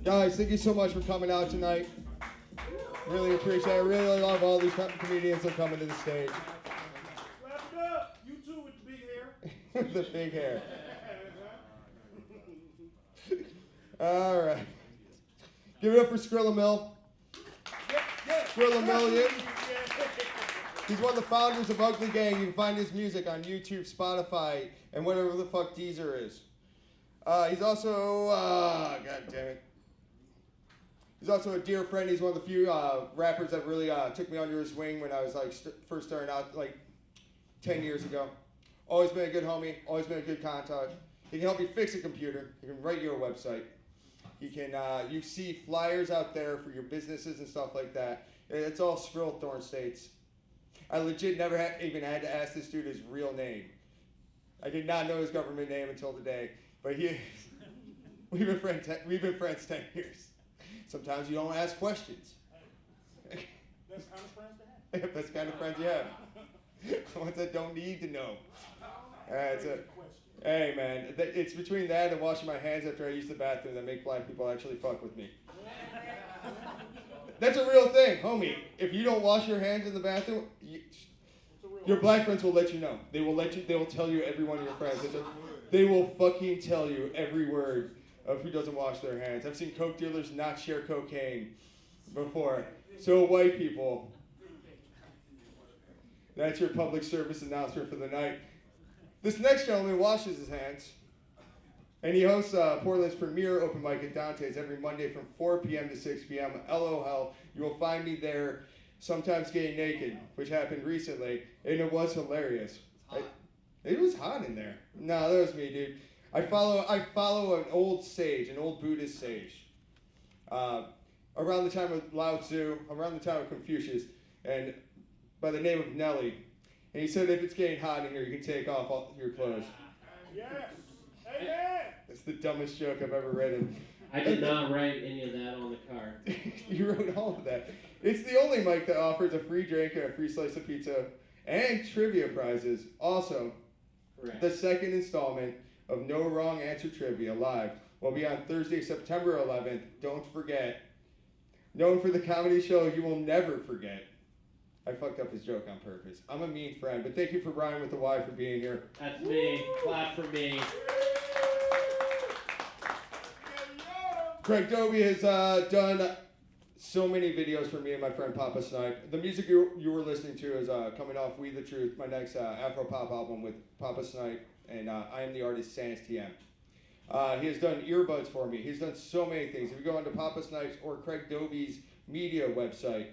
Guys, thank you so much for coming out tonight. Really appreciate it. I really love all these comedians that come into the stage. Clap it up. You too with the big hair. With the big hair. All right. Give it up for Skrilla Skrilla Million. He's one of the founders of Ugly Gang. You can find his music on YouTube, Spotify, and whatever the fuck Deezer is. He's also, God damn it. He's also a dear friend. He's one of the few rappers that really took me under his wing when I was like first starting out like 10 years ago. Always been a good homie. Always been a good contact. He can help you fix a computer. He can write you a website. He can. You see flyers out there for your businesses and stuff like that. It's all Skrill Thorn states. I legit never even had to ask this dude his real name. I did not know his government name until today. But we've been friends 10 years. Sometimes you don't ask questions. That's kind of friends to have. That's the kind of friends you have. Ones that don't need to know. That's it. Hey man, it's between that and washing my hands after I use the bathroom that make black people actually fuck with me. That's a real thing, homie. If you don't wash your hands in the bathroom, your black friends will let you know. They will tell you every one of your friends. They will fucking tell you every word of who doesn't wash their hands. I've seen coke dealers not share cocaine before. So white people, that's your public service announcement for the night. This next gentleman washes his hands, and he hosts Portland's premier open mic at Dante's every Monday from 4 p.m. to 6 p.m. LOL, you will find me there, sometimes getting naked, which happened recently, and it was hilarious. It was hot in there. No, that was me, dude. I follow an old sage, an old Buddhist sage. Around the time of Lao Tzu, around the time of Confucius, and by the name of Nelly. And he said if it's getting hot in here, you can take off all your clothes. Yes. Amen. That's the dumbest joke I've ever written. I did not write any of that on the card. You wrote all of that. It's the only mic that offers a free drink and a free slice of pizza and trivia prizes. Also, Correct. The second installment of No Wrong Answer Trivia live will be on Thursday, September 11th. Don't forget. Known for the comedy show you will never forget. I fucked up his joke on purpose. I'm a mean friend, but thank you for Brian with the Y for being here. That's me. Clap for me. Craig Doby has done so many videos for me and my friend Papa Snipe. The music you were listening to is coming off We the Truth, my next Afro pop album with Papa Snipe, and I am the artist Sans TM. He has done earbuds for me. He's done so many things. If you go onto Papa Snipe's or Craig Doby's media website,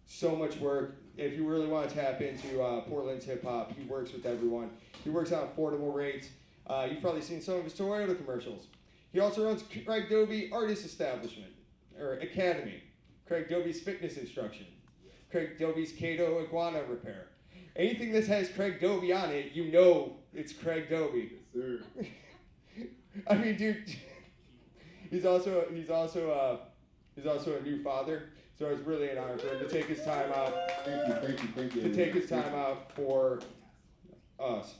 so much work. If you really want to tap into Portland's hip hop, he works with everyone. He works on affordable rates. You've probably seen some of his Toyota commercials. He also runs Craig Doby Artist Establishment, or Academy, Craig Doby's Fitness Instruction, Craig Doby's Cato Iguana Repair. Anything that has Craig Doby on it, you know it's Craig Doby. Yes, sir. I mean, dude, he's also a new father. So it's really an honor for him to take his time out. Thank you. To take his time out for us.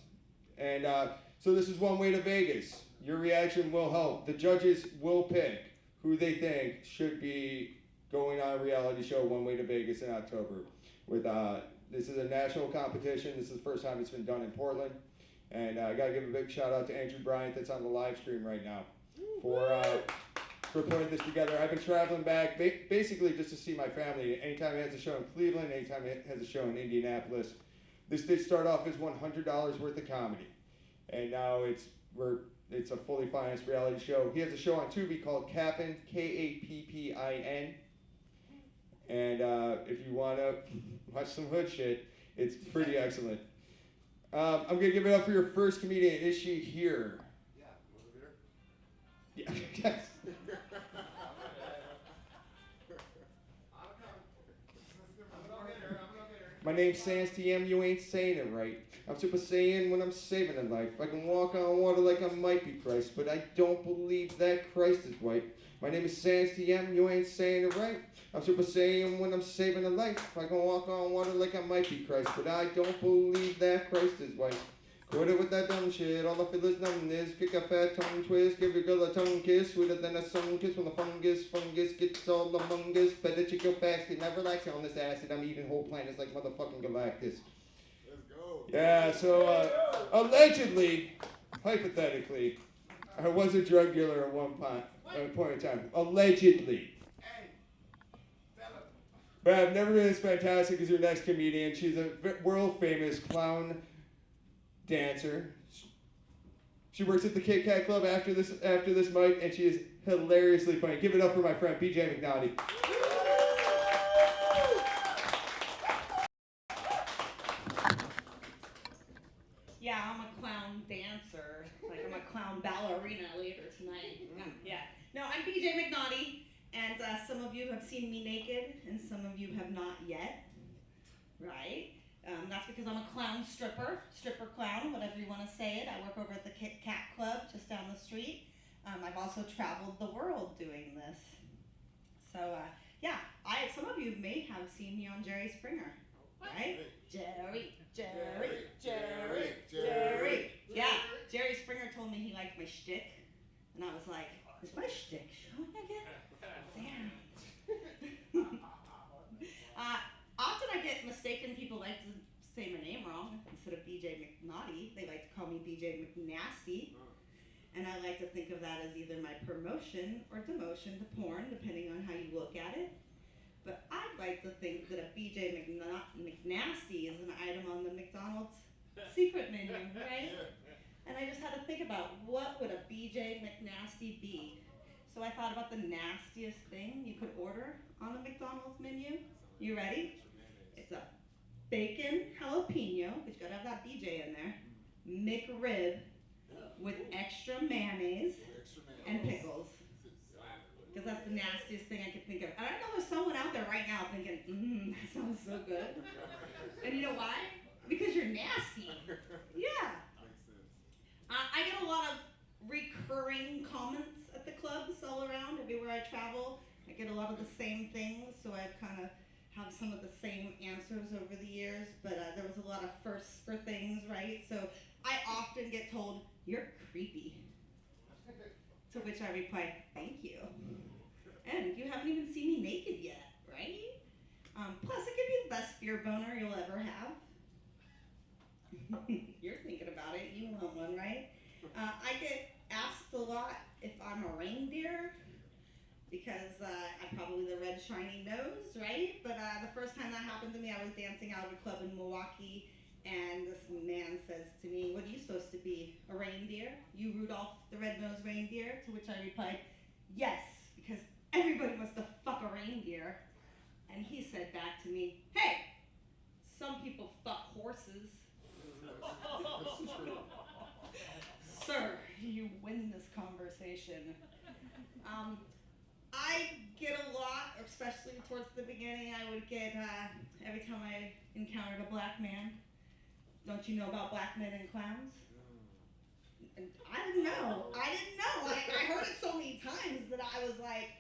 And so this is One Way to Vegas. Your reaction will help. The judges will pick who they think should be going on a reality show One Way to Vegas in October. With this is a national competition. This is the first time it's been done in Portland. And I gotta give a big shout out to Andrew Bryant that's on the live stream right now for putting this together. I've been traveling back basically just to see my family. Anytime it has a show in Cleveland, anytime it has a show in Indianapolis. This did start off as $100 worth of comedy, and now it's a fully financed reality show. He has a show on Tubi called Kappin, Kappin, and if you want to watch some hood shit, it's pretty excellent. I'm gonna give it up for your first comedian. Is she here? Yeah. Yes. My name's Sans TM, you ain't saying it right. I'm Super Saiyan when I'm saving a life. I can walk on water like I might be Christ, but I don't believe that Christ is white. My name is Sans TM, you ain't saying it right. I'm Super Saiyan when I'm saving a life. I can walk on water like I might be Christ, but I don't believe that Christ is white. Quit it with that dumb shit, all I feel is numbness. Kick a fat tongue twist, give your girl a tongue kiss. Sweeter than a sun kiss when the fungus gets all among us. Better check your basket, never relax on this acid. I'm eating whole planets like motherfucking Galactus. Let's go. Yeah, so allegedly, hypothetically, I was a drug dealer at one point in time. Allegedly. But I've never been as fantastic as your next comedian. She's a world famous clown dancer. She works at the Kit Kat Club after this mic, and she is hilariously funny. Give it up for my friend BJ McNaughty. Yeah, I'm a clown dancer. Like I'm a clown ballerina later tonight. Yeah. No, I'm BJ McNaughty, and some of you have seen me naked, and some of you have not yet. Right? That's because I'm a clown stripper clown, whatever you want to say it. I work over at the Kit Kat Club just down the street. I've also traveled the world doing this. So, yeah, some of you may have seen me on Jerry Springer, right? Jerry. Yeah, Jerry Springer told me he liked my shtick, and I was like, is my shtick showing again? Damn. Often I get mistaken. People like to say my name wrong. Instead of BJ McNaughty, they like to call me BJ McNasty. And I like to think of that as either my promotion or demotion to porn, depending on how you look at it. But I'd like to think that a BJ McNasty is an item on the McDonald's secret menu, right? And I just had to think about what would a BJ McNasty be. So I thought about the nastiest thing you could order on a McDonald's menu. You ready? It's a bacon jalapeno, because you gotta have that BJ in there, McRib with extra mayonnaise and pickles. Because that's the nastiest thing I could think of. And I know there's someone out there right now thinking, that sounds so good. And you know why? Because you're nasty. Yeah. I get a lot of recurring comments at the clubs all around, everywhere I travel. I get a lot of the same things, so I've kind of have some of the same answers over the years, but there was a lot of firsts for things, right? So I often get told, you're creepy. To which I reply, thank you. And you haven't even seen me naked yet, right? Plus, it could be the best beer boner you'll ever have. You're thinking about it, you want one, right? I get asked a lot if I'm a reindeer, because I'm probably the red shiny nose, right? But the first time that happened to me, I was dancing out of a club in Milwaukee, and this man says to me, what are you supposed to be, a reindeer? You Rudolph the red-nosed reindeer? To which I replied, yes, because everybody wants to fuck a reindeer. And he said back to me, hey, some people fuck horses. Sir, you win this conversation. I get a lot, especially towards the beginning, I would get, every time I encountered a black man, don't you know about black men and clowns? And I didn't know. I heard it so many times that I was like,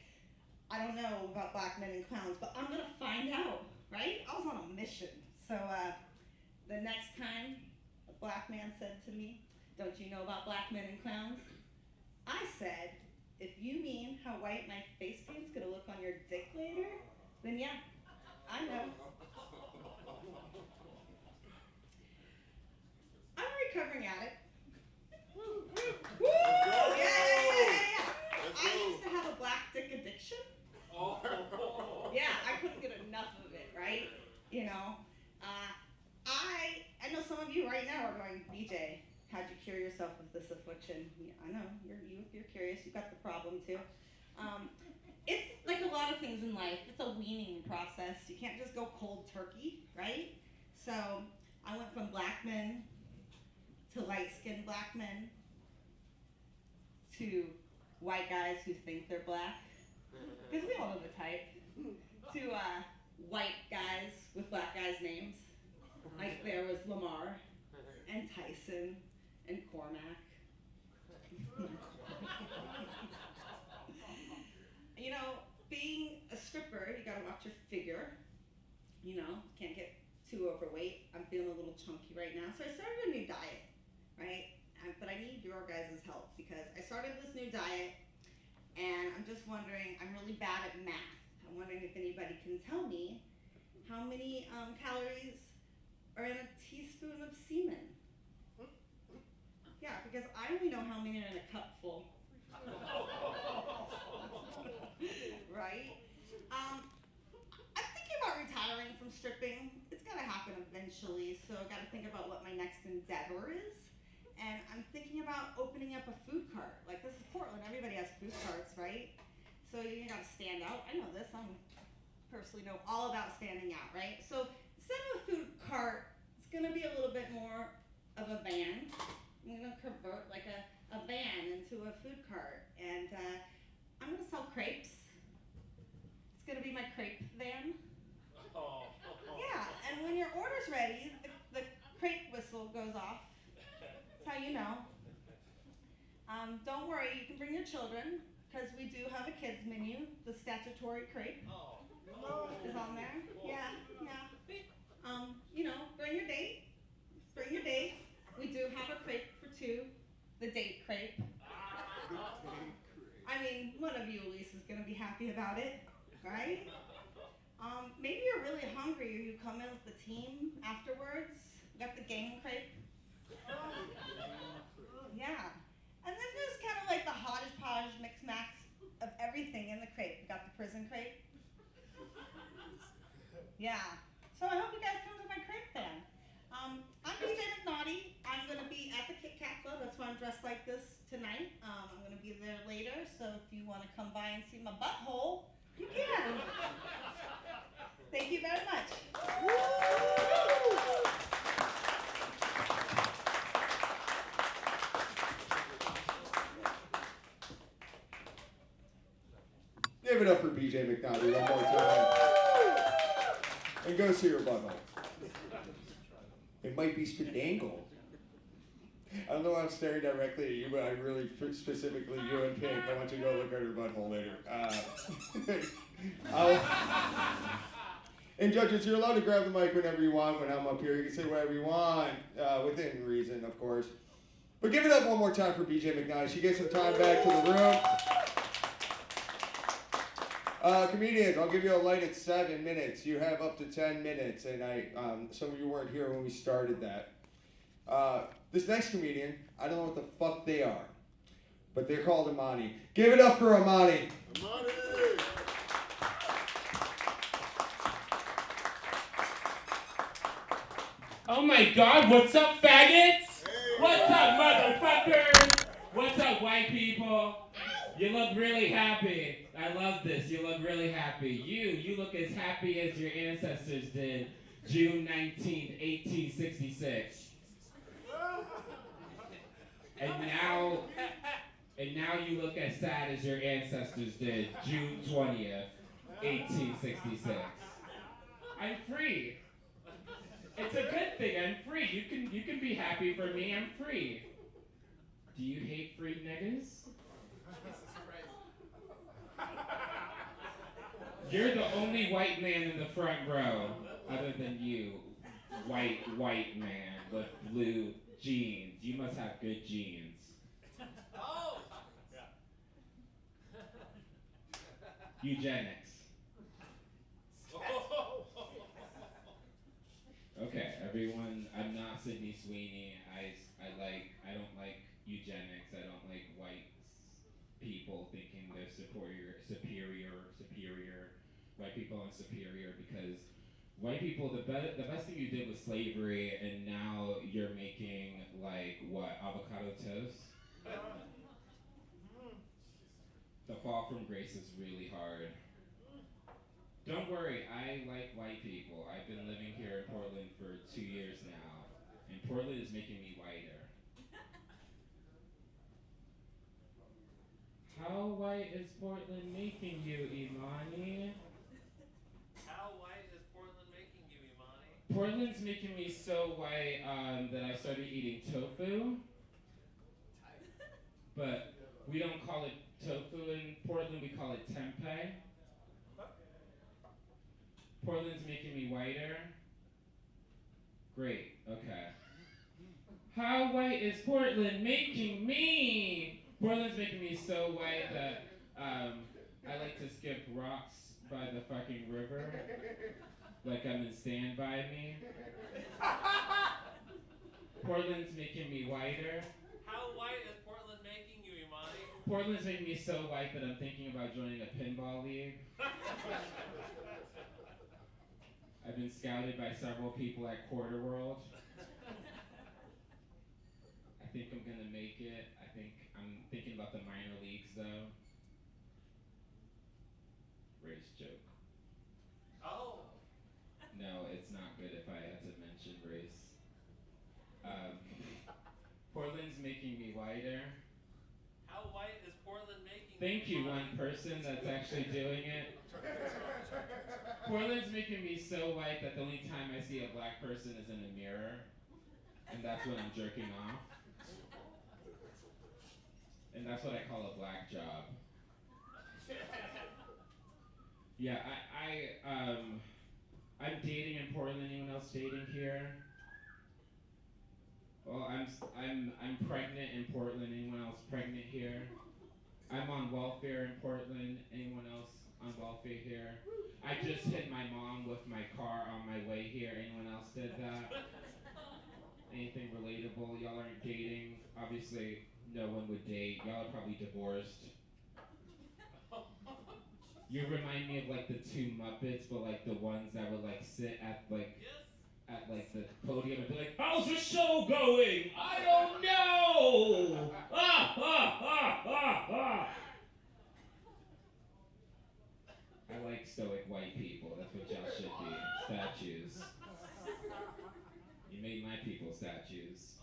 I don't know about black men and clowns, but I'm gonna find out, right? I was on a mission. So the next time a black man said to me, "Don't you know about black men and clowns?" I said, "If you mean how white my face paint's gonna look on your dick later, then yeah, I know." I'm a recovering addict. Woo! Yeah. I used to have a black dick addiction. Yeah, I couldn't get enough of it, right? You know, I know some of you right now are going, BJ, how'd you cure yourself of this affliction? Yeah, I know, you're curious, you've got the problem too. It's like a lot of things in life, it's a weaning process. You can't just go cold turkey, right? So I went from black men to light-skinned black men to white guys who think they're black, because we all know the type, to white guys with black guys' names. Like there was Lamar and Tyson and Cormac. You know, being a stripper, you gotta watch your figure. You know, can't get too overweight. I'm feeling a little chunky right now, so I started a new diet, right? But I need your guys' help because I started this new diet and I'm just wondering, I'm really bad at math. I'm wondering if anybody can tell me how many calories are in a teaspoon of semen. Yeah, because I only know how many are in a cupful. Right? I'm thinking about retiring from stripping. It's gotta happen eventually, so I gotta think about what my next endeavor is. And I'm thinking about opening up a food cart. Like, this is Portland, everybody has food carts, right? So you gotta stand out. I know this, I personally know all about standing out, right? So instead of a food cart, it's gonna be a little bit more of a van. I'm gonna convert like a van into a food cart. And I'm gonna sell crepes. It's gonna be my crepe van. Yeah, and when your order's ready, the crepe whistle goes off. That's how you know. Don't worry, you can bring your children, because we do have a kids menu. The statutory crepe is on there. Yeah. You know, bring your date. Bring your date. We do have a crepe for two, the date crepe. I mean, one of you at least is gonna be happy about it, right? Maybe you're really hungry or you come in with the team afterwards. We got the gang crepe. Yeah. And then there's kind of like the hodgepodge mix-max of everything in the crepe. We got the prison crepe. Yeah. So I hope you guys come to my crepe fan. I'm BJ McNaughty. I'm going to be at the Kit Kat Club. That's why I'm dressed like this tonight. I'm going to be there later. So if you want to come by and see my butthole, you can. Thank you very much. Give it up for BJ McNaughty one more time. And go see your butthole. It might be spadangled. I don't know why I'm staring directly at you, but I really specifically you and Pink. I want you to go look at her butthole later. And judges, you're allowed to grab the mic whenever you want when I'm up here. You can say whatever you want, within reason, of course. But give it up one more time for BJ McNaughty. She gave some time back to the room. Comedians, I'll give you a light at 7 minutes. You have up to 10 minutes, and some of you weren't here when we started that. This next comedian, I don't know what the fuck they are, but they're called Amani. Give it up for Amani. Amani! Oh my God, what's up, faggots? Hey. What's up, motherfuckers? What's up, white people? You look really happy. I love this. You look really happy. You look as happy as your ancestors did June 19th, 1866. And now you look as sad as your ancestors did June 20th, 1866. I'm free. It's a good thing. I'm free. You can be happy for me. I'm free. Do you hate free niggas? You're the only white man in the front row, other than you, white man with blue jeans. You must have good jeans. Oh! Eugenics. Okay, everyone, I'm not Sydney Sweeney. I don't like eugenics. I don't like white people thinking they're superior. White people are superior because white people, the best thing you did was slavery, and now you're making, like, what, avocado toast? The fall from grace is really hard. Don't worry, I like white people. I've been living here in Portland for 2 years now, and Portland is making me whiter. How white is Portland making you, Imani? How white is Portland making you, Imani? Portland's making me so white that I started eating tofu. But we don't call it tofu in Portland, we call it tempeh. Portland's making me whiter. Great, okay. How white is Portland making me? Portland's making me so white that I like to skip rocks by the fucking river. Like I'm in Stand By Me. Portland's making me whiter. How white is Portland making you, Imani? Portland's making me so white that I'm thinking about joining a pinball league. I've been scouted by several people at Quarter World. I think I'm gonna make it. I'm thinking about the minor leagues though. Race joke. Oh! No, it's not good if I had to mention race. Portland's making me whiter. How white is Portland making Thank you, you, Imani? one person that's actually doing it. Portland's making me so white that the only time I see a black person is in a mirror, and that's when I'm jerking off. And that's what I call a black job. Yeah, I'm dating in Portland. Anyone else dating here? Well, I'm pregnant in Portland. Anyone else pregnant here? I'm on welfare in Portland. Anyone else on welfare here? I just hit my mom with my car on my way here. Anyone else did that? Anything relatable? Y'all aren't dating. Obviously, no one would date. Y'all are probably divorced. You remind me of like the two Muppets, but like the ones that would like sit at like the podium and be like, "How's the show going? I don't know. Ah, ah, ah, ah, ah." I like stoic white people. That's what y'all should be. Statues. You made my people statues.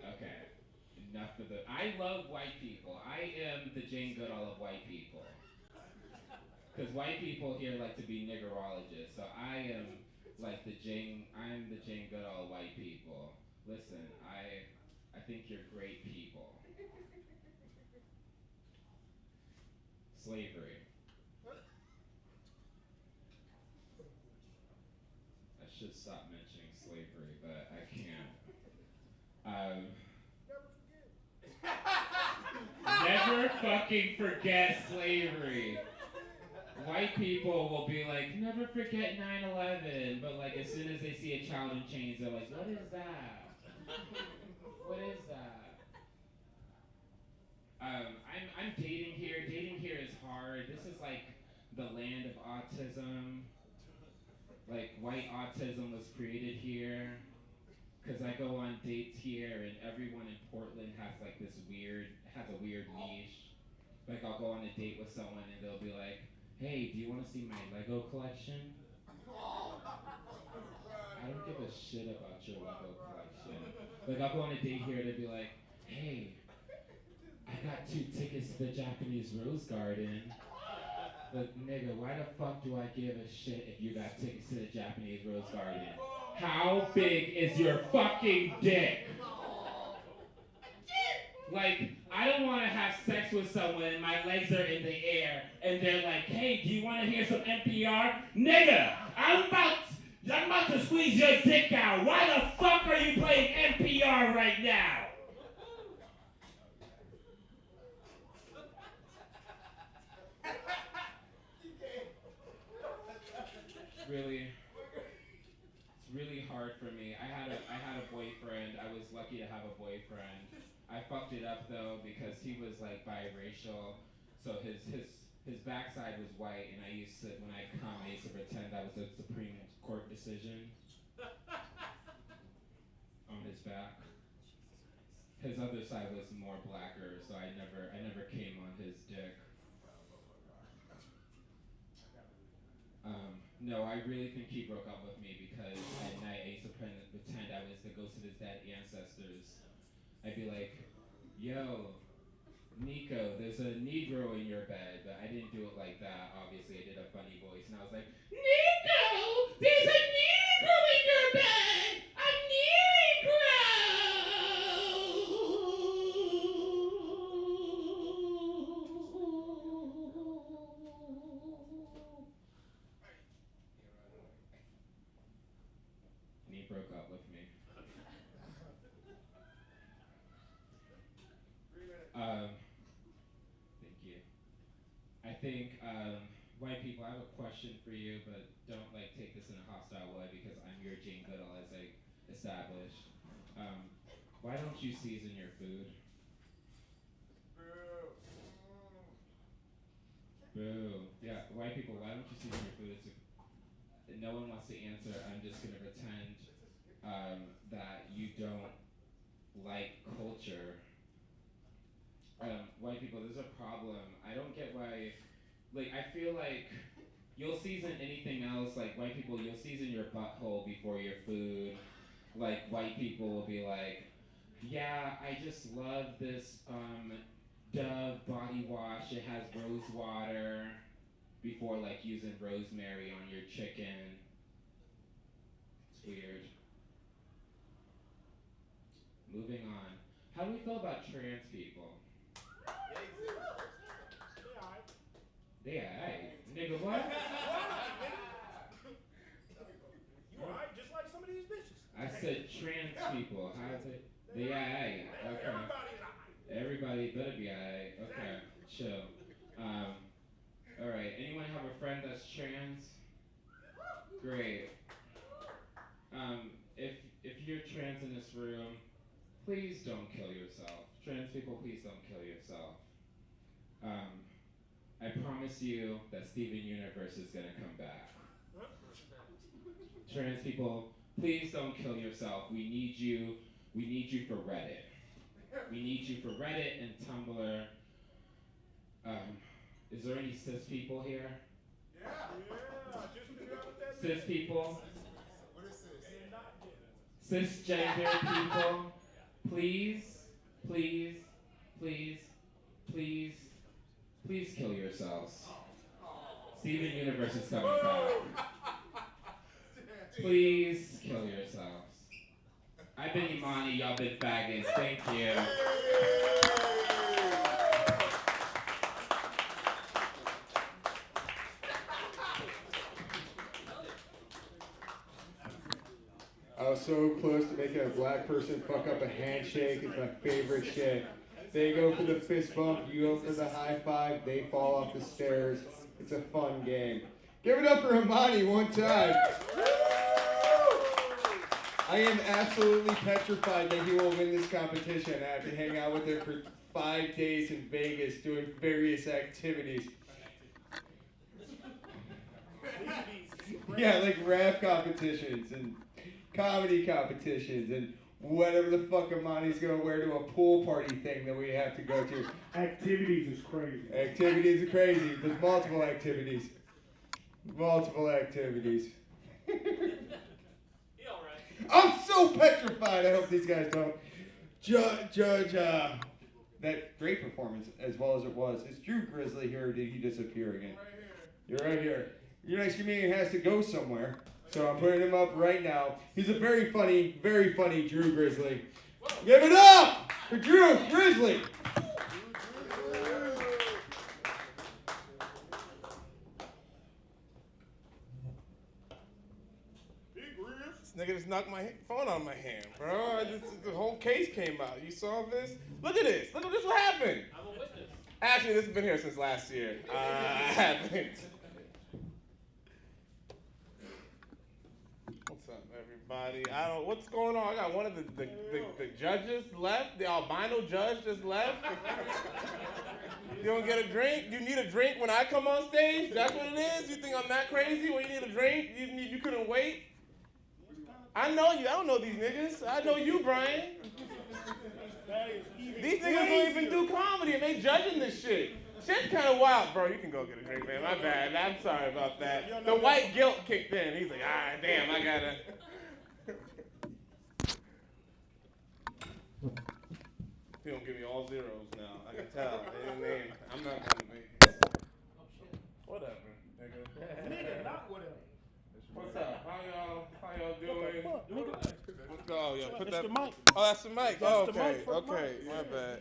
Okay. Enough of the. I love white people. I am the Jane Goodall of white people. Because white people here like to be niggerologists, so I am like I'm the Jane Goodall of white people. Listen, I think you're great people. Slavery. I should stop mentioning slavery, but I can't. Never fucking forget slavery. White people will be like, never forget 9/11, but like as soon as they see a child in chains, they're like, what is that? What is that? I'm dating here. Dating here is hard. This is like the land of autism. Like white autism was created here. Cause I go on dates here and everyone in Portland has like has a weird niche. Like I'll go on a date with someone and they'll be like, hey, do you want to see my Lego collection? I don't give a shit about your Lego collection. Like I'll go on a date here and they'll be like, hey, I got 2 tickets to the Japanese Rose Garden. But nigga, why the fuck do I give a shit if you got tickets to the Japanese Rose Garden? How big is your fucking dick? Like, I don't want to have sex with someone and my legs are in the air and they're like, hey, do you want to hear some NPR? Nigga, I'm about to squeeze your dick out. Why the fuck are you playing NPR right now? It's really hard for me. I had a boyfriend. I was lucky to have a boyfriend. I fucked it up though because he was like biracial, so his backside was white, and I used to, when I come, I used to pretend that was a Supreme Court decision on his back. His other side was more blacker, so I never came on his dick. No, I really think he broke up with me because at night I used to pretend I was the ghost of his dead ancestors. I'd be like, yo, Nico, there's a Negro in your bed, but I didn't do it like that. Obviously, I did a funny voice, and I was like, Nico, there's a Negro in your bed! A Negro! And he broke up with me. Thank you. I think white people, I have a question for you, but don't like take this in a hostile way because I'm your Jane Goodall, as I established. Why don't you season your food? Boo. Yeah, white people, why don't you season your food? No one wants to answer. I'm just gonna pretend that you don't like culture. White people, there's a problem. I don't get why, like, I feel like you'll season anything else, like white people, you'll season your butthole before your food. Like, white people will be like, yeah, I just love this Dove body wash, it has rose water, before like using rosemary on your chicken. It's weird. Moving on. How do we feel about trans people? They aight. Nigga, what? You alright, just like some of these bitches. I said trans people. How is it? They aight. Okay. Everybody better be aight. Okay. Chill. Alright. Anyone have a friend that's trans? Great. If you're trans in this room, please don't kill yourself. Trans people, please don't kill yourself. I promise you that Steven Universe is gonna come back. Trans people, please don't kill yourself. We need you for Reddit. We need you for Reddit and Tumblr. Is there any cis people here? Yeah, just figure out what that Cis people? What is this? Cisgender people? Please, please, please, please, please kill yourselves. Steven Universe is coming back. Please kill yourselves. I've been Imani, y'all been faggots. Thank you. I was so close to making a black person fuck up a handshake. It's my favorite shit. They go for the fist bump, you go for the high five, they fall off the stairs. It's a fun game. Give it up for Imani one time. I am absolutely petrified that he will win this competition. I have to hang out with him for 5 days in Vegas doing various activities. Yeah, like rap competitions and comedy competitions and whatever the fuck Imani's gonna wear to a pool party thing that we have to go to. Activities is crazy. Activities are crazy. There's multiple activities. Multiple activities. I'm so petrified. I hope these guys don't judge that great performance as well as it was. Is Drew Grizzly here or did he disappear again? You're right here. Your next comedian has to go somewhere. So I'm putting him up right now. He's a very funny Drew Grizzly. Give it up! For Drew Grizzly. This nigga just knocked my phone out of my hand, bro. The whole case came out. You saw this? Look at this. Look at this. What happened? I'm a witness. Actually, this has been here since last year. I haven't. What's up, everybody? What's going on? I got one of the judges left. The albino judge just left. You don't get a drink? You need a drink when I come on stage? That's what it is? You think I'm that crazy when you need a drink? You couldn't wait? I know you. I don't know these niggas. I know you, Brian. These niggas don't even do comedy and they judging this shit. Shit's kind of wild, bro. You can go get a drink, man. My bad. I'm sorry about that. The white guilt kicked in. He's like, damn, I gotta. He don't give me all zeros now. I can tell. I'm not gonna make it. Whatever, nigga. Nigga, not whatever. What's up? How y'all doing? Fuck, nigga. Let's go. Yeah, put That's that. the mic. Oh, that's the mic. That's Oh, the okay. mic for the Okay. mic. My bad.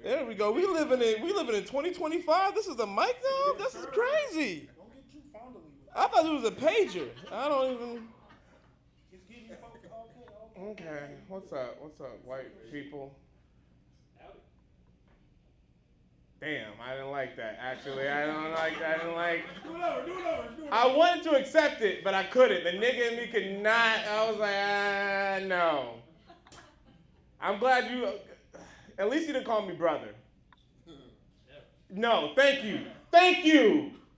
There we go. We living in 2025. This is the mic now. This is crazy. Don't get too fond of me. I thought it was a pager. I don't even. It's getting okay. Okay. What's up? What's up, white people? Damn, I didn't like that. Actually, I didn't like. Do it over. I wanted to accept it, but I couldn't. The nigga in me could not. I was like, no. I'm glad you. At least you didn't call me brother. No, thank you.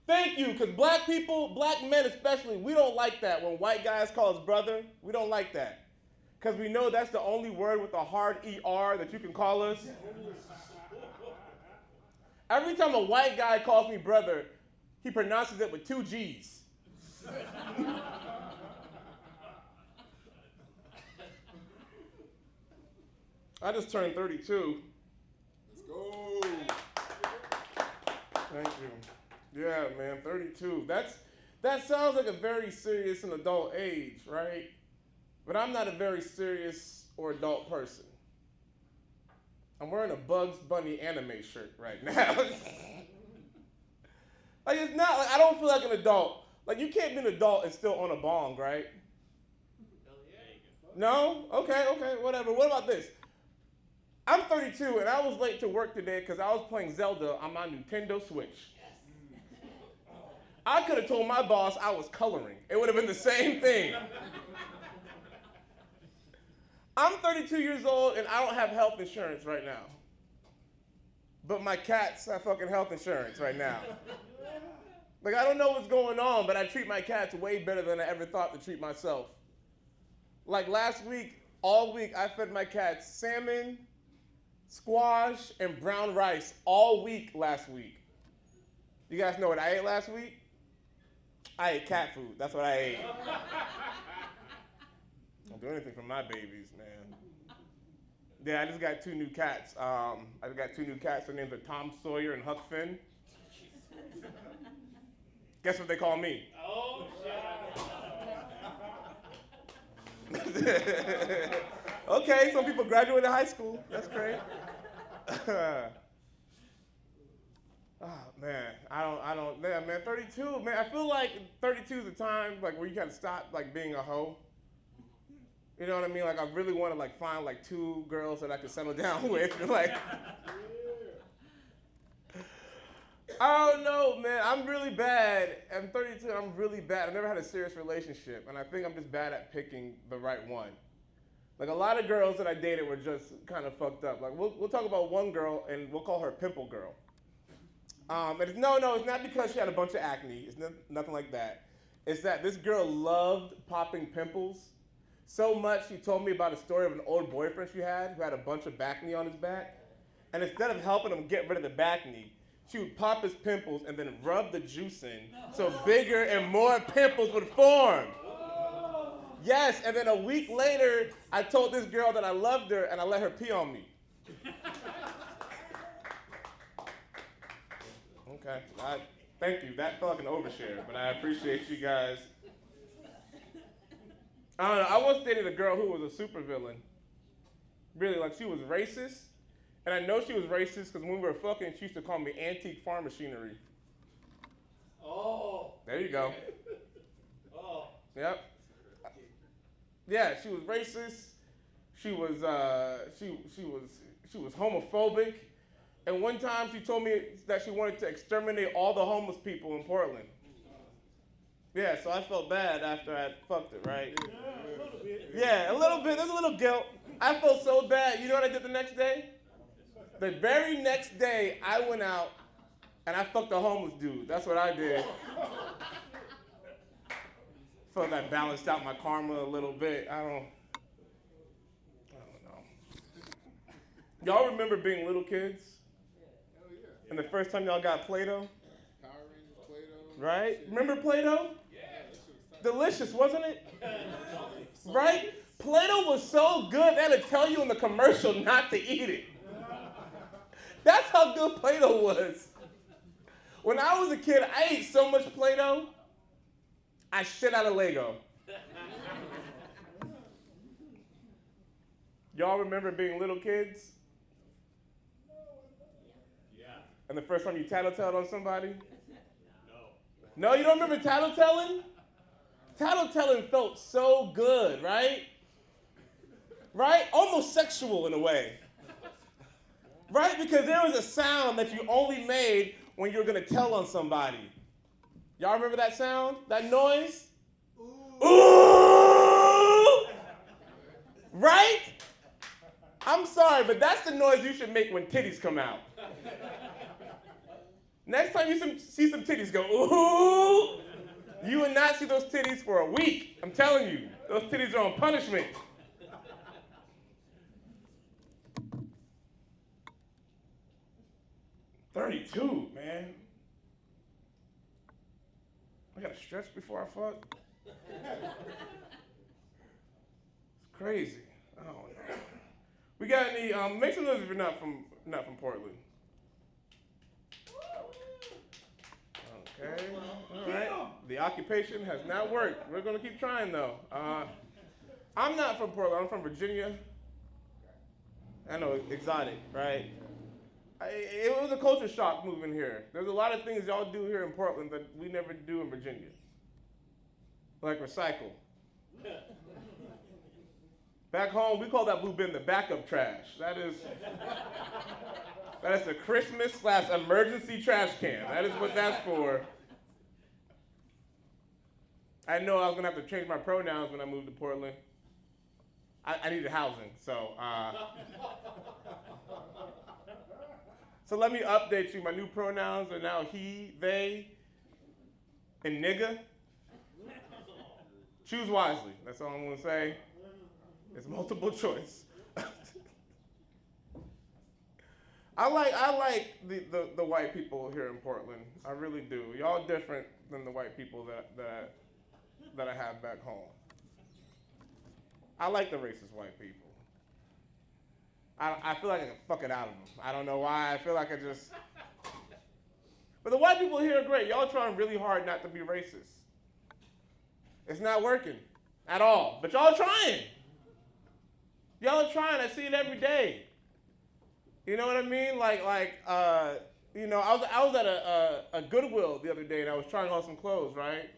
Because black people, black men especially, we don't like that when white guys call us brother. We don't like that. Because we know that's the only word with a hard ER that you can call us. Every time a white guy calls me brother, he pronounces it with 2 G's. I just turned 32. Let's go. Thank you. Yeah, man, 32. That sounds like a very serious and adult age, right? But I'm not a very serious or adult person. I'm wearing a Bugs Bunny anime shirt right now. Like, it's not, like, I don't feel like an adult. Like, you can't be an adult and still own a bong, right? No? Okay, whatever. What about this? I'm 32, and I was late to work today because I was playing Zelda on my Nintendo Switch. I could have told my boss I was coloring. It would have been the same thing. I'm 32 years old, and I don't have health insurance right now. But my cats have fucking health insurance right now. Like, I don't know what's going on, but I treat my cats way better than I ever thought to treat myself. Like last week, all week, I fed my cats salmon, squash, and brown rice all week last week. You guys know what I ate last week? I ate cat food. That's what I ate. Don't do anything for my babies, man. Yeah, I just got 2 new cats. Their names are Tom Sawyer and Huck Finn. Guess what they call me? Oh, shit. Okay, some people graduated high school. That's great. Oh, man, man, 32, man, I feel like 32 is the time, like, where you gotta stop, like, being a hoe. You know what I mean? Like, I really want to, like, find, like, 2 girls that I can settle down with. Like, I don't know, man. I'm really bad. I'm 32, I'm really bad. I've never had a serious relationship, and I think I'm just bad at picking the right one. Like, a lot of girls that I dated were just kind of fucked up. Like, we'll talk about one girl, and we'll call her Pimple Girl. And it's not because she had a bunch of acne. It's nothing like that. It's that this girl loved popping pimples so much she told me about a story of an old boyfriend she had who had a bunch of acne on his back. And instead of helping him get rid of the acne, she would pop his pimples and then rub the juice in so bigger and more pimples would form. Yes, and then a week later, I told this girl that I loved her and I let her pee on me. Okay, thank you. That felt like an overshare, but I appreciate you guys. I don't know, I once dated a girl who was a supervillain. Really, like she was racist. And I know she was racist because when we were fucking, she used to call me antique farm machinery. Oh. There you go. Oh. Yep. Yeah, she was racist. She was she was homophobic. And one time she told me that she wanted to exterminate all the homeless people in Portland. Yeah, so I felt bad after I fucked it, right? Yeah, a little bit. Yeah, a little bit. There's a little guilt. I felt so bad. You know what I did the next day? The very next day, I went out and I fucked a homeless dude. That's what I did. Felt that balanced out my karma a little bit. I don't know. Y'all remember being little kids? And the first time y'all got Play-Doh? Power Rangers, Play-Doh. Right? Remember Play-Doh? Delicious, wasn't it? Right? Play-Doh was so good, they had to tell you in the commercial not to eat it. That's how good Play-Doh was. When I was a kid, I ate so much Play-Doh, I shit out of Lego. Y'all remember being little kids? Yeah. And the first time you tattletaled on somebody? No. No, you don't remember tattletelling? Tattletelling felt so good, right? Right? Almost sexual in a way. Right? Because there was a sound that you only made when you were going to tell on somebody. Y'all remember that sound? That noise? Ooh! Right? I'm sorry, but that's the noise you should make when titties come out. Next time you see some titties go, ooh, you will not see those titties for a week. I'm telling you, those titties are on punishment. $32, man. I gotta stretch before I fuck. It's crazy. I don't know. We got any? Make some noise if you're not from Portland. Okay. All right. The occupation has not worked. We're gonna keep trying though. I'm not from Portland. I'm from Virginia. I know, exotic, right? It was a culture shock moving here. There's a lot of things y'all do here in Portland that we never do in Virginia. Like recycle. Back home, we call that blue bin the backup trash. That is a Christmas/emergency trash can. That is what that's for. I know I was gonna have to change my pronouns when I moved to Portland. I needed housing, so. So let me update you. My new pronouns are now he, they, and nigga. Choose wisely. That's all I'm gonna say. It's multiple choice. I like the white people here in Portland. I really do. Y'all different than the white people that I have back home. I like the racist white people. I feel like I can fuck it out of them. I don't know why. I feel like I just. But the white people here are great. Y'all trying really hard not to be racist. It's not working at all. But y'all trying. Y'all are trying. I see it every day. You know what I mean? I was at a Goodwill the other day and I was trying on some clothes, right?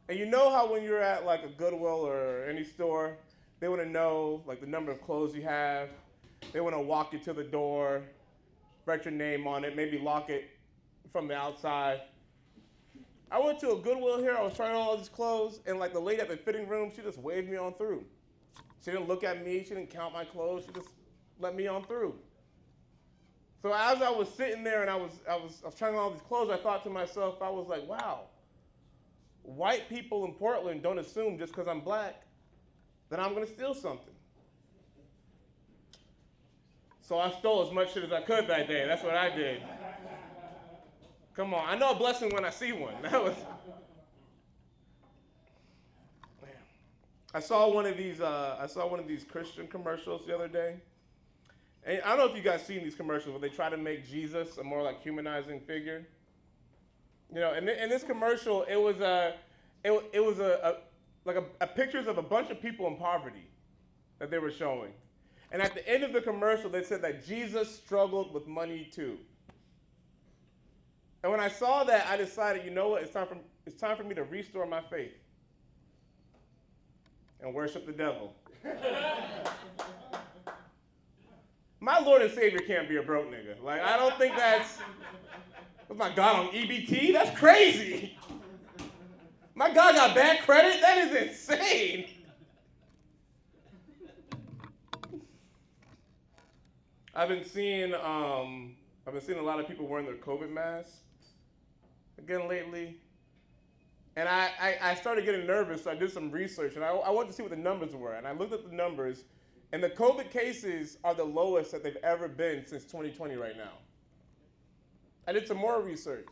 And you know how when you're at like a Goodwill or any store, they want to know like the number of clothes you have. They want to walk you to the door, write your name on it, maybe lock it from the outside. I went to a Goodwill here. I was trying on all these clothes, and like the lady at the fitting room, she just waved me on through. She didn't look at me. She didn't count my clothes. She just let me on through. So as I was sitting there and I was trying on all these clothes, I thought to myself, I was like, wow, white people in Portland don't assume just because I'm black that I'm going to steal something. So I stole as much shit as I could that day. That's what I did. Come on, I know a blessing when I see one. That was. Man. I saw one of these Christian commercials the other day. And I don't know if you guys seen these commercials where they try to make Jesus a more like humanizing figure. You know, in this commercial, it was pictures of a bunch of people in poverty that they were showing. And at the end of the commercial, they said that Jesus struggled with money too. And when I saw that, I decided, you know what? It's time for me to restore my faith and worship the devil. My Lord and Savior can't be a broke nigga. Like, I don't think that's my God on EBT? That's crazy. My God got bad credit? That is insane. I've been seeing a lot of people wearing their COVID masks again lately. And I started getting nervous, so I did some research, and I wanted to see what the numbers were. And I looked at the numbers, and the COVID cases are the lowest that they've ever been since 2020 right now. I did some more research,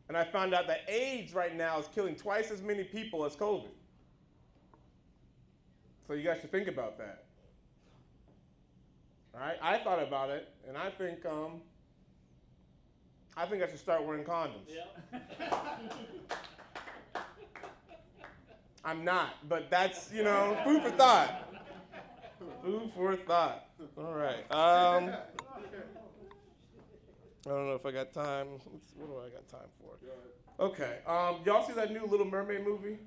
and I found out that AIDS right now is killing twice as many people as COVID. So you guys should think about that. All right? I thought about it, and I think I should start wearing condoms. Yeah. I'm not, but that's, food for thought. Food for thought. All right. I don't know if I got time. What do I got time for? Okay. Y'all see that new Little Mermaid movie?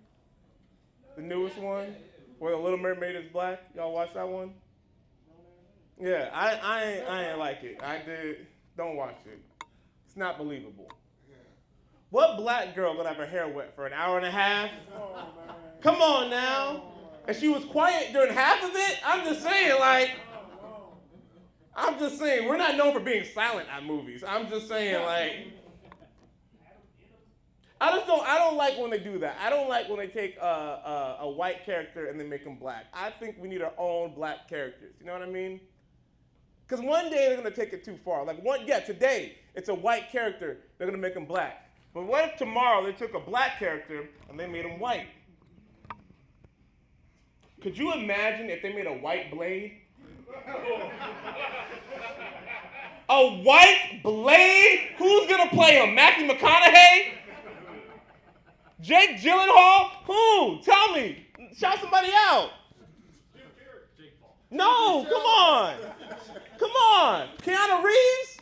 The newest one, where the Little Mermaid is black. Y'all watch that one? Yeah, I ain't like it. I did. Don't watch it. It's not believable. What black girl gonna have her hair wet for an hour and a half? Come on now. And she was quiet during half of it? I'm just saying, we're not known for being silent at movies. I'm just saying, I don't like when they do that. I don't like when they take a white character and they make him black. I think we need our own black characters. You know what I mean? Because one day they're going to take it too far. Today, it's a white character, they're going to make him black. But what if tomorrow they took a black character and they made him white? Could you imagine if they made a white Blade? A white Blade? Who's going to play him? Matthew McConaughey? Jake Gyllenhaal? Who? Tell me. Shout somebody out. No, come on. Come on. Keanu Reeves?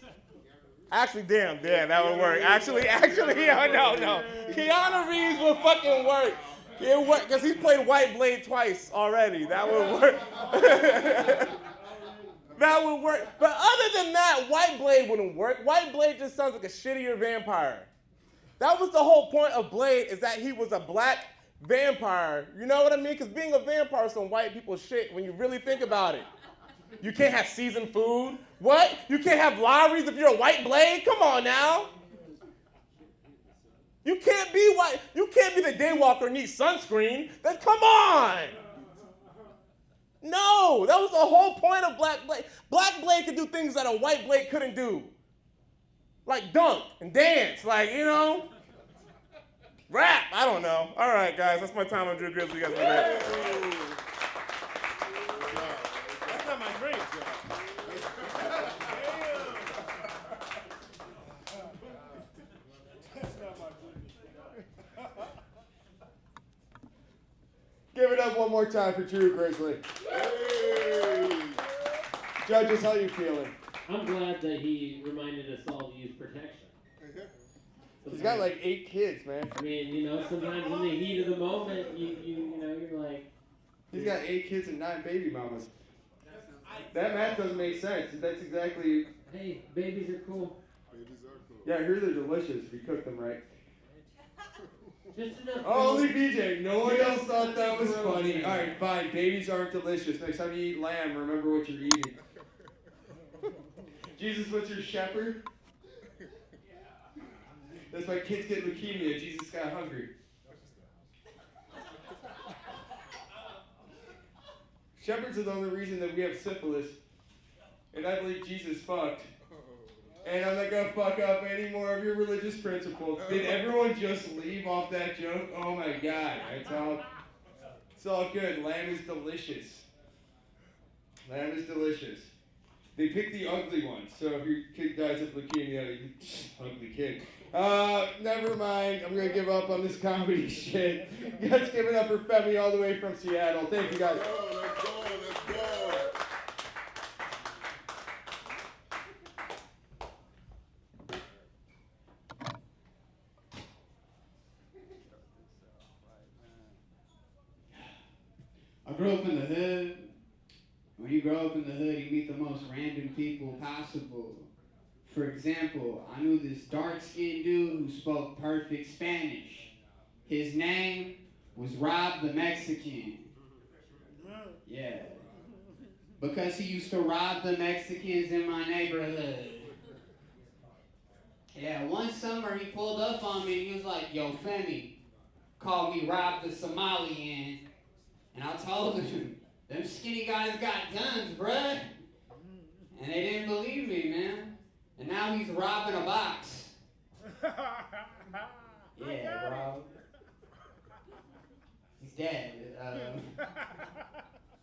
Actually, damn, that would work. Actually, no. Keanu Reeves would fucking work. It worked, because he's played White Blade twice already. That would work. That would work. But other than that, White Blade wouldn't work. White Blade just sounds like a shittier vampire. That was the whole point of Blade, is that he was a black vampire. You know what I mean? Because being a vampire is some white people shit when you really think about it. You can't have seasoned food. What? You can't have Lowry's if you're a white Blade? Come on now. You can't be white. You can't be the daywalker and need sunscreen. Come on. No, that was the whole point of Black Blade. Black Blade could do things that a white Blade couldn't do. Like dunk and dance, rap. I don't know. All right, guys, that's my time on Drew Grizzly. You guys are great. That's not my drink. Give it up one more time for Drew Grizzly. Hey. Judges, how you feeling? I'm glad that he reminded us all to use protection. He's got 8 kids, man. I mean, sometimes in the heat of the moment, you're like... He's got 8 kids and 9 baby mamas. That math doesn't make sense. That's exactly... Hey, babies are cool. Babies are cool. Yeah, I hear they're delicious if you cook them right. Just enough. Only BJ. No one else thought that was funny. All right, fine. Babies aren't delicious. Next time you eat lamb, remember what you're eating. Jesus, what's your shepherd? That's why kids get leukemia. Jesus got hungry. Shepherds are the only reason that we have syphilis. And I believe Jesus fucked. And I'm not going to fuck up any more of your religious principles. Did everyone just leave off that joke? Oh my God. It's all good. Lamb is delicious. Lamb is delicious. They pick the ugly ones. So if your kid dies of leukemia, ugly kid. Never mind. I'm going to give up on this comedy shit. You guys give it up for Femi all the way from Seattle. Thank you guys. Let's go. I grew up in the hood. When you grow up in the hood, you meet the most random people possible. For example, I knew this dark-skinned dude who spoke perfect Spanish. His name was Rob the Mexican. Yeah. Because he used to rob the Mexicans in my neighborhood. Yeah, one summer he pulled up on me and he was like, "Yo, Femi, called me Rob the Somalian." And I told him, "Them skinny guys got guns, bruh." And they didn't believe me, man. And now he's robbing a box. Yeah, bro. He's dead.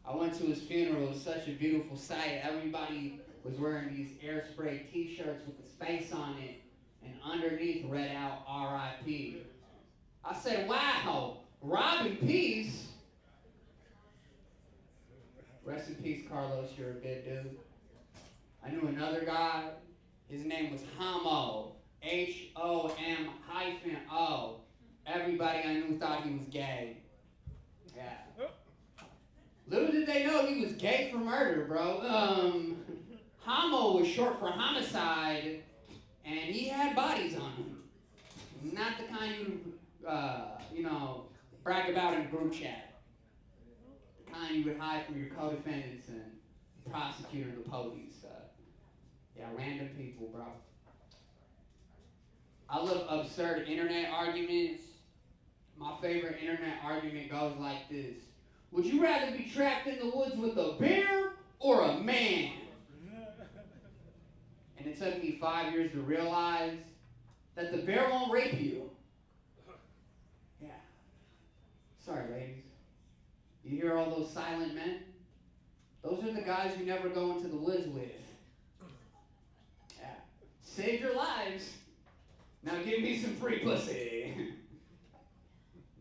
I went to his funeral. It was such a beautiful sight. Everybody was wearing these air spray t-shirts with his face on it. And underneath read out R.I.P. I said, "Wow, Rob in peace." Rest in peace, Carlos. You're a good dude. I knew another guy. His name was Homo. H-O-M-O. Everybody I knew thought he was gay. Yeah. Little did they know he was gay for murder, bro. Homo was short for homicide, and he had bodies on him. Not the kind you brag about in a group chat. The kind you would hide from your co-defendants and the prosecutor and the police. Yeah, random people, bro. I love absurd internet arguments. My favorite internet argument goes like this. Would you rather be trapped in the woods with a bear or a man? And it took me 5 years to realize that the bear won't rape you. Yeah. Sorry, ladies. You hear all those silent men? Those are the guys you never go into the woods with. Yeah. Saved your lives. Now give me some free pussy.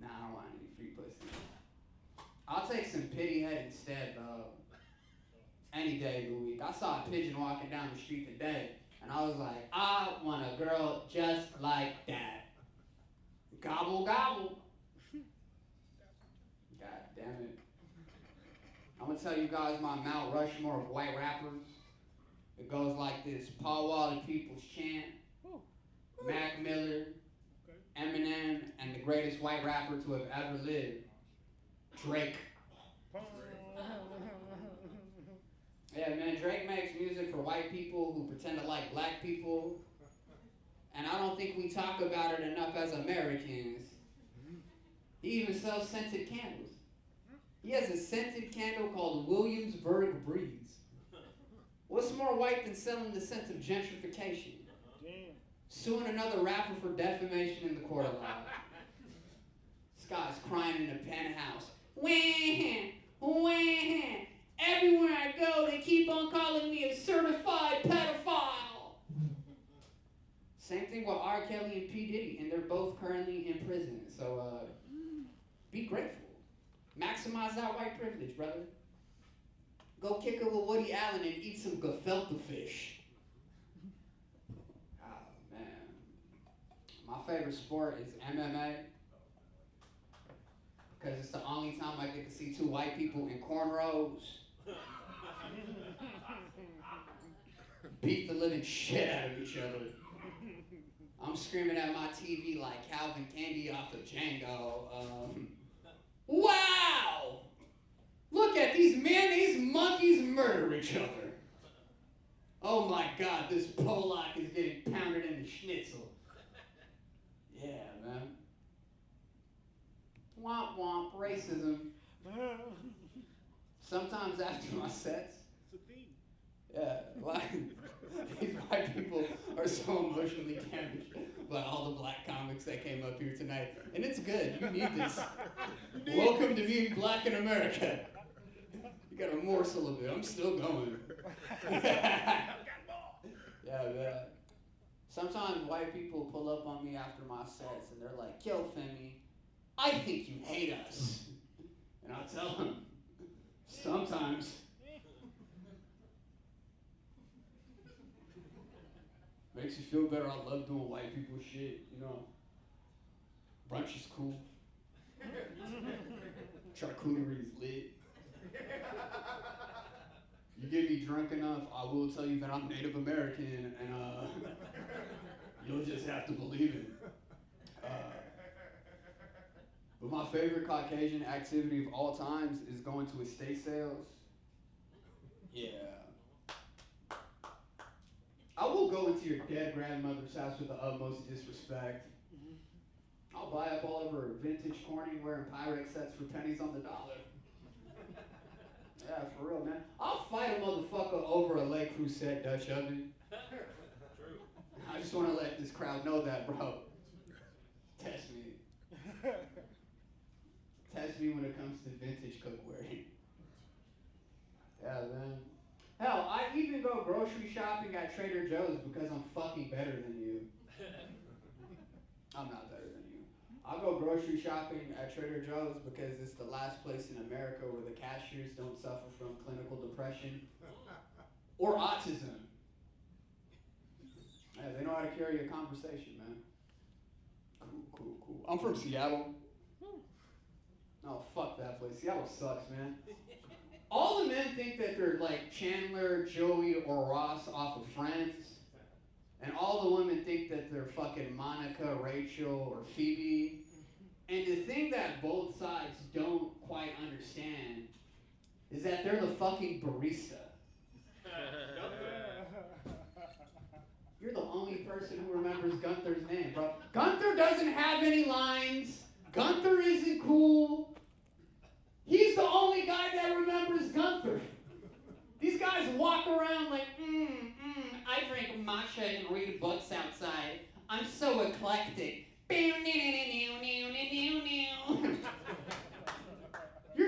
Nah, I don't want any free pussy. I'll take some pity head instead, though. Any day of the week. I saw a pigeon walking down the street today, and I was like, I want a girl just like that. Gobble, gobble. God damn it. I'm going to tell you guys my Mount Rushmore of white rappers. It goes like this. Paul Wall, People's Champ, Mac Miller, Eminem, and the greatest white rapper to have ever lived, Drake. Yeah, man, Drake makes music for white people who pretend to like black people. And I don't think we talk about it enough as Americans. He even sells scented candles. He has a scented candle called Williamsburg Breeze. What's more white than selling the scent of gentrification? Suing another rapper for defamation in the court of law. This guy's crying in a penthouse. Wah, wah. Everywhere I go, they keep on calling me a certified pedophile. Same thing with R. Kelly and P. Diddy, and they're both currently in prison. So be grateful. Maximize that white privilege, brother. Go kick it with Woody Allen and eat some gefilte fish. Oh, man. My favorite sport is MMA. Because it's the only time I get to see two white people in cornrows beat the living shit out of each other. I'm screaming at my TV like Calvin Candy off of Django. Wow! Look at these men, these monkeys murder each other. Oh my God, this Polak is getting pounded into schnitzel. Yeah, man. Womp womp, racism. Sometimes after my sets, yeah, like, these white people are so emotionally damaged by all the black comics that came up here tonight. And it's good, you need this. Welcome to being black in America. You got a morsel of it, I'm still going. Yeah, man. Sometimes white people pull up on me after my sets and they're like, "Yo, Femi, I think you hate us." And I'll tell them, sometimes. Makes you feel better. I love doing white people shit, you know. Brunch is cool. Charcuterie is lit. You get me drunk enough, I will tell you that I'm Native American, and you'll just have to believe it. But my favorite Caucasian activity of all times is going to estate sales. Yeah. I will go into your dead grandmother's house with the utmost disrespect. I'll buy up all of her vintage Corning wearing Pyrex sets for pennies on the dollar. Yeah, for real, man. I'll fight a motherfucker over a Le Creuset Dutch oven. True. I just want to let this crowd know that, bro. Test me. Test me when it comes to vintage cookware. Yeah, man. Hell, I even go grocery shopping at Trader Joe's because I'm fucking better than you. I'm not better than you. I'll go grocery shopping at Trader Joe's because it's the last place in America where the cashiers don't suffer from clinical depression or autism. Yeah, they know how to carry a conversation, man. Cool. I'm from Seattle. Oh, fuck that place. Seattle sucks, man. All the men think that they're like Chandler, Joey, or Ross off of Friends. And all the women think that they're fucking Monica, Rachel, or Phoebe. And the thing that both sides don't quite understand is that they're the fucking barista. You're the only person who remembers Gunther's name, bro. Gunther doesn't have any lines. Gunther isn't cool. He's the only guy that remembers Gunther. These guys walk around like, I drink matcha and read books outside. I'm so eclectic. You're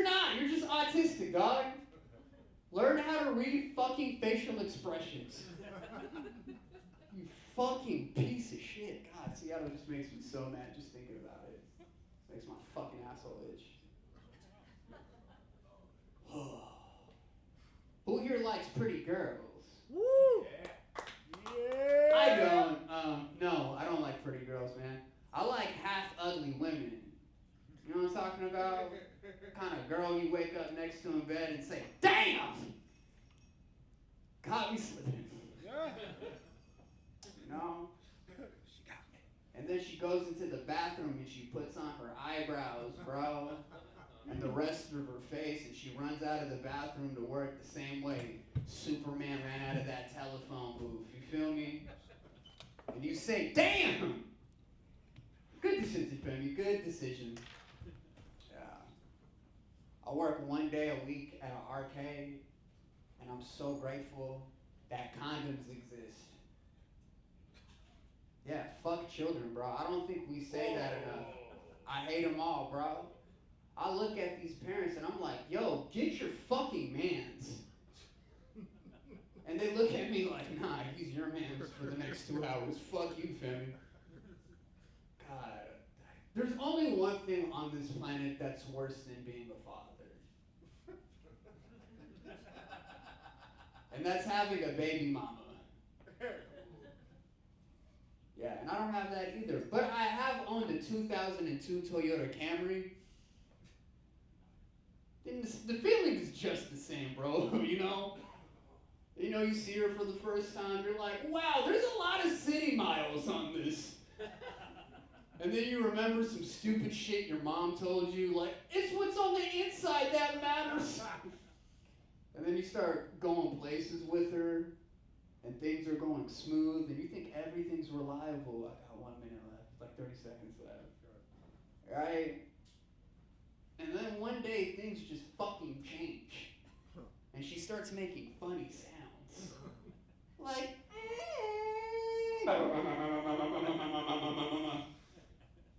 not. You're just autistic, dog. Learn how to read fucking facial expressions. You fucking piece of shit. God, Seattle just makes me so mad just thinking about it. Makes my fucking asshole itch. Who here likes pretty girls? Woo! Yeah! I don't. No, I don't like pretty girls, man. I like half ugly women. You know what I'm talking about? Kind of girl you wake up next to in bed and say, damn! Got me slipping. Yeah. You know? And then she goes into the bathroom and she puts on her eyebrows, bro. And the rest of her face, and she runs out of the bathroom to work the same way Superman ran out of that telephone booth. You feel me? And you say, damn! Good decision, Penny. Good decision. Yeah. I work one day a week at an arcade, and I'm so grateful that condoms exist. Yeah, fuck children, bro. I don't think we say that enough. I hate them all, bro. I look at these parents and I'm like, yo, get your fucking mans. And they look at me like, nah, he's your mans for the next 2 hours. Fuck you, fam. God. There's only one thing on this planet that's worse than being a father. And that's having a baby mama. Yeah, and I don't have that either. But I have owned a 2002 Toyota Camry. And the feeling is just the same, bro, you know? You know, you see her for the first time, you're like, wow, there's a lot of city miles on this. And then you remember some stupid shit your mom told you, like, it's what's on the inside that matters. And then you start going places with her, and things are going smooth, and you think everything's reliable. I got 1 minute left, like 30 seconds left. Right? And then one day, things just fucking change. And she starts making funny sounds. Like,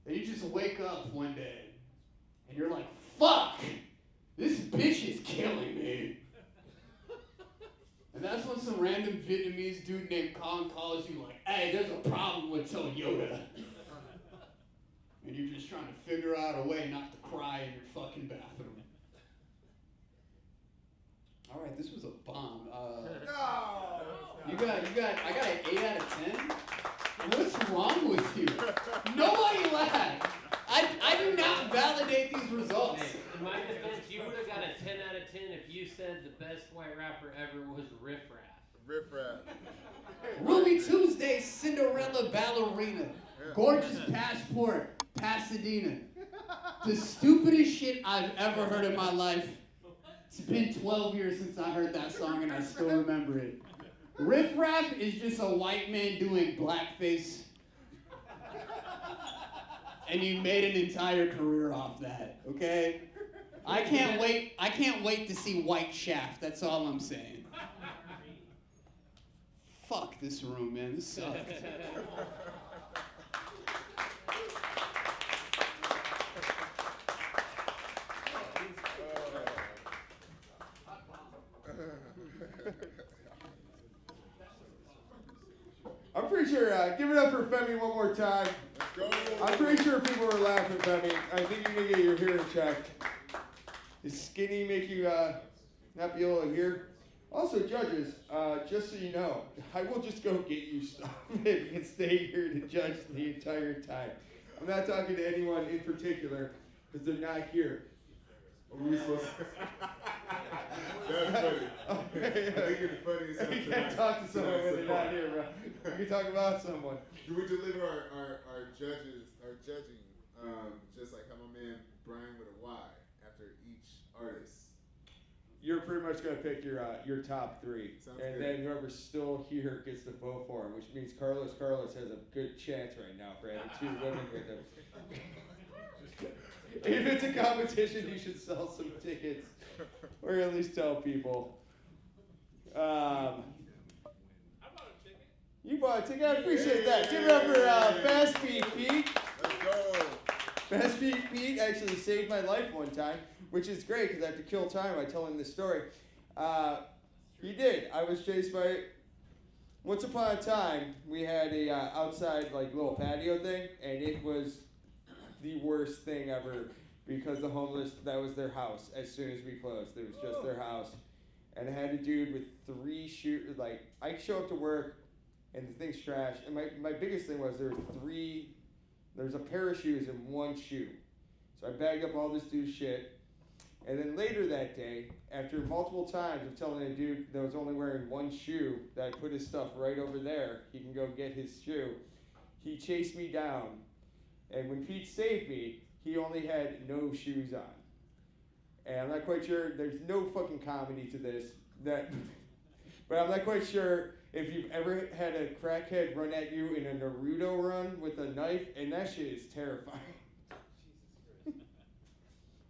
and you just wake up one day, and you're like, fuck, this bitch is killing me. And that's when some random Vietnamese dude named Colin calls you like, hey, there's a problem with Toyota. And you're just trying to figure out a way not to cry in your fucking bathroom. All right, this was a bomb. I got an 8 out of 10? What's wrong with you? Nobody laughed. I do not validate these results. In my defense, you would have got a 10 out of 10 if you said the best white rapper ever was Riff Raff. Riff Raff. Ruby Tuesday, Cinderella Ballerina. Gorgeous Passport, Pasadena. The stupidest shit I've ever heard in my life. It's been 12 years since I heard that song and I still remember it. Riff Raff is just a white man doing blackface. And you made an entire career off that, okay? I can't wait to see White Shaft, that's all I'm saying. Fuck this room, man, this sucks. I'm pretty sure, give it up for Femi one more time. Let's go. I'm pretty sure people were laughing, Femi. I think you're gonna get your hearing checked. Does skinny make you not be able to hear? Also, judges, just so you know, I will just go get you stuff if you can stay here to judge the entire time. I'm not talking to anyone in particular because they're not here. That's funny. Okay, I think you're the funniest. You can't talk to someone when they're not here, bro. You can talk about someone. We deliver our judging, just like how my man Brian with a Y after each artist. You're pretty much gonna pick your top three, Sounds and good. then whoever's still here gets to vote for him, which means Carlos has a good chance right now for having two women with him. If it's a competition, you should sell some tickets, or at least tell people. I bought a ticket. You bought a ticket. I appreciate that. Give it up for Fast Feet Pete. Let's go. Fast Feet Pete actually saved my life one time, which is great because I have to kill time by telling this story. He did. I was chased by. Once upon a time, we had a outside like little patio thing, and it was the worst thing ever because the homeless, that was their house as soon as we closed. It was just their house. And I had a dude with 3 shoes. Like, I show up to work and the thing's trash. And my biggest thing was there's a pair of shoes and 1 shoe. So I bagged up all this dude's shit. And then later that day, after multiple times of telling a dude that was only wearing 1 shoe that I put his stuff right over there, he can go get his shoe, he chased me down. And when Pete saved me, he only had no shoes on. And I'm not quite sure, there's no fucking comedy to this, but I'm not quite sure if you've ever had a crackhead run at you in a Naruto run with a knife, and that shit is terrifying.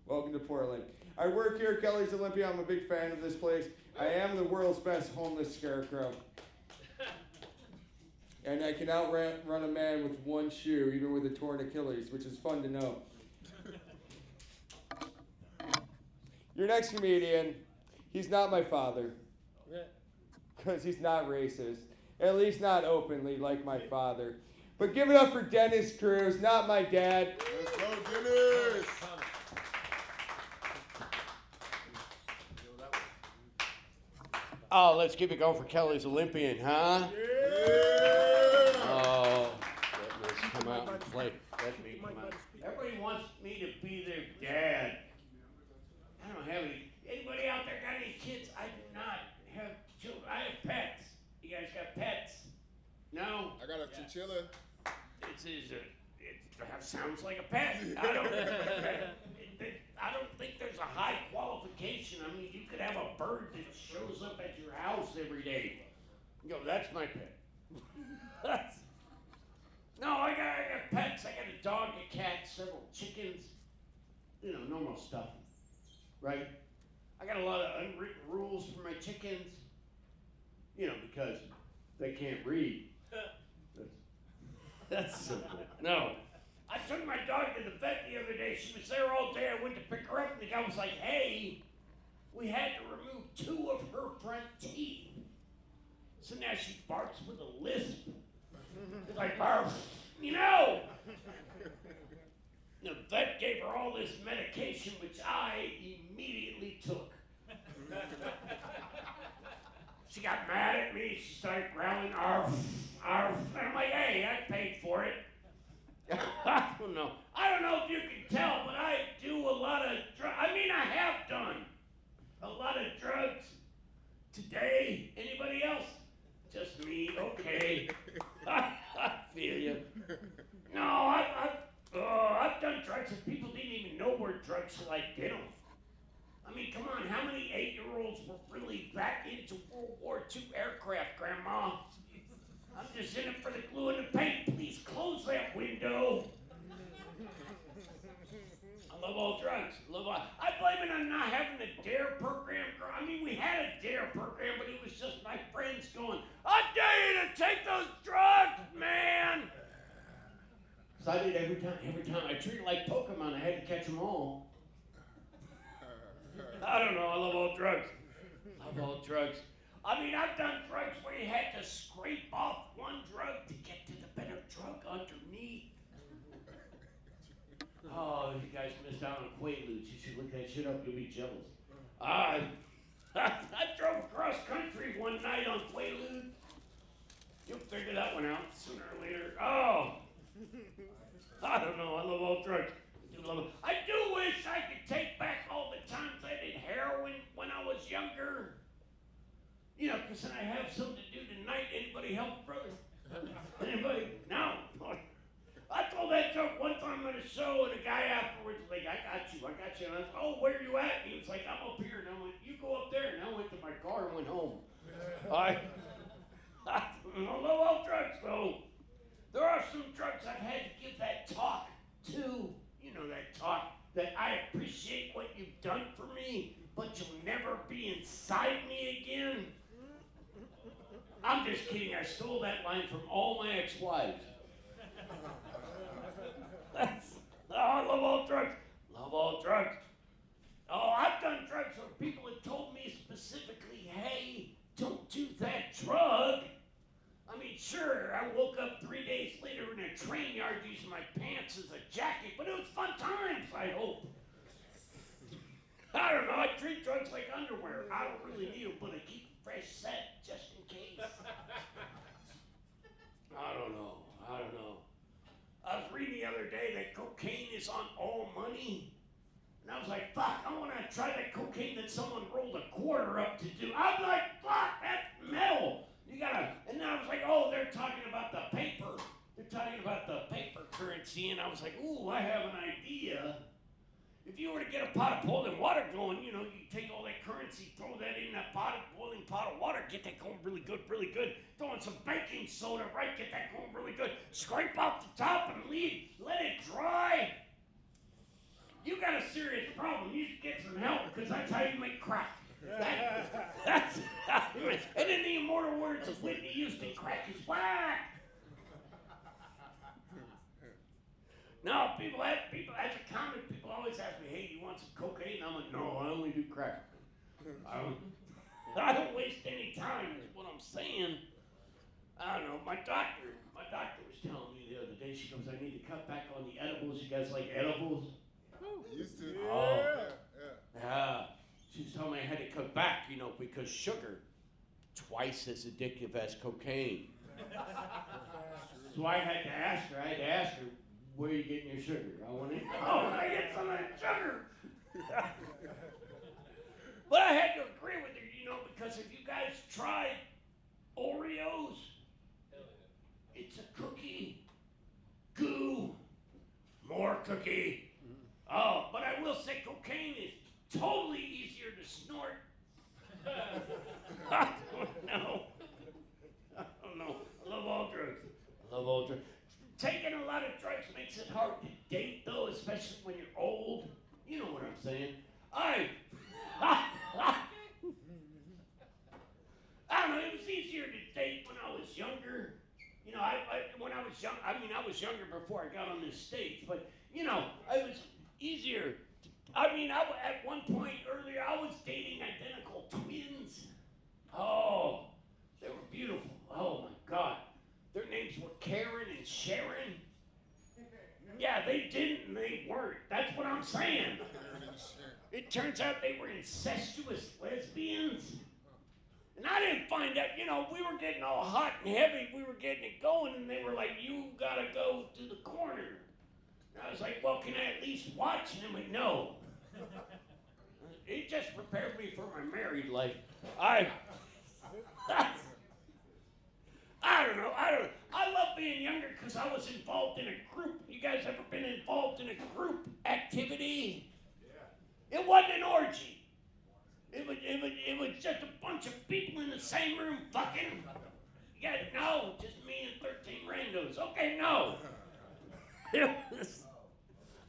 Welcome to Portland. I work here at Kelly's Olympian. I'm a big fan of this place. I am the world's best homeless scarecrow. And I can outrun a man with 1 shoe, even with a torn Achilles, which is fun to know. Your next comedian, he's not my father. Because he's not racist. At least not openly like my father. But give it up for Dennis Cruz, not my dad. Let's go, Dennis. Oh, let's keep it going for Kelly's Olympian, huh? Yeah. Oh, let's come out and play. Let me come out. Everybody wants me to be their dad. I don't have any. Anybody out there got any kids? I do not have children. I have pets. You guys got pets? No? I got a chinchilla. It sounds like a pet. I don't think there's a high qualification. I mean, you could have a bird that shows up at your house every day. You go, that's my pet. No, I got pets. I got a dog, a cat, several chickens. You know, normal stuff, right? I got a lot of unwritten rules for my chickens. You know, because they can't read. That's simple. No. I took my dog to the vet the other day. She was there all day. I went to pick her up, and the guy was like, hey, we had to remove 2 of her front teeth. So now she barks with a lisp. It's like, barf, you know. The vet gave her all this medication, which I immediately took. She got mad at me. She started growling, arf, arf. And I'm like, hey, I paid for it. I don't know if you can tell, but I do a lot of I mean, I mean, come on, how many 8-year-olds were really that into World War II aircraft, Grandma? I'm just in it for the glue and the paint. Please close that window. I love all drugs. I blame it on not having a DARE program. I mean, we had a DARE program, but it was just my friends going, I dare you to take those drugs, man. So I did every time. I treated it like Pokemon. I had to catch them all. I don't know. I love all drugs. I mean, I've done drugs where you had to scrape off one drug to get to the better drug underneath. Oh, you guys missed out on Quaaludes. You should look that shit up. You'll be jealous. I drove across country one night on Quaaludes. You'll figure that one out sooner or later. Oh, I don't know. I love all drugs. I do wish I could take back all the times I did heroin when I was younger. You know, because then I have something to do tonight. Anybody help, brother? Anybody? No. I told that joke one time at a show, and a guy afterwards was like, I got you. And I was like, oh, where are you at? And he was like, I'm up here. And I went, you go up there. And I went to my car and went home. I love all drugs, though. There are some drugs I've had to give that talk to. You know, that talk that I appreciate what you've done for me, but you'll never be inside me again. I'm just kidding. I stole that line from all my ex-wives. I love all drugs. Oh, I've done drugs where people have told me specifically, hey, don't do that drug. I mean, sure, I woke up 3 days later in a train yard using my pants as a jacket, but it was fun times, I hope. I don't know, I treat drugs like underwear. I don't really need them, but I keep a fresh set just in case. I don't know. I was reading the other day that cocaine is on all money. And I was like, fuck, I want to try that cocaine that someone rolled a quarter up to do. I'm like, fuck, that's metal. You gotta, and then I was like, oh, they're talking about the paper. They're talking about the paper currency. And I was like, ooh, I have an idea. If you were to get a pot of boiling water going, you know, you take all that currency, throw that in that boiling pot of water, get that going really good. Throw in some baking soda, right, get that going really good. Scrape off the top and let it dry. You got a serious problem. You should get some help, because that's how you make crack. That's and in the immortal words of Whitney Houston, crack is whack. No, people as a comic, people always ask me, hey, you want some cocaine? I'm like, no, I only do crack. I don't waste any time, is what I'm saying. I don't know, my doctor was telling me the other day, she goes, I need to cut back on the edibles. You guys like edibles? Used to. Oh. Yeah. She was telling me I had to cut back, you know, because sugar, twice as addictive as cocaine. So I had to ask her, where are you getting your sugar? I get some of that sugar. But I had to agree with her, you know, because if you guys tried Oreos, it's a cookie, goo, more cookie. Oh, but I will say cocaine is totally easier to snort. I don't know. I love all drugs. Taking a lot of drugs makes it hard to date, though, especially when you're old. You know what I'm saying. I don't know, it was easier to date when I was younger. You know, when I was young, I was younger before I got on this stage, but, you know, it was easier. At one point earlier, I was dating identical twins. Oh, they were beautiful. Oh, my God. Their names were Karen and Sharon. Yeah, they didn't and they weren't. That's what I'm saying. It turns out they were incestuous lesbians. And I didn't find out, you know, we were getting all hot and heavy. We were getting it going, and they were like, you gotta go to the corner. And I was like, well, can I at least watch? And they went, no. It just prepared me for my married life. I don't know. I love being younger because I was involved in a group. You guys ever been involved in a group activity? Yeah. It wasn't an orgy. bunch of people in the same room fucking? Yeah, no, just me and 13 randos. Okay, no.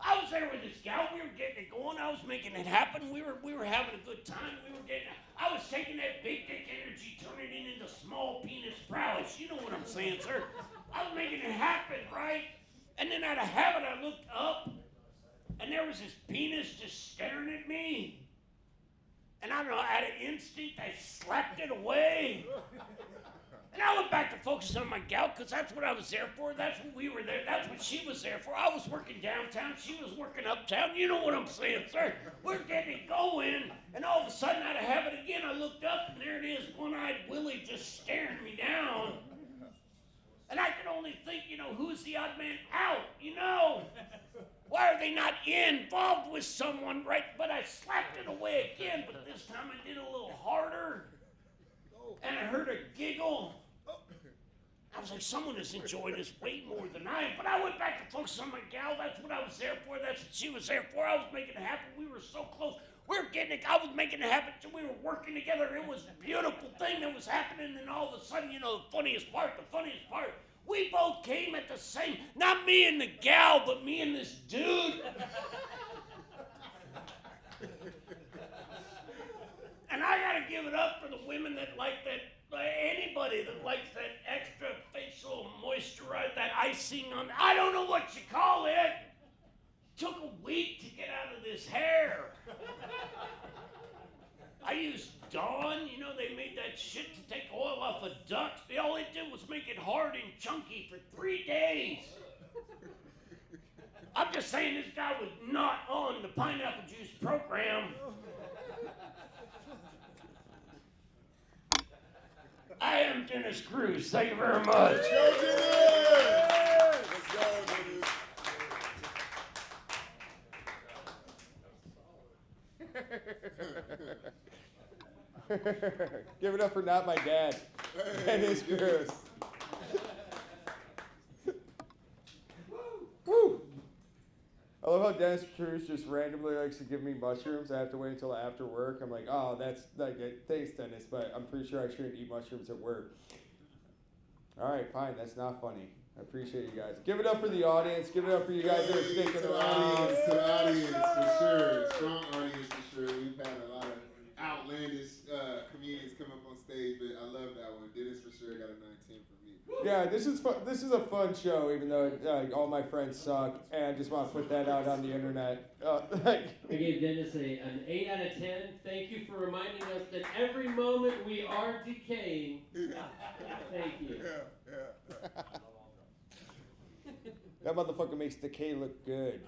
I was there with this gal. We were getting it going. I was making it happen. We were having a good time. I was taking that big dick energy, turning it into small penis prowess. You know what I'm saying, sir? I was making it happen, right? And then out of habit, I looked up, and there was this penis just staring at me. And I don't know, out of instinct, I slapped it away. And I went back to focus on my gal, because that's what I was there for. That's what we were there. That's what she was there for. I was working downtown. She was working uptown. You know what I'm saying, sir? We're getting it going. And all of a sudden, out of habit again, I looked up, and there it is, one-eyed Willie just staring me down. And I could only think, who's the odd man out, Why are they not involved with someone, right? But I slapped it away again, but this time I did it a little harder. And I heard a giggle. I was like, someone is enjoying this way more than I am. But I went back to focus on my gal. That's what I was there for. That's what she was there for. I was making it happen. We were so close. We were getting it. I was making it happen. We were working together. It was a beautiful thing that was happening. And all of a sudden, the funniest part, we both came at the same, not me and the gal, but me and this dude. And I gotta give it up for the women that like that, anybody that likes that extra facial moisturizer, that icing on, I don't know what you call it. Took a week to get out of this hair. I used Dawn, they made that shit to take oil off of ducks. All it did was make it hard and chunky for 3 days. I'm just saying this guy was not on the pineapple juice program. I am Dennis Cruz. Thank you very much. Let's go, Dennis! Let's go, Dennis. Give it up for Not My Dad. Dennis Cruz. Woo! I love how Dennis Cruz just randomly likes to give me mushrooms. I have to wait until after work. I'm like, oh, that's like, thanks, Dennis, but I'm pretty sure I shouldn't eat mushrooms at work. All right, fine. That's not funny. I appreciate you guys. Give it up for the audience. Give it up for you guys that are sticking To the around. audience, for sure. Strong audience, for sure. We've had a lot of outlandish comedians come up on stage, but I love that one. Dennis, for sure, got a 9-10 for me. Yeah, this is fun. This is a fun show, even though all my friends suck, and I just want to put that out on the internet. I gave Dennis an 8 out of 10. Thank you for reminding us that every moment we are decaying. Thank you. Yeah. That motherfucker makes decay look good.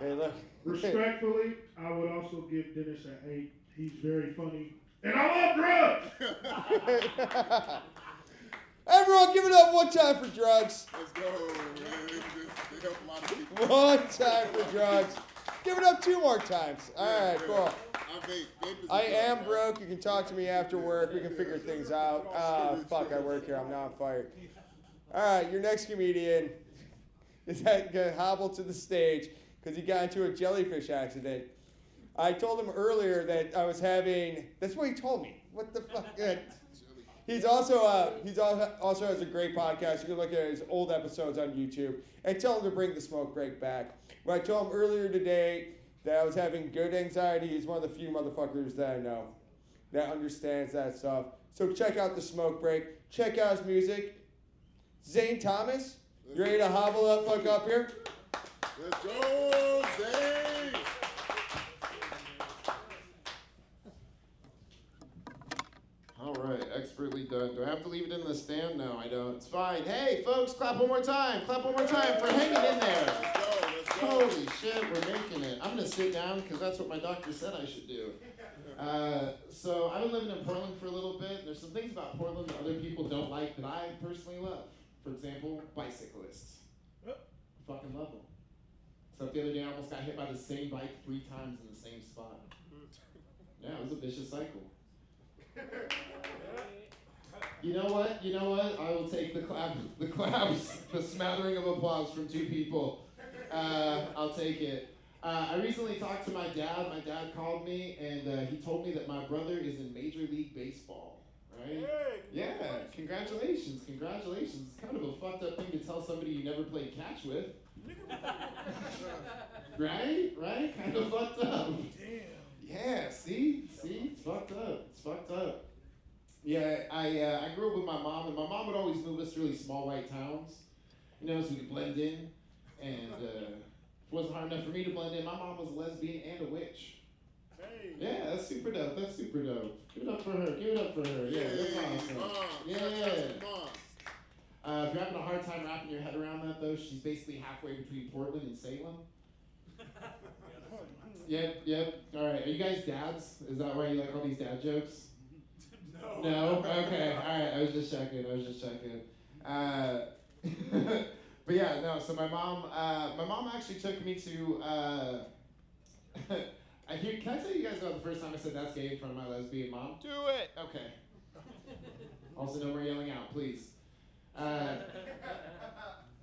Hey, look. Respectfully, I would also give Dennis an 8. He's very funny. And I love drugs! Everyone, give it up one time for drugs. Let's go, man. They help a lot of people. One time for drugs. Give it up 2 more times. All right, cool. I am broke. You can talk to me after work. We can figure things out. Fuck, I work here. I'm now on fire. All right, your next comedian is going to hobble to the stage because he got into a jellyfish accident. I told him earlier that I was having. That's what he told me. What the fuck? He's also has a great podcast. You can look at his old episodes on YouTube and tell him to bring the smoke break back. When I told him earlier today that I was having good anxiety, he's one of the few motherfuckers that I know that understands that stuff. So check out the smoke break. Check out his music. Zane Thomas, you ready to hobble up, fuck up here? Let's go, Zane! All right, expertly done. Do I have to leave it in the stand? No, I don't. It's fine. Hey, folks, clap one more time. Clap one more time for hanging in there. Let's go. Holy shit, we're making it. I'm going to sit down because that's what my doctor said I should do. So I've been living in Portland for a little bit. There's some things about Portland that other people don't like that I personally love. For example, bicyclists. I fucking love them. Except the other day I almost got hit by the same bike 3 times in the same spot. Yeah, it was a vicious cycle. You know what? I will take the claps, the smattering of applause from 2 people. I'll take it. I recently talked to my dad. My dad called me and he told me that my brother is in Major League Baseball. right? Yeah, congratulations. It's kind of a fucked up thing to tell somebody you never played catch with. Right? Kind of fucked up. Damn. Yeah, see? It's fucked up. Yeah, I grew up with my mom, and my mom would always move us to really small white towns, so we could blend in. And if it wasn't hard enough for me to blend in, my mom was a lesbian and a witch. Hey. Yeah, that's super dope. Give it up for her. Yeah, that's awesome. Yeah. If you're having a hard time wrapping your head around that, though, she's basically halfway between Portland and Salem. Yep. All right. Are you guys dads? Is that why you like all these dad jokes? No? Okay. All right. I was just checking. But yeah, no. So my mom actually took me to. Can I tell you guys about the first time I said that's gay in front of my lesbian mom? Do it. Okay. Also, no more yelling out, please.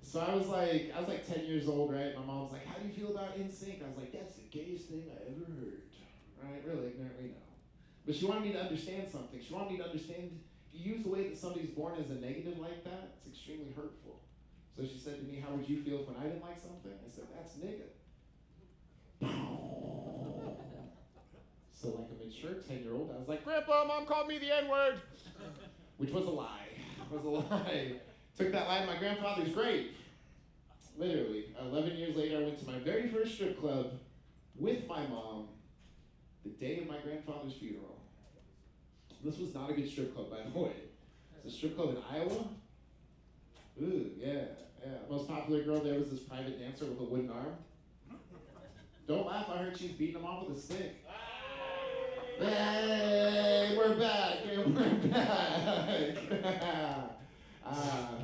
So I was like 10 years old, right? My mom was like, "How do you feel about NSYNC?" I was like, "That's the gayest thing I ever heard." Right? Really ignorantly, no. But she wanted me to understand something. She wanted me to understand if you use the way that somebody's born as a negative like that, it's extremely hurtful. So she said to me, "How would you feel if when I didn't like something?" I said, "That's nigga." So like a mature 10-year-old, I was like, "Grandpa, Mom called me the N-word," which was a lie. Took that lie to my grandfather's grave. Literally, 11 years later, I went to my very first strip club with my mom the day of my grandfather's funeral. This was not a good strip club, by the way. It's a strip club in Iowa. Ooh, yeah. Most popular girl there was this private dancer with a wooden arm. Don't laugh, I heard she's beating him off with a stick. Hey, we're back.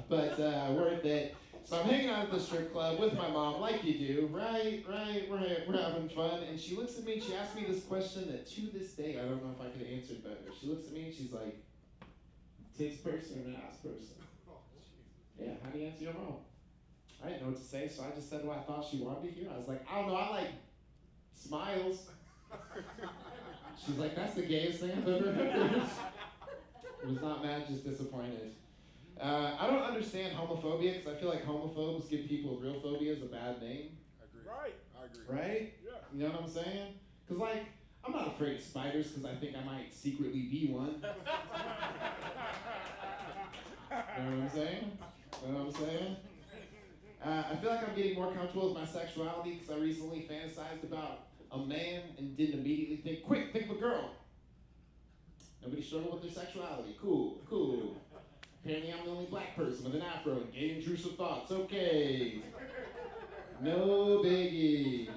But worth it. So I'm hanging out at the strip club with my mom, like you do, right? We're having fun. And she looks at me and she asks me this question that to this day, I don't know if I could have answered better. She looks at me and she's like, "Tits person or an ass person?" Yeah, how do you answer your mom? I didn't know what to say, so I just said what I thought she wanted to hear. I was like, "I don't know, I like smiles." She's like, "That's the gayest thing I've ever heard." I was not mad, just disappointed. I don't understand homophobia because I feel like homophobes give people with real phobias a bad name. Right. I agree. Right? Yeah. You know what I'm saying? Because, like, I'm not afraid of spiders because I think I might secretly be one. You know what I'm saying? I feel like I'm getting more comfortable with my sexuality because I recently fantasized about a man and didn't immediately think, "Quick, think of a girl." Nobody struggled with their sexuality. Cool. Apparently I'm the only black person with an afro and gay intrusive thoughts. Okay. No biggie.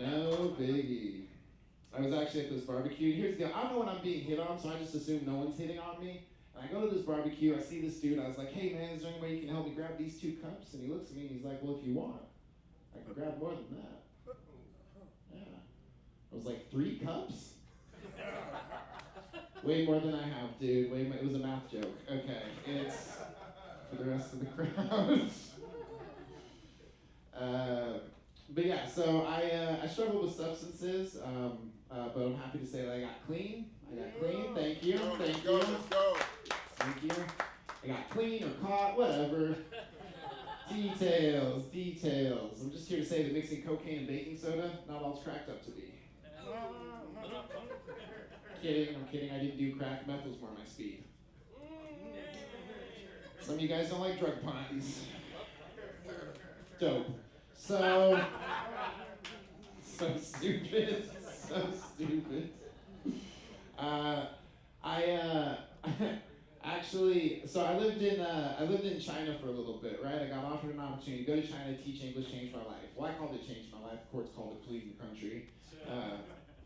I was actually at this barbecue. Here's the deal. I don't know when I'm being hit on, so I just assume no one's hitting on me. And I go to this barbecue, I see this dude, I was like, "Hey man, is there any way you can help me grab these 2 cups?" And he looks at me and he's like, "Well, if you want, I can grab more than that." Yeah. I was like, 3 cups? Way more than I have, dude. It was a math joke. Okay, it's for the rest of the crowd. But yeah, so I struggled with substances, but I'm happy to say that I got clean. Thank you. Let's go. Thank you. I got clean or caught, whatever. Details. I'm just here to say that mixing cocaine and baking soda, not all it's cracked up to be. I'm kidding. I didn't do crack. Meth was more my speed. Some of you guys don't like drug puns. Dope. So stupid. I lived in China for a little bit, right? I got offered an opportunity to go to China to teach English, changed my life. Well, I called it changed my life. The courts called it fleeing the country.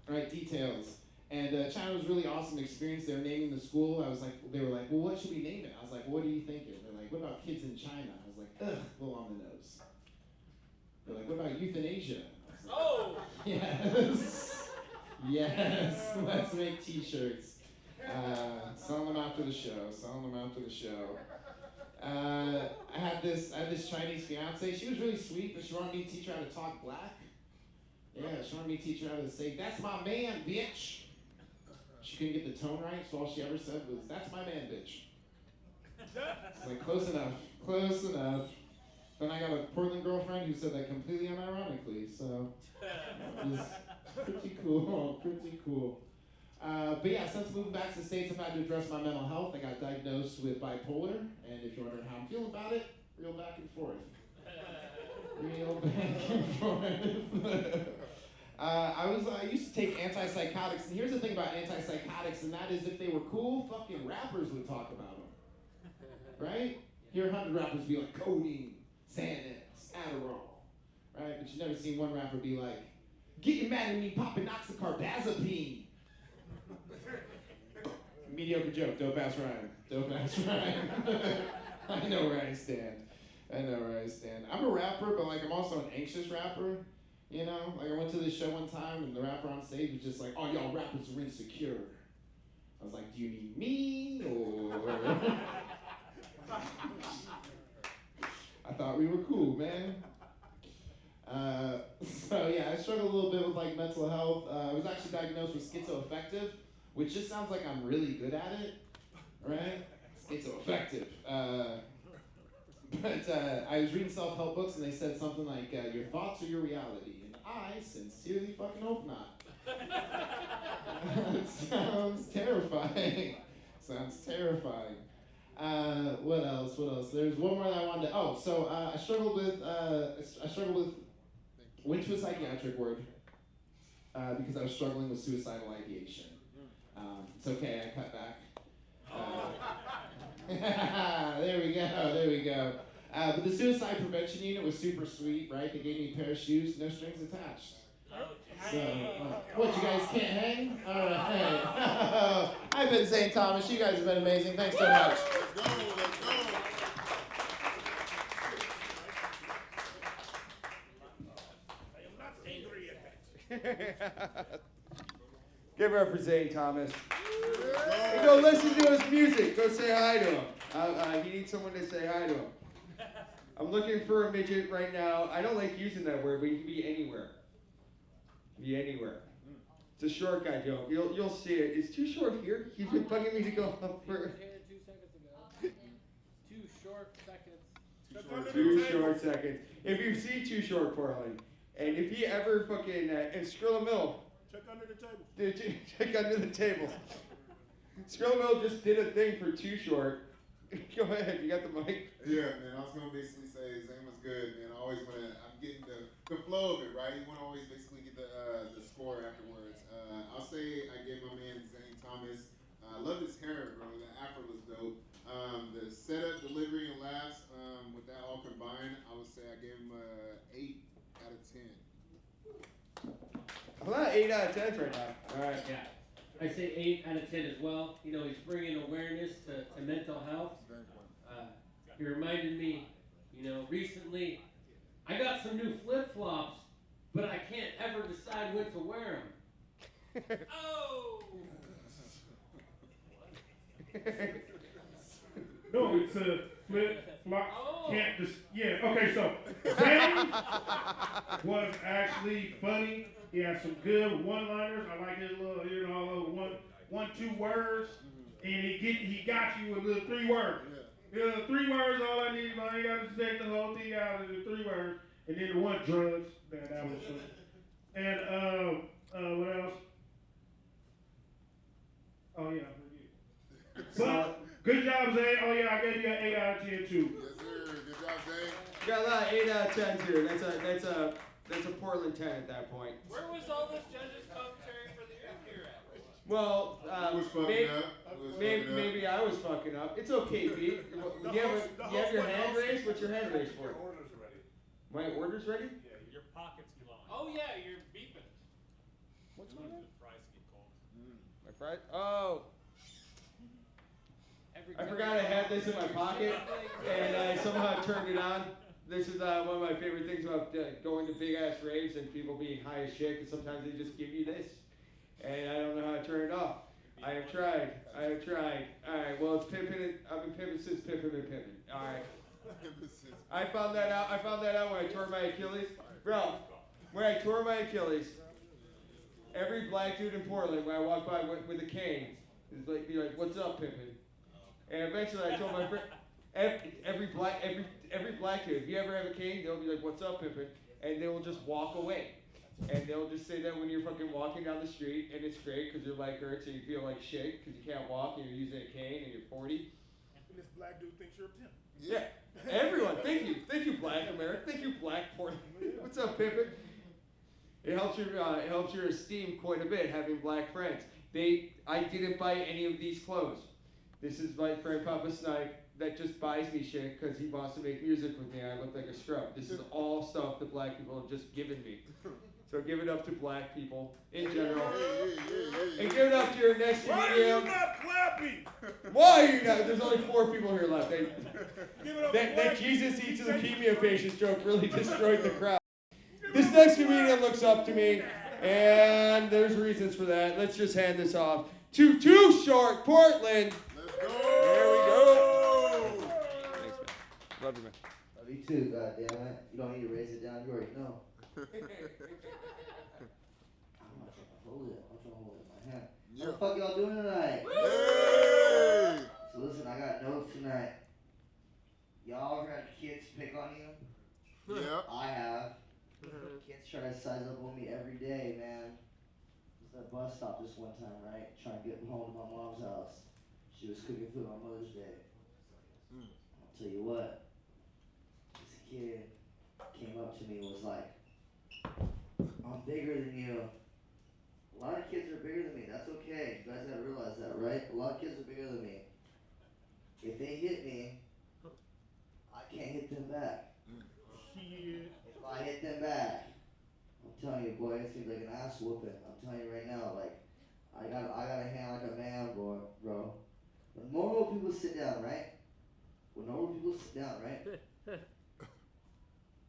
Right, details. And China was a really awesome experience. They were naming the school. They were like, "Well, what should we name it?" I was like, "What are you thinking?" They're like, "What about kids in China?" I was like, "Ugh, a little on the nose." They're like, "What about euthanasia?" Oh! Yes, let's make t-shirts. Sell them after the show. I had this Chinese fiance. She was really sweet, but she wanted me to teach her how to talk black. Yeah, she wanted me to teach her how to say, "That's my man, bitch." She couldn't get the tone right, so all she ever said was, "That's my man, bitch." It's like, close enough, close enough. Then I got a Portland girlfriend who said that completely unironically, so it was pretty cool, pretty cool. But yeah, since moving back to the States, I've had to address my mental health. I got diagnosed with bipolar, and if you're wondering how I'm feeling about it, real back and forth. Real back and forth. I used to take antipsychotics, and here's the thing about antipsychotics, and that is if they were cool, fucking rappers would talk about them, right? Hear 100 rappers be like, codeine, Xanax, Adderall, right? But you never seen one rapper be like, getting mad at me, popping oxycarbazepine. Mediocre joke, dope ass rhyme, dope ass rhyme. I know where I stand. I know where I stand. I'm a rapper, but like I'm also an anxious rapper. You know, like I went to this show one time and the rapper on stage was just like, "Oh, y'all rappers are insecure." I was like, "Do you need me or?" I thought we were cool, man. So yeah, I struggle a little bit with like mental health. I was actually diagnosed with schizoaffective, which just sounds like I'm really good at it, right? Schizoaffective. But I was reading self-help books and they said something like, your thoughts are your reality. And I sincerely fucking hope not. It sounds terrifying. Sounds terrifying. What else? There's one more that I wanted to, I struggled with, went to a psychiatric ward because I was struggling with suicidal ideation. It's okay, I cut back. There we go. But the suicide prevention unit was super sweet, right? They gave me a pair of shoes, no strings attached. So, what, you guys can't hang? All right. I've been St. Thomas. You guys have been amazing. Thanks so much. Let's go. I am not angry at that. Give it up for Zane Thomas. And go listen to his music. Go say hi to him. He needs someone to say hi to him. I'm looking for a midget right now. I don't like using that word, but he can be anywhere. Be anywhere. It's a short guy joke. You'll see it. It's too short here. He's been bugging me to go up for. 2 seconds ago. 2 short seconds. 2 short seconds. If you see Too Short Portland, and if he ever fucking and Skrilla Mill. Check under the table. Check under the table. Skrilla Mill just did a thing for Too Short. Go ahead, you got the mic. Yeah, man, I was gonna basically say Zane was good, man. I always I'm getting the flow of it, right? You wanna always basically get the score afterwards. I'll say I gave my man Zane Thomas. I love his hair, bro. The afro was dope. The setup, delivery, and laughs, with that all combined, I would say I gave him 8 out of 10. I'm not 8 out of 10 right now. All right, yeah. I say 8 out of 10 as well. You know, he's bringing awareness to mental health. He reminded me, you know, recently, I got some new flip-flops, but I can't ever decide when to wear them. Oh! No, it's a flip-flop. Can't just, yeah, okay, so Zane was actually funny. He had some good one-liners. I like his little, you know, one, 2 words, and he got you with little 3 words. Yeah, 3 words. All I need, I ain't got to take the whole thing out of the 3 words, and then the 1 drugs. That was funny. And what else? Oh yeah, but good job, Zane. Oh yeah, I gave you an 8 out of 10 too. Yes, sir. Good job, Zane. You got a lot of 8 out of 10s here. That's a Portland 10 at that point. Where was all this judges' commentary for the year at? Well, Who was fucking up? maybe I was fucking up. It's okay, Pete. You have your hand raised? What's your hand raised for? Your order's ready. My order's ready? Yeah, your pocket's glowing. Oh yeah, you're beeping. What's my name? The fries get cold. My fries? Oh. I forgot I had this in my pocket, and I somehow turned it on. This is one of my favorite things about going to big-ass raves and people being high as shit, because sometimes they just give you this, and I don't know how to turn it off. I have tried. All right, well, it's pimping. I've been pimping since pimping been pimping. All right. I found that out when I tore my Achilles. Bro, when I tore my Achilles, every black dude in Portland, when I walk by with a cane, is like, be like, "What's up, pimpin'?" And eventually I told my friend, every black kid, if you ever have a cane, they'll be like, what's up, Pippin? And they will just walk away. And they'll just say that when you're fucking walking down the street, and it's great because your leg hurts and you feel like shit because you can't walk and you're using a cane and you're 40. And this black dude thinks you're a pimp. Yeah. Everyone, thank you. Thank you, Black America. Thank you, Black Portland. What's up, Pippin? It helps your esteem quite a bit having black friends. I didn't buy any of these clothes. This is my friend Papa Snipe that just buys me shit because he wants to make music with me and I look like a scrub. This is all stuff that black people have just given me. So give it up to black people in general. And give it up to your next medium. Why are you not clapping? Why are you not? There's only 4 people here left. Give it up That Jesus eats leukemia patients joke really destroyed the crowd. This next comedian looks up to me, and there's reasons for that. Let's just hand this off to Too Short Portland. Let's go. There we go. Thanks, man. Love you, man. Love you too, goddammit. You don't need to raise it down. You already know. I'm not trying to hold it. I'm trying to hold it in my hand. Yeah. What the fuck y'all doing tonight? Hey. So listen, I got notes tonight. Y'all ever had kids pick on you? Yeah. I have. Kids try to size up on me every day, man. I was at a bus stop this one time, right? Trying to get home to my mom's house. She was cooking food on Mother's Day. I'll tell you what. This kid came up to me and was like, I'm bigger than you. A lot of kids are bigger than me. That's okay. You guys gotta realize that, right? A lot of kids are bigger than me. If they hit me, I can't hit them back. If I hit them back, I'm telling you, boy, it seems like an ass whooping. I'm telling you right now, like, I got a hand like a man, bro. When normal people sit down, right?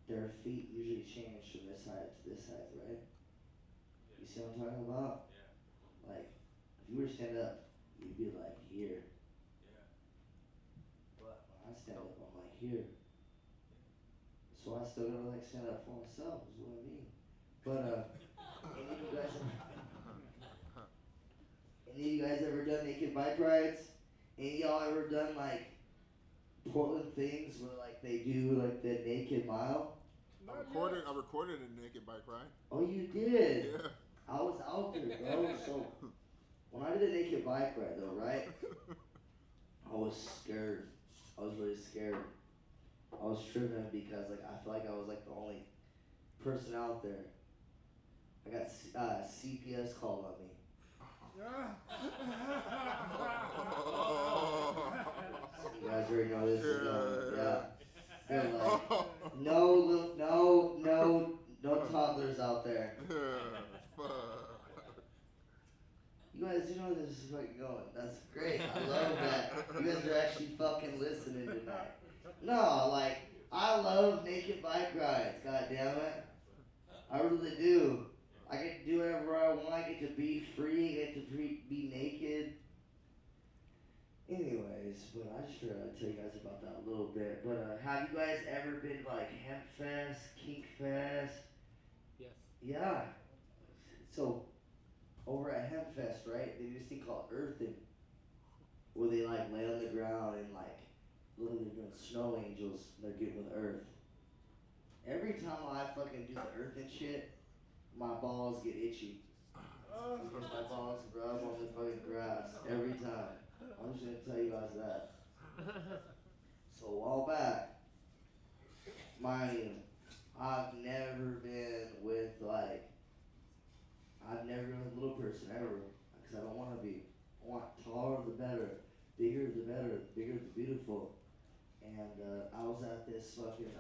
Their feet usually change from this height to this height, right? You see what I'm talking about? Like, if you were to stand up, you'd be like here. But when I stand up, I'm like here. So I still gotta like stand up for myself, is what I mean. But any of you guys ever done naked bike rides? Any of y'all ever done like Portland things where like they do like the naked mile? I recorded a naked bike ride. Oh, you did? Yeah. I was out there, bro. So when I did a naked bike ride though, right? I was scared. I was really scared. I was tripping because like I feel like I was like the only person out there. I got CPS called on me. You guys already know this is going, yeah. They're like, no toddlers out there. You guys, you know this is fucking going. That's great. I love that. You guys are actually fucking listening tonight. No, like, I love naked bike rides, god damn it. I really do. I get to do whatever I want, I get to be free, I get to be naked. Anyways, but I just figured I'd tell you guys about that a little bit. But have you guys ever been to like Hemp Fest, Kink Fest? Yes. Yeah. So, over at Hemp Fest, right, they do this thing called earthing, where they like lay on the ground and like, literally they're doing snow angels, they're getting with earth. Every time I fucking do the earthing shit, my balls get itchy. Because my balls rub on the fucking grass every time. I'm just gonna tell you guys that. So a while back, mind you, I've never been with a little person ever, because I don't want to be. I want taller the better, bigger the better, bigger the beautiful. And I was at this fucking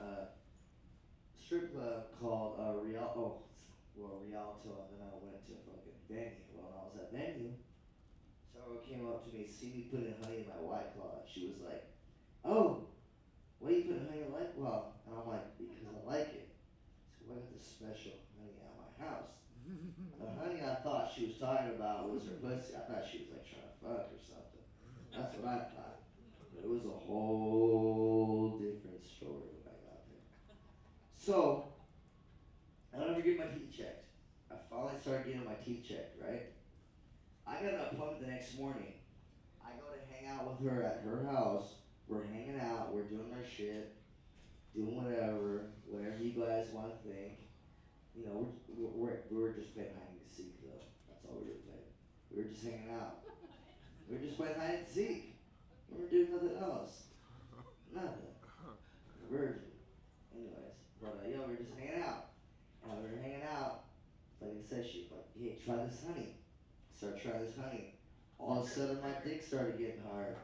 strip club called Rialto, and then I went to fucking Venue. Well, when I was at Venue, someone came up to me, see me putting honey in my White Claw. She was like, "Oh, why are you putting honey in your White Claw?" And I'm like, "Because I like it." So I got this special honey at my house. The honey I thought she was talking about was her pussy. I thought she was like trying to fuck or something. That's what I thought. But it was a whole different story when I got there. So, I don't ever get my teeth checked. I finally started getting my teeth checked, right? I got an appointment the next morning. I I go to hang out with her at her house. We're hanging out. We're doing our shit, doing whatever you guys want to think. You know, we were just playing hide and seek though. That's all we were playing. We were just hanging out. We were just playing hide and seek. We were doing nothing else. Nothing. Virgin. Anyways, but yeah, we were just hanging out. And we were hanging out. Like I said, she's like, hey, try this honey. Start trying this honey. All of a sudden, my dick started getting hard.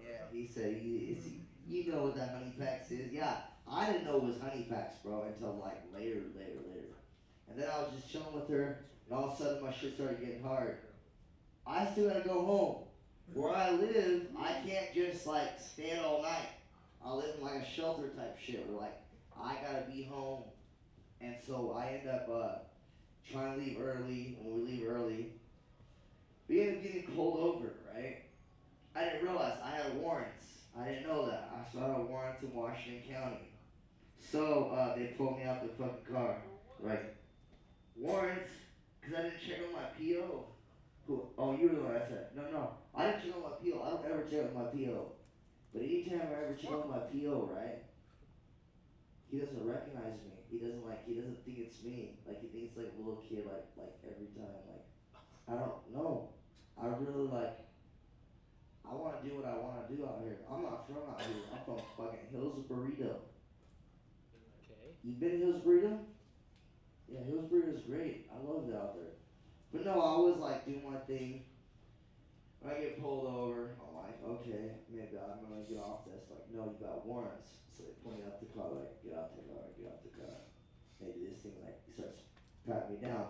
Yeah, he said, you know what that honey packs is? Yeah, I didn't know it was honey packs, bro, until like later. And then I was just chilling with her, and all of a sudden my shit started getting hard. I still gotta go home. Where I live, I can't just like stay all night. I live in like a shelter type shit where like I gotta be home. And so I end up trying to leave early. When we leave early, we end up getting pulled over, right? I didn't realize I had warrants. I didn't know that. I saw a warrant in Washington County. So they pulled me out the fucking car. Right. Warrants, because I didn't check on my PO. Who? Oh, you were the one I said. No. I didn't check on my PO. I don't ever check on my PO. But anytime I ever check on my PO, right? He doesn't recognize me. He doesn't think it's me. Like he thinks like a little kid, like every time. Like, I don't know. I really I want to do what I want to do out here. I'm not from out here. I'm from fucking Hills Burrito. Okay. You been to Hills Burrito? Yeah, Hills Burrito's great. I love it out there. But no, I was like doing my thing. When I get pulled over, I'm like, okay, maybe I'm gonna get off this. Like, no, you got warrants. So they pull me out the car, like, get out the car. Maybe this thing, like, he starts patting me down.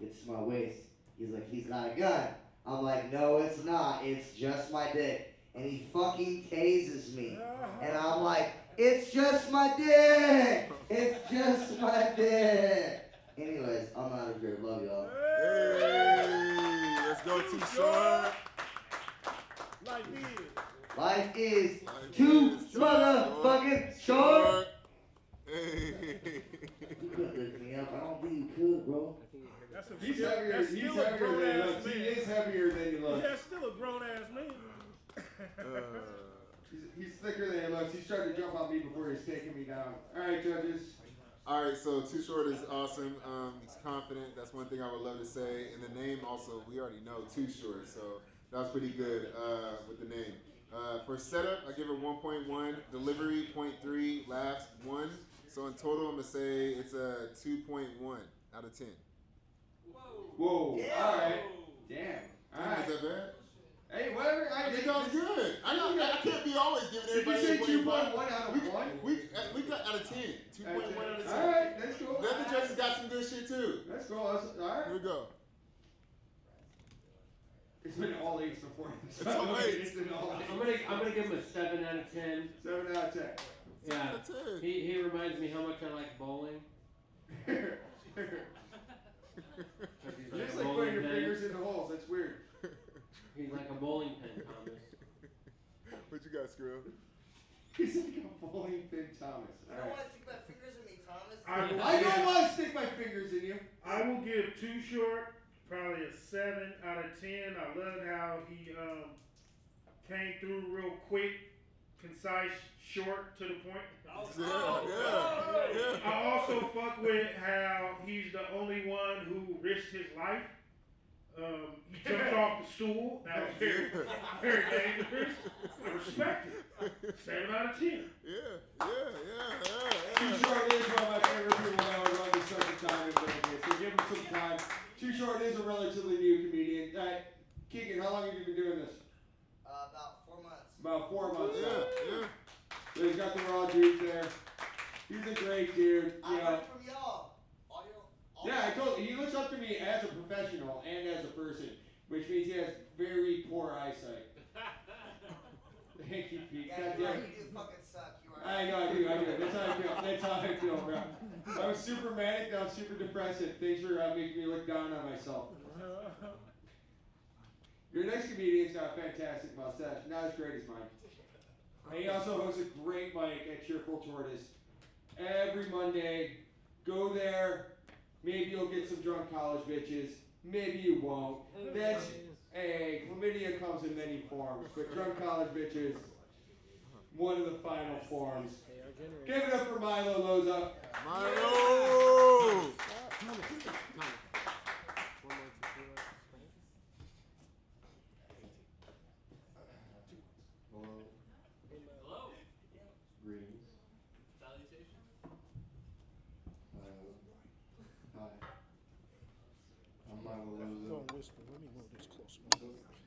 Gets to my waist. He's like, he's got a gun. I'm like, no, it's not. It's just my dick. And he fucking tases me. And I'm like, it's just my dick. It's just my dick. Anyways, I'm out of here. Love y'all. Hey, let's go too short. Life is too motherfucking short. Hey. You couldn't lift me up. I don't think you could, bro. He's heavier than he looks. He is heavier than he looks. Yeah, still a grown ass man. He's thicker than he looks. He's trying to jump on me before he's taking me down. All right, judges. All right, so Too Short is awesome. He's confident. That's one thing I would love to say. And the name also, we already know Too Short, so that was pretty good with the name. For setup, I give it 1.1. Delivery, 0.3. Laughs, 1. So in total, I'm going to say it's a 2.1 out of 10. Whoa. Yeah. All right. Damn. All right. Is that bad? Hey, whatever. I think that was good. I can't be always giving everybody Did you say 2.1 out of 1? We got out of 10. 2.1 out of 10. All right, that's cool. The other judges got some good shit too. That's cool. All right. Here we go. It's been all 8s before. It's all 8s. It's been all 8s. I'm gonna give him a 7 out of 10. 7 out of 10. Yeah. 7 out of 10. He reminds me how much I like bowling. Just like putting your fingers in the holes. That's weird. He's like a bowling pin, Thomas. What you got, Skrill? He's like a bowling pin, Thomas. You don't want to stick my fingers in me, Thomas? I don't want to stick my fingers in you. I will give Too Short probably a 7 out of 10. I loved how he came through real quick, concise, short, to the point. Yeah. I also fuck with how he's the only one who risked his life. He jumped off the stool. That was very, very dangerous. I respect it. 7 out of 10. Yeah. Too Short is one of my favorite people that would run this such a time in Vegas. So give him some time. Too Short is a relatively new comedian. Keegan, how long have you been doing this? About 4 months. About 4 months. Yeah. So he's got the raw juice there. He's a great dude. I learned from y'all. Yeah, I told you, he looks up to me as a professional and as a person, which means he has very poor eyesight. Thank you, Pete. Yeah, you do fucking suck. You are. I know, I do. That's how I feel, bro. I was super manic, now I'm super depressive. Thanks for making me look down on myself. Your next comedian's got a fantastic mustache, not as great as mine. And he also hosts a great mic at Cheerful Tortoise. Every Monday, go there. Maybe you'll get some drunk college bitches. Maybe you won't. Hey, chlamydia comes in many forms, but drunk college bitches, one of the final forms. Give it up for Milo Loza. Milo! Hello. Hello. Greetings. Salutations. Hi. I'm Milo Loza. Don't whisper. Let me move this closer.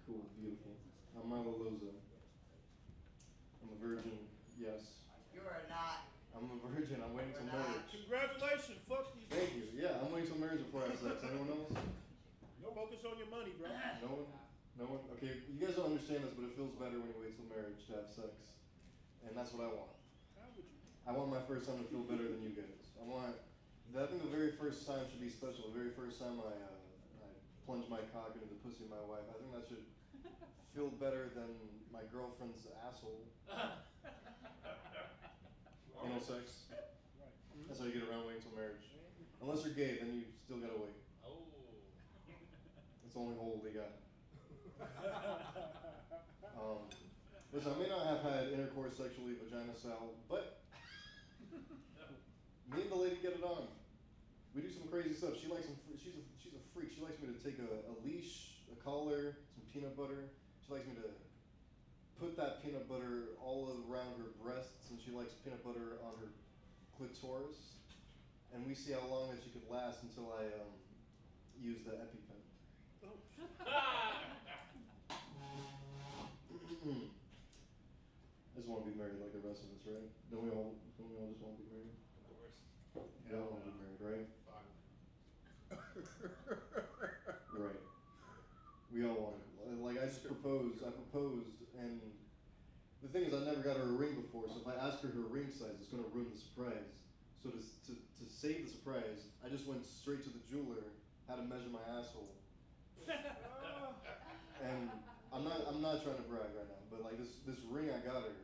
Cool, beautiful. I'm Milo Loza. I'm a virgin, yes. You are not. I'm a virgin. I'm waiting till marriage. Congratulations. Fuck these. Thank you. Yeah, I'm waiting till marriage before I have sex. Anyone else? Focus on your money, bro. No one? No one? Okay, you guys don't understand this, but it feels better when you wait till marriage to have sex. And that's what I want. How would you? I want my first time to feel better than you guys. I think the very first time should be special. The very first time I plunge my cock into the pussy of my wife, I think that should feel better than my girlfriend's asshole. Anal sex. That's how you get around waiting till marriage. Unless you're gay, then you still gotta wait. Oh. It's the only hole they got. Listen, I may not have had intercourse sexually vagina style, but me and the lady get it on. We do some crazy stuff. She likes some. She's a freak. She likes me to take a leash, a collar, some peanut butter. She likes me to put that peanut butter all around her breasts, and she likes peanut butter on her clitoris. And we see how long that she could last until I use the EpiPen. I just want to be married like the rest of us, right? Don't we all just want to be married? Of course. We all want to be married, right? Right. We all want it. Like I proposed, and the thing is I never got her a ring before, so if I ask her her ring size, it's going to ruin the surprise. So to save the surprise, I just went straight to the jeweler, had to measure my asshole. And I'm not trying to brag right now, but like this ring I got her,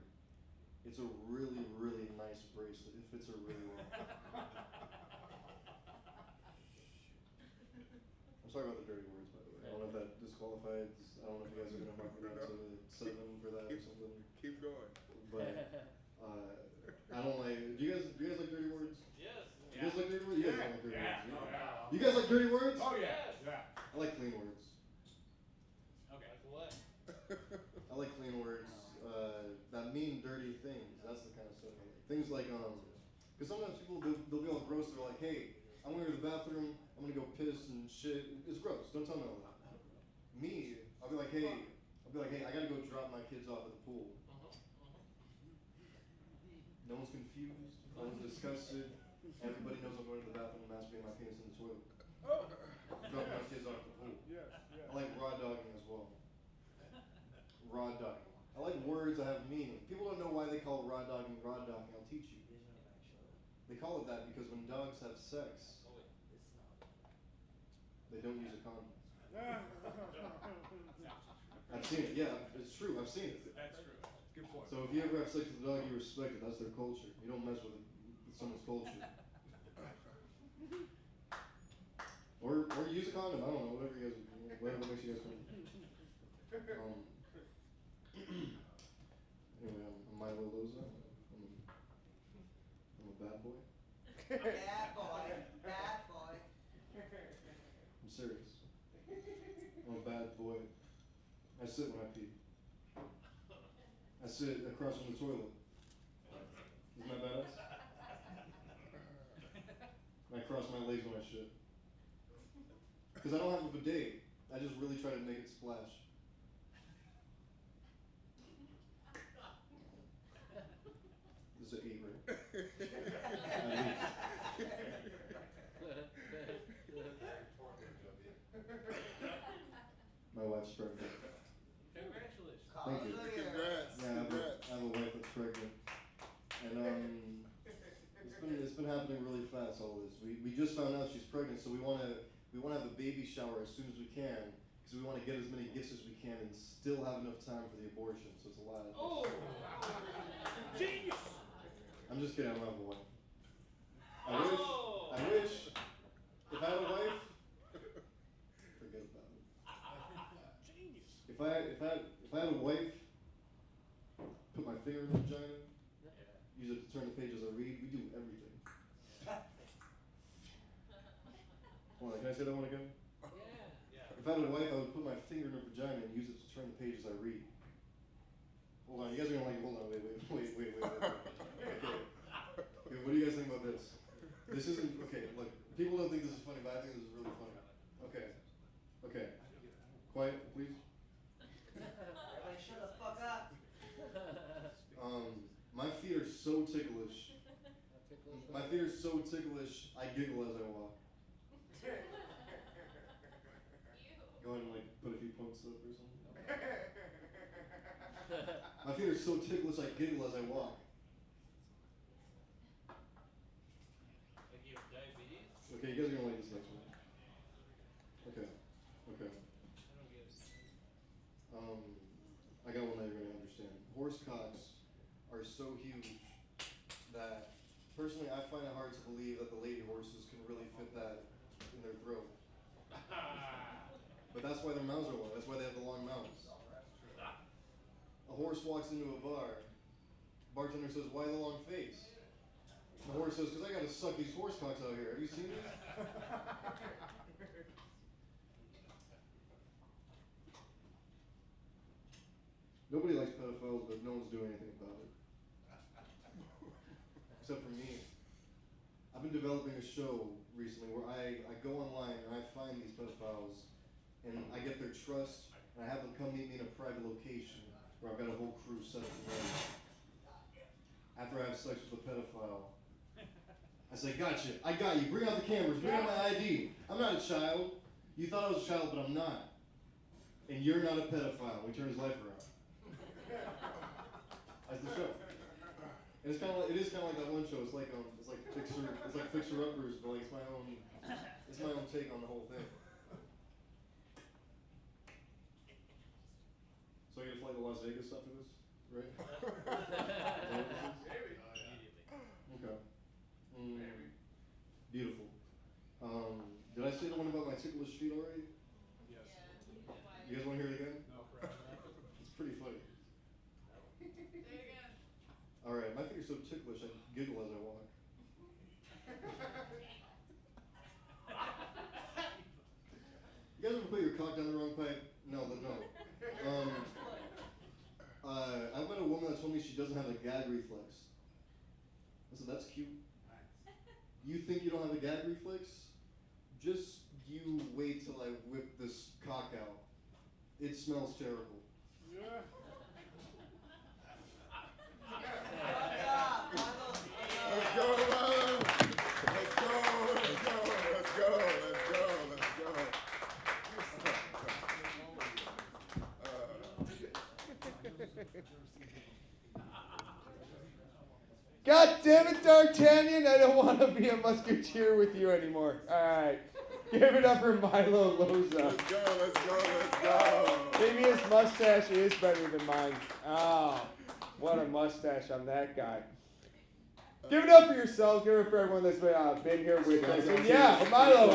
it's a really, really nice bracelet. It fits her really well. I'm sorry about the dirty words, by the way. I don't know if that disqualifies. I don't know if you guys are gonna mark me down to 7 for that or something. Keep going. But I don't like. Do you guys like dirty words? Yes. You guys like dirty words? You guys don't like dirty Yeah. words. Oh, yeah. You guys like dirty words? Oh yeah. Yeah. I like clean words. Okay. Like what? I like clean words that mean dirty things. That's the kind of stuff I like. Things like because sometimes people they'll be all gross. They're like, hey, I'm gonna go to the bathroom. I'm gonna go piss and shit. It's gross. Don't tell me all that. Me, I'll be like, hey, I gotta go drop my kids off at the pool. No one's confused. No one's disgusted. Everybody knows I'm going to the bathroom and masturbating my penis in the toilet. Drop my kids off at the pool. Yes. I like raw dogging as well. Raw dogging. I like words that have meaning. People don't know why they call raw dogging. I'll teach you. They call it that because when dogs have sex, they don't use a condom. I've seen it. Yeah, it's true. I've seen it. That's true. Good point. So if you ever have sex with a dog, you respect it. That's their culture. You don't mess with someone's culture. Or use a condom. I don't know. Whatever makes you guys comfortable. Anyway, I'm Milo Loza. I'm a bad boy. Bad boy. Bad boy. I'm serious. I'm a bad boy. I sit when I pee. I sit across from the toilet. Isn't that badass? And I cross my legs when I shit. Because I don't have a bidet. I just really try to make it splash. This is an 8, right? At least. My wife's pregnant. Congratulations. Thank you. Congrats. Yeah, I have a wife that's pregnant. And it's been happening really fast, all this. We just found out she's pregnant, so we wanna have a baby shower as soon as we can, because we wanna get as many gifts as we can and still have enough time for the abortion, so it's a lot. Oh. Genius. I'm just kidding, I don't have a wife. I wish if I had a wife, forget about it. If I had a wife, put my finger in the vagina, use it to turn the pages I read. We do everything. Hold on, can I say that one again? Yeah. If I had a wife, I would put my finger in her vagina and use it to turn the pages I read. Hold on, you guys are gonna like, hold on, wait. Okay. Okay, what do you guys think about this? This isn't, okay, look, people don't think this is funny, but I think this is really funny. Okay. Quiet, please. Everybody shut the fuck up. My feet are so ticklish. My feet are so ticklish, I giggle as I walk. Go ahead and like put a few points up or something. My feet are so ticklish, I giggle as I walk. Like you have diabetes? Okay, you guys are gonna like this next one. Okay. I got one that you're gonna understand. Horse cocks are so huge that personally I find it hard to believe that the lady horses can really fit that in their throat. But that's why their mouths are long. That's why they have the long mouths. A horse walks into a bar. Bartender says, "Why the long face?" The horse says, "Because I gotta suck these horse cocks out here. Have you seen this?" Nobody likes pedophiles, but no one's doing anything about it. Except for me. I've been developing a show recently where I go online and I find these pedophiles and I get their trust and I have them come meet me in a private location where I've got a whole crew set up together. After I have sex with a pedophile, I say, "Gotcha, I got you, bring out the cameras, bring out my ID. I'm not a child. You thought I was a child, but I'm not. And you're not a pedophile." We turn his life around. That's the show. And it is kind of like that one show. It's like Fixer Uppers, but like it's my own take on the whole thing. So I get to fly to Las Vegas after this, right? Okay. Beautiful. Did I say the one about my ticklish feet already? Yes. You guys want to hear it again? No. It's pretty funny. Say it again. All right, my feet are so ticklish I giggle as I walk. You guys ever put your cock down the wrong pipe? No. I met a woman that told me she doesn't have a gag reflex. I said, "That's cute. You think you don't have a gag reflex? Just you wait till I whip this cock out. It smells terrible." Yeah. Let's go, Milo. Let's go. God damn it, D'Artagnan! I don't want to be a musketeer with you anymore. All right, give it up for Milo Loza. Let's go. Maybe his mustache is better than mine. Oh, what a mustache on that guy. Give it up for yourselves. Give it up for everyone that's been here with us. And yeah, Milo,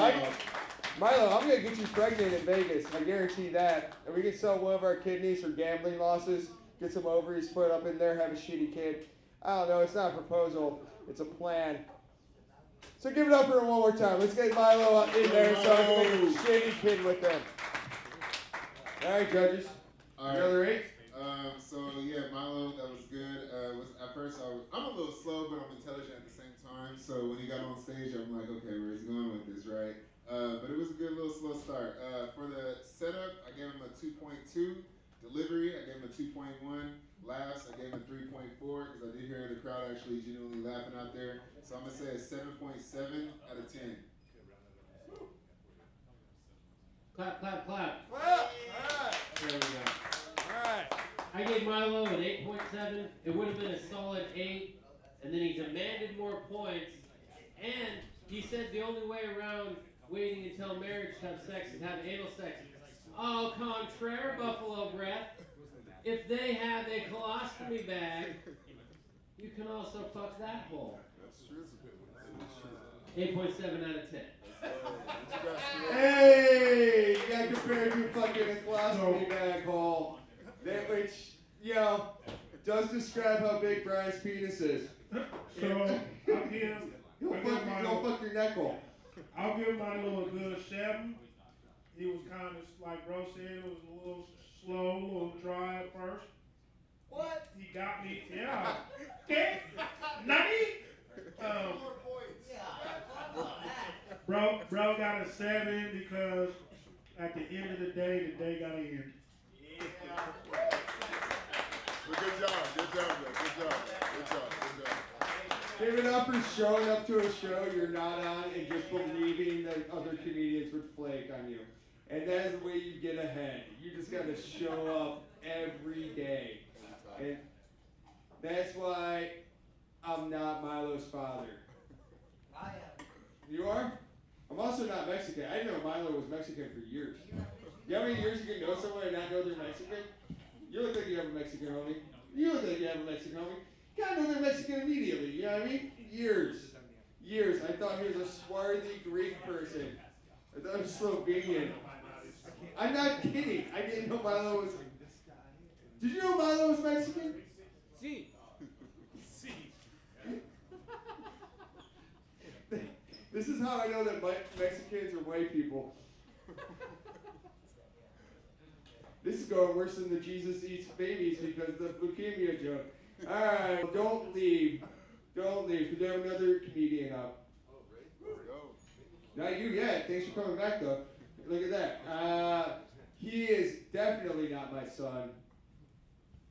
I'm going to get you pregnant in Vegas. I guarantee that. And we can sell one of our kidneys for gambling losses, get some ovaries put up in there, have a shitty kid. I don't know. It's not a proposal. It's a plan. So give it up for him one more time. Let's get Milo in there so I can make a shitty kid with him. All right, judges. All right. Another 8? So yeah, Milo, that was good. At first I'm a little slow, but I'm intelligent at the same time. So when he got on stage, I'm like, okay, where's he going with this, right? But it was a good little slow start. For the setup, I gave him a 2.2. Delivery, I gave him a 2.1. Laughs, I gave him a 3.4 because I did hear the crowd actually genuinely laughing out there. So I'm gonna say a 7.7 out of 10. Clap, clap, clap. Well, There we go. all right. I gave Milo an 8.7. It would have been a solid 8. And then he demanded more points. And he said the only way around waiting until marriage to have sex is have anal sex. Au contraire, Buffalo Breath. If they have a colostomy bag, you can also fuck that hole. That's true. 8.7 out of 10. Hey, you got compared to fucking a colostomy bag hole. That which, you know, does describe how big Brian's penis is. So I'll give. He'll fuck your neck hole. I'll give my little good 7. He was kind of, like bro said, it was a little slow, a little dry at first. What? He got me, yeah. Okay, 90? Bro got a 7 because at the end of the day got to end. Well, good job, Joe. Good job. Give it up for showing up to a show you're not on and just believing that other comedians would flake on you. And that's the way you get ahead. You just got to show up every day. And that's why I'm not Milo's father. I am. You are? I'm also not Mexican. I didn't know Milo was Mexican for years. You know how many years you can know someone and not know they're Mexican? You look like you have a Mexican homie. You look like you have a Mexican homie. You gotta know they're Mexican immediately, you know what I mean? Years. I thought he was a swarthy Greek person. I thought he was Slovenian. I'm not kidding. I didn't know Milo was... Did you know Milo was Mexican? Si. This is how I know that Mexicans are white people. This is going worse than the Jesus eats babies because of the leukemia joke. All right, don't leave, because we have another comedian up. Not you yet. Thanks for coming back, though. Look at that. He is definitely not my son,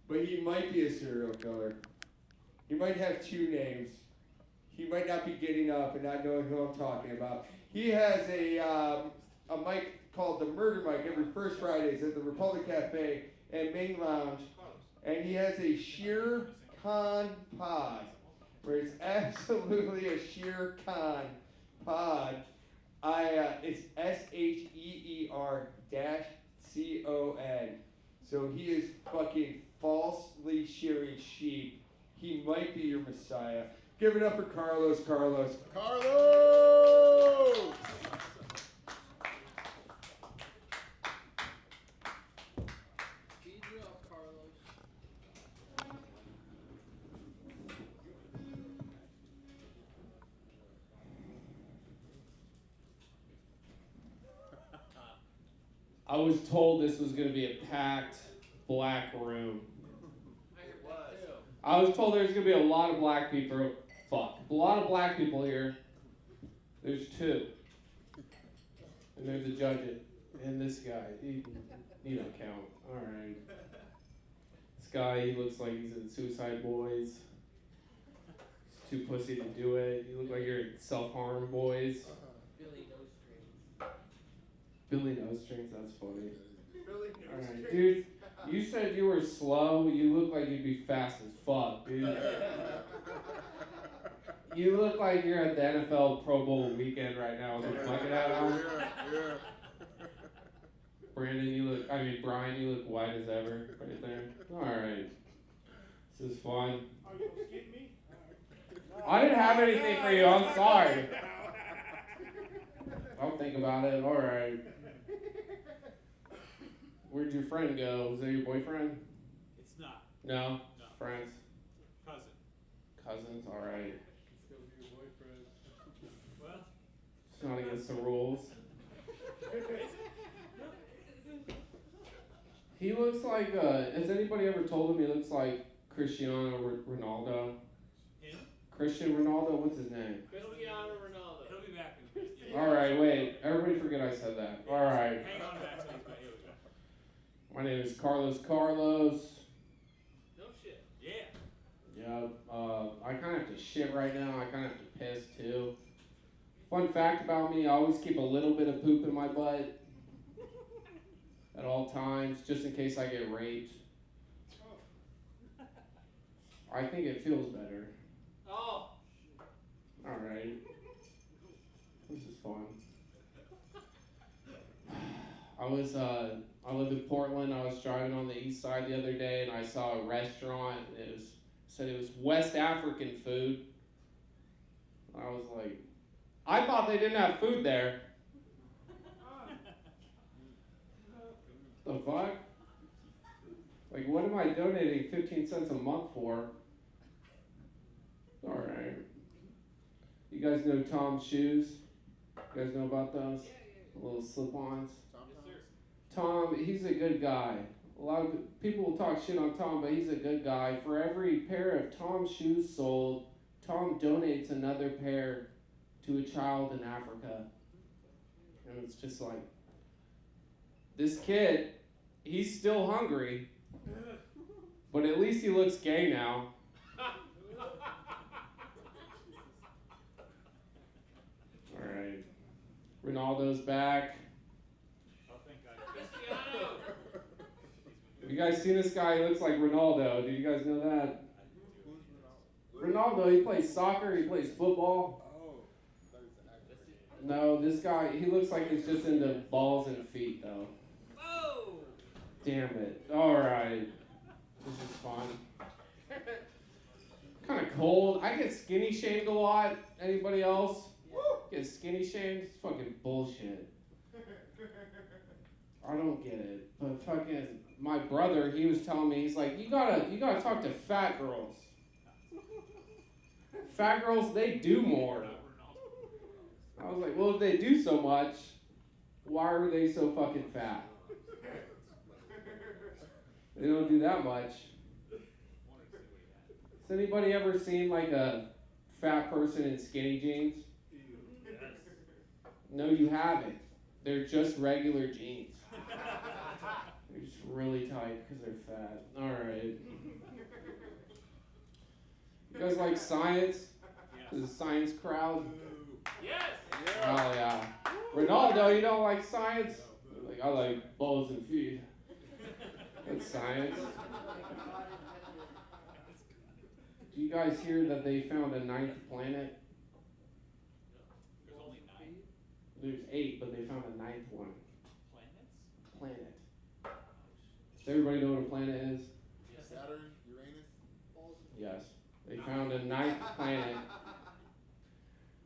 but he might be a serial killer. He might have 2 names. He might not be getting up and not knowing who I'm talking about. He has a mic called the Murder Mic every first Fridays at the Republic Cafe and Main Lounge, and he has a Sheer Con pod, where it's absolutely a Sheer Con pod. It's SHEER-CON. So he is fucking falsely shearing sheep. He might be your messiah. Give it up for Carlos. Carlos! I was told this was going to be a packed black room. I was told there's going to be a lot of black people. A lot of black people here. There's 2. And there's the judge and this guy. He don't count. All right. This guy, he looks like he's in Suicide Boys. He's too pussy to do it. You look like you're in Self-Harm Boys. Billy Nose Strings, that's funny. Alright, dude, you said you were slow. You look like you'd be fast as fuck, dude. You look like you're at the NFL Pro Bowl weekend right now with a bucket hat on. Yeah. Brian, you look white as ever right there. Alright. This is fun. Are you gonna skip me? I didn't have anything for you, I'm sorry. I'll think about it, alright. Where'd your friend go? Was that your boyfriend? It's not. No? No. Friends? Cousin. Cousins? Alright. It's gonna be your boyfriend. Well? It's not against the rules. He looks like, has anybody ever told him he looks like Cristiano Ronaldo? Him? Christian Ronaldo? What's his name? Cristiano Ronaldo. He'll be back in Cristiano. Alright, wait. Everybody forget I said that. Alright. Hang on back to here we go. My name is Carlos. No shit. Yeah. Yep. I kind of have to shit right now. I kind of have to piss too. Fun fact about me, I always keep a little bit of poop in my butt at all times, just in case I get raped. I think it feels better. Oh. Alright. This is fun. I live in Portland. I was driving on the east side the other day and I saw a restaurant. Said it was West African food. I was like, I thought they didn't have food there. The fuck? Like, what am I donating 15 cents a month for? Alright. You guys know Tom's shoes? You guys know about those? The little slip-ons? Tom, he's a good guy. A lot of people will talk shit on Tom, but he's a good guy. For every pair of Tom's shoes sold, Tom donates another pair to a child in Africa. And it's just like, this kid, he's still hungry, but at least he looks gay now. Alright. Ronaldo's back. Have you guys seen this guy? He looks like Ronaldo. Did you guys know that? Ronaldo, he plays soccer, he plays football. No, this guy, he looks like he's just into balls and feet, though. Whoa! Damn it. Alright. This is fun. Kind of cold. I get skinny shamed a lot. Anybody else? Get skinny shamed? It's fucking bullshit. I don't get it. But fucking my brother, he was telling me, he's like, you gotta talk to fat girls. Fat girls, they do more. I was like, well, if they do so much, why are they so fucking fat? They don't do that much. Has anybody ever seen like a fat person in skinny jeans? No, you haven't. They're just regular jeans. They're just really tight because they're fat. Alright. You guys like science? This is a science crowd? Yes! Oh yeah. Ronaldo, you don't like science? Like, I like balls and feet. That's science. Do you guys hear that they found a 9th planet? There's only 9. There's 8, but they found a 9th one. Planets? Planet. Does everybody know what a planet is? Saturn, Uranus. Yes. They found a 9th planet.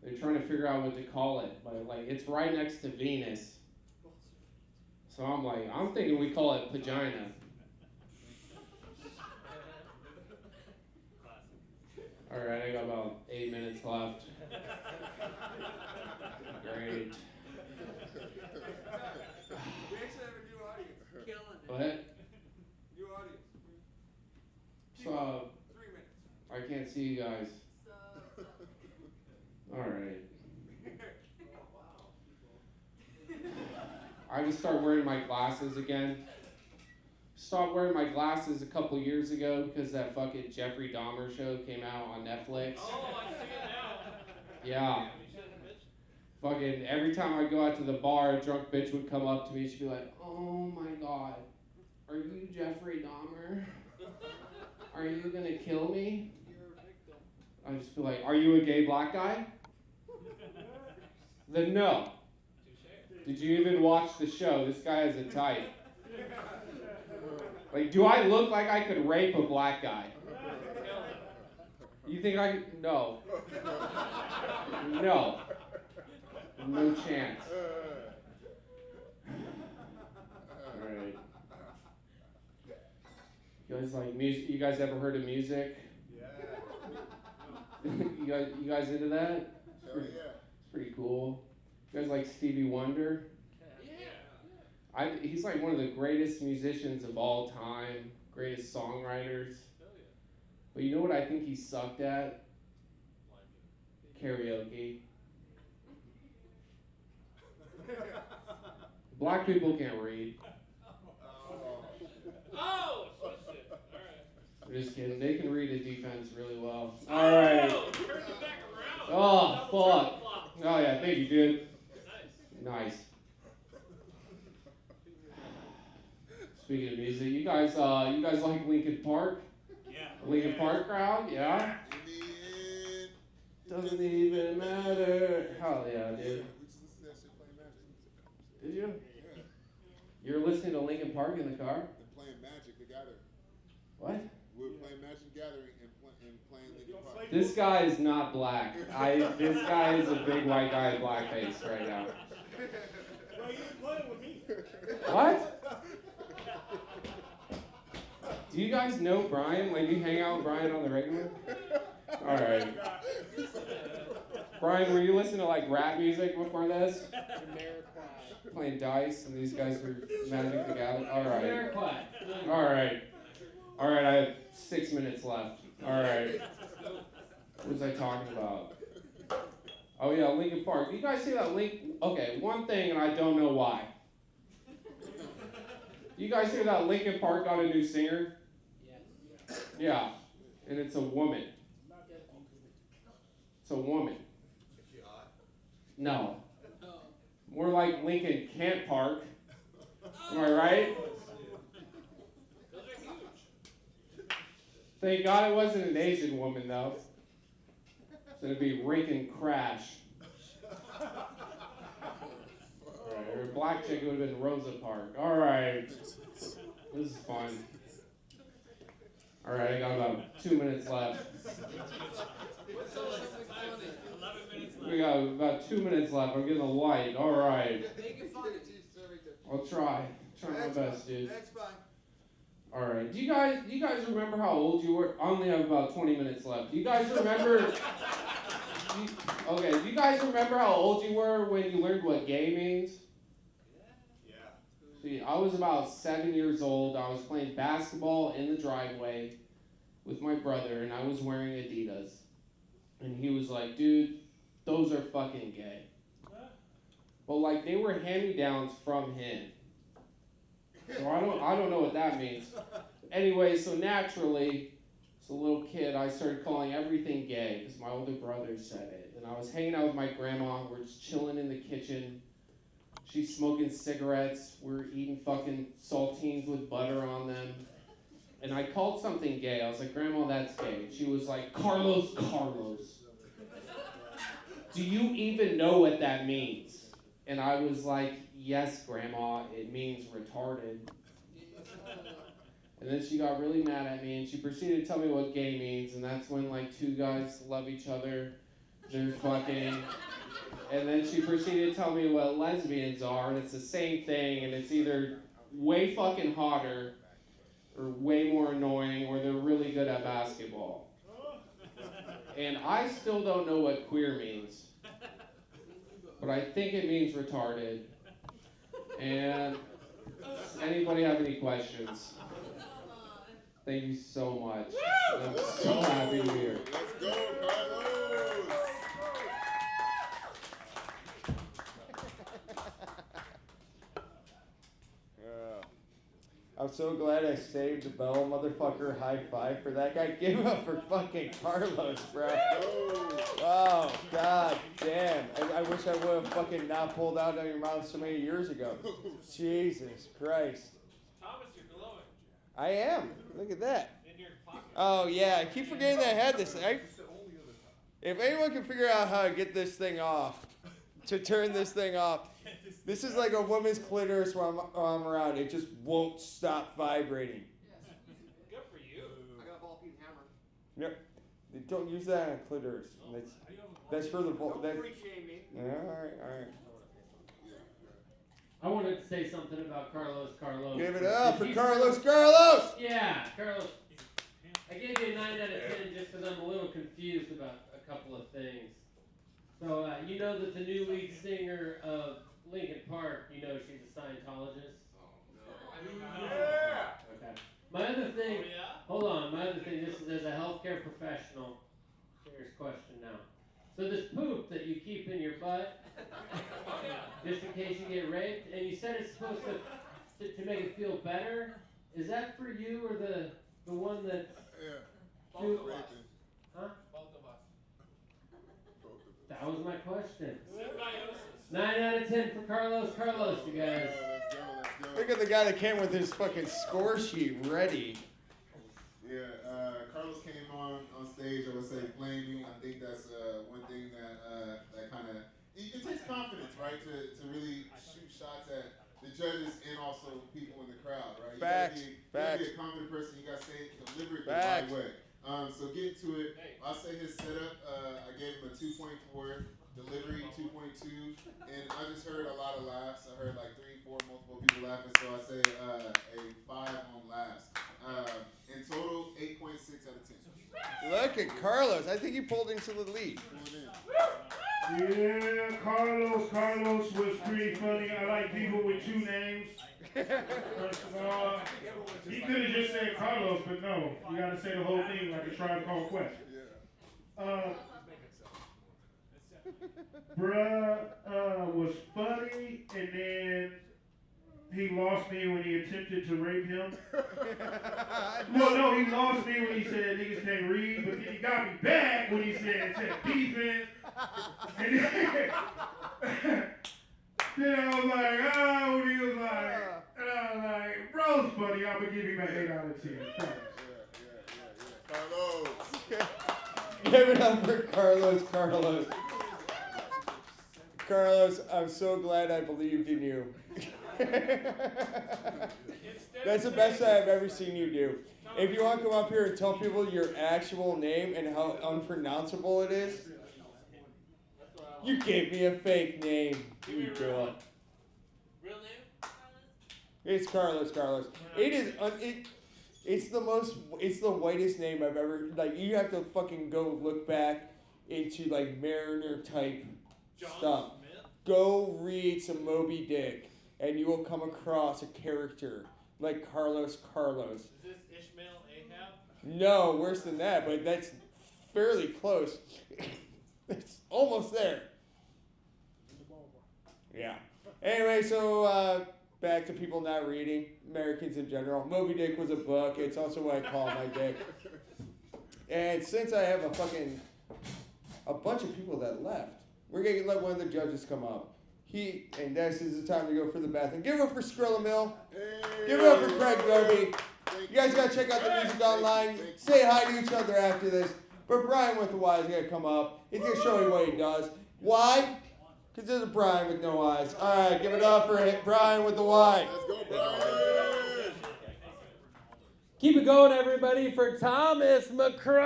They're trying to figure out what to call it, but like it's right next to Venus. So I'm thinking we call it Pagina. All right, I got about 8 minutes left. Great. We actually have a new audience. Killing it. What? New audience. So 3 minutes. I can't see you guys. All right. I just started wearing my glasses again. Stopped wearing my glasses a couple years ago because that fucking Jeffrey Dahmer show came out on Netflix. Oh, I see it now. Yeah. Fucking every time I go out to the bar, a drunk bitch would come up to me. She'd be like, "Oh my god, are you Jeffrey Dahmer? Are you gonna kill me?" I'd just be like, "Are you a gay black guy?" Then no. Did you even watch the show? This guy is a type. Like, do I look like I could rape a black guy? You think I could? No. No. No chance. Alright. You guys like music? You guys ever heard of music? Yeah. you guys into that? Hell yeah. It's pretty cool. You guys like Stevie Wonder? Yeah. He's like one of the greatest musicians of all time, greatest songwriters. But you know what I think he sucked at? Karaoke. Black people can't read. Oh, shit. All right. I'm just kidding. They can read a defense really well. All right. Oh, turn it back around. Oh, Double triple fuck. flop. Oh, yeah. Thank you, dude. Nice. Nice. Speaking of music, you guys like Linkin Park? Yeah. Linkin Park crowd? Yeah? Doesn't even matter. Hell yeah, dude. We just listened to that shit playing Magic. Did you? Yeah. You're listening to Linkin Park in the car? They're playing Magic together. What? We're playing Magic Gathering and playing Linkin Park. This guy is not black. This guy is a big white guy in blackface right now. Well, you didn't play it with me. What? Do you guys know Brian? Like, you hang out with Brian on the regular? All right. Brian, were you listening to like rap music before this? Playing dice, and these guys were Magic the Gathering. All right. All right. All right. I have 6 minutes left. All right. What was I talking about? Oh yeah, Linkin Park. You guys see that link? Okay, one thing, and I don't know why. You guys hear that Linkin Park got a new singer? Yeah, and it's a woman. It's a woman. No. More like Lincoln Kent Park. Am I right? Thank God it wasn't an Asian woman, though. So it'd be Rinkin Crash. Alright, or a black chick would have been Rosa Park. Alright. This is fun. Alright, I got about 2 minutes left. We got about 2 minutes left. I'm getting a light. Alright. I'll try. Try my best, dude. Alright. Do you guys remember how old you were? I only have about 20 minutes left. Do you guys remember? Do you guys remember how old you were when you learned what gay means? Yeah. See, I was about 7 years old. I was playing basketball in the driveway with my brother, and I was wearing Adidas. And he was like, dude, those are fucking gay. But like, they were hand-me-downs from him. So I don't know what that means. Anyway, so naturally, as a little kid, I started calling everything gay because my older brother said it. And I was hanging out with my grandma. We're just chilling in the kitchen. She's smoking cigarettes. We're eating fucking saltines with butter on them. And I called something gay. I was like, Grandma, that's gay. She was like, Carlos. Do you even know what that means? And I was like, yes, Grandma, it means retarded. And then she got really mad at me, and she proceeded to tell me what gay means, and that's when, like, two guys love each other, they're fucking, and then she proceeded to tell me what lesbians are, and it's the same thing, and it's either way fucking hotter, or way more annoying, or they're really good at basketball. And I still don't know what queer means, but I think it means retarded. And does anybody have any questions? Thank you so much. I'm so happy to be here. Let's go, Carlos! I'm so glad I saved the bell, motherfucker. High five for that guy. Give up for fucking Carlos, bro. Oh, god damn. I wish I would have fucking not pulled out of your mouth so many years ago. Jesus Christ. Thomas, you're glowing. I am. Look at that. In your pocket. Oh, yeah. I keep forgetting that I had this thing. If anyone can figure out how to get this thing off, to turn this thing off, this is like a woman's clitoris while I'm around. It just won't stop vibrating. Good for you. I got a ball peen hammer. Yep. Don't use that on clitoris. That's for the Don't that. freak shame me. All right. I wanted to say something about Carlos. Give it up for Carlos. Yeah, Carlos. I gave you a 9 out of 10 just because I'm a little confused about a couple of things. So you know that the new lead singer of Linkin Park, you know she's a Scientologist? Yeah. Okay. My other thing, Oh, yeah? hold on, my other thing, this is as a healthcare professional. Serious question now. So this poop that you keep in your butt, just in case you get raped, and you said it's supposed to make it feel better, is that for you or the one that's... Yeah. Both of us. Huh? Both of us. That was my question. Symbiosis. 9 out of 10 for Carlos, you guys. Let's go. Look at the guy that came with his fucking score sheet ready. Yeah, Carlos came on stage, I would say, flaming. I think that's one thing that kind of, it takes confidence, right, to really shoot shots at the judges and also people in the crowd, right? Facts. You gotta be a confident person. You gotta say it, deliver it the right way. So getting to it, I'll say his setup. I gave him a 2.4, delivery 2.2, and I just heard a lot of laughs. I heard like 3, 4, multiple people laughing. So I say a 5 on laughs. In total, 8.6 out of 10. Look at Carlos. I think he pulled into the lead. Yeah, Carlos was pretty funny. I like people with 2 names. First of all, he could have just said Carlos, but no, you got to say the whole thing like a Tribe Called Quest. Bruh was funny, and then he lost me when he attempted to rape him. No, he lost me when he said niggas can't read, but then he got me back when he said defense. And then I was like, oh, when he was like, and I was like, bro's funny, I'm gonna give him an 8 out of 10. Carlos. Give it up for Carlos. Carlos, I'm so glad I believed in you. That's the best I've ever seen you do. If you want to come up here and tell people your actual name and how unpronounceable it is, you gave me a fake name. You girl. Real name? It's Carlos. It is. It's the whitest name I've ever. Like, you have to fucking go look back into like Mariner type stuff. Go read some Moby Dick, and you will come across a character like Carlos. Is this Ishmael Ahab? No, worse than that, but that's fairly close. It's almost there. Yeah. Anyway, so back to people not reading, Americans in general. Moby Dick was a book. It's also what I call my dick. And since I have a bunch of people that left, we're going to let one of the judges come up. And this is the time to go for the bathroom. Give it up for Skrilla Mill. Hey. Give it up for Craig Darby. You guys got to check out the music online. Say hi to each other after this. But Brian with the Y is going to come up. He's going to show you what he does. Why? Because there's a Brian with no eyes. All right, give it up for Brian with the Y. Let's go, Brian. Keep it going, everybody, for Thomas McCrone.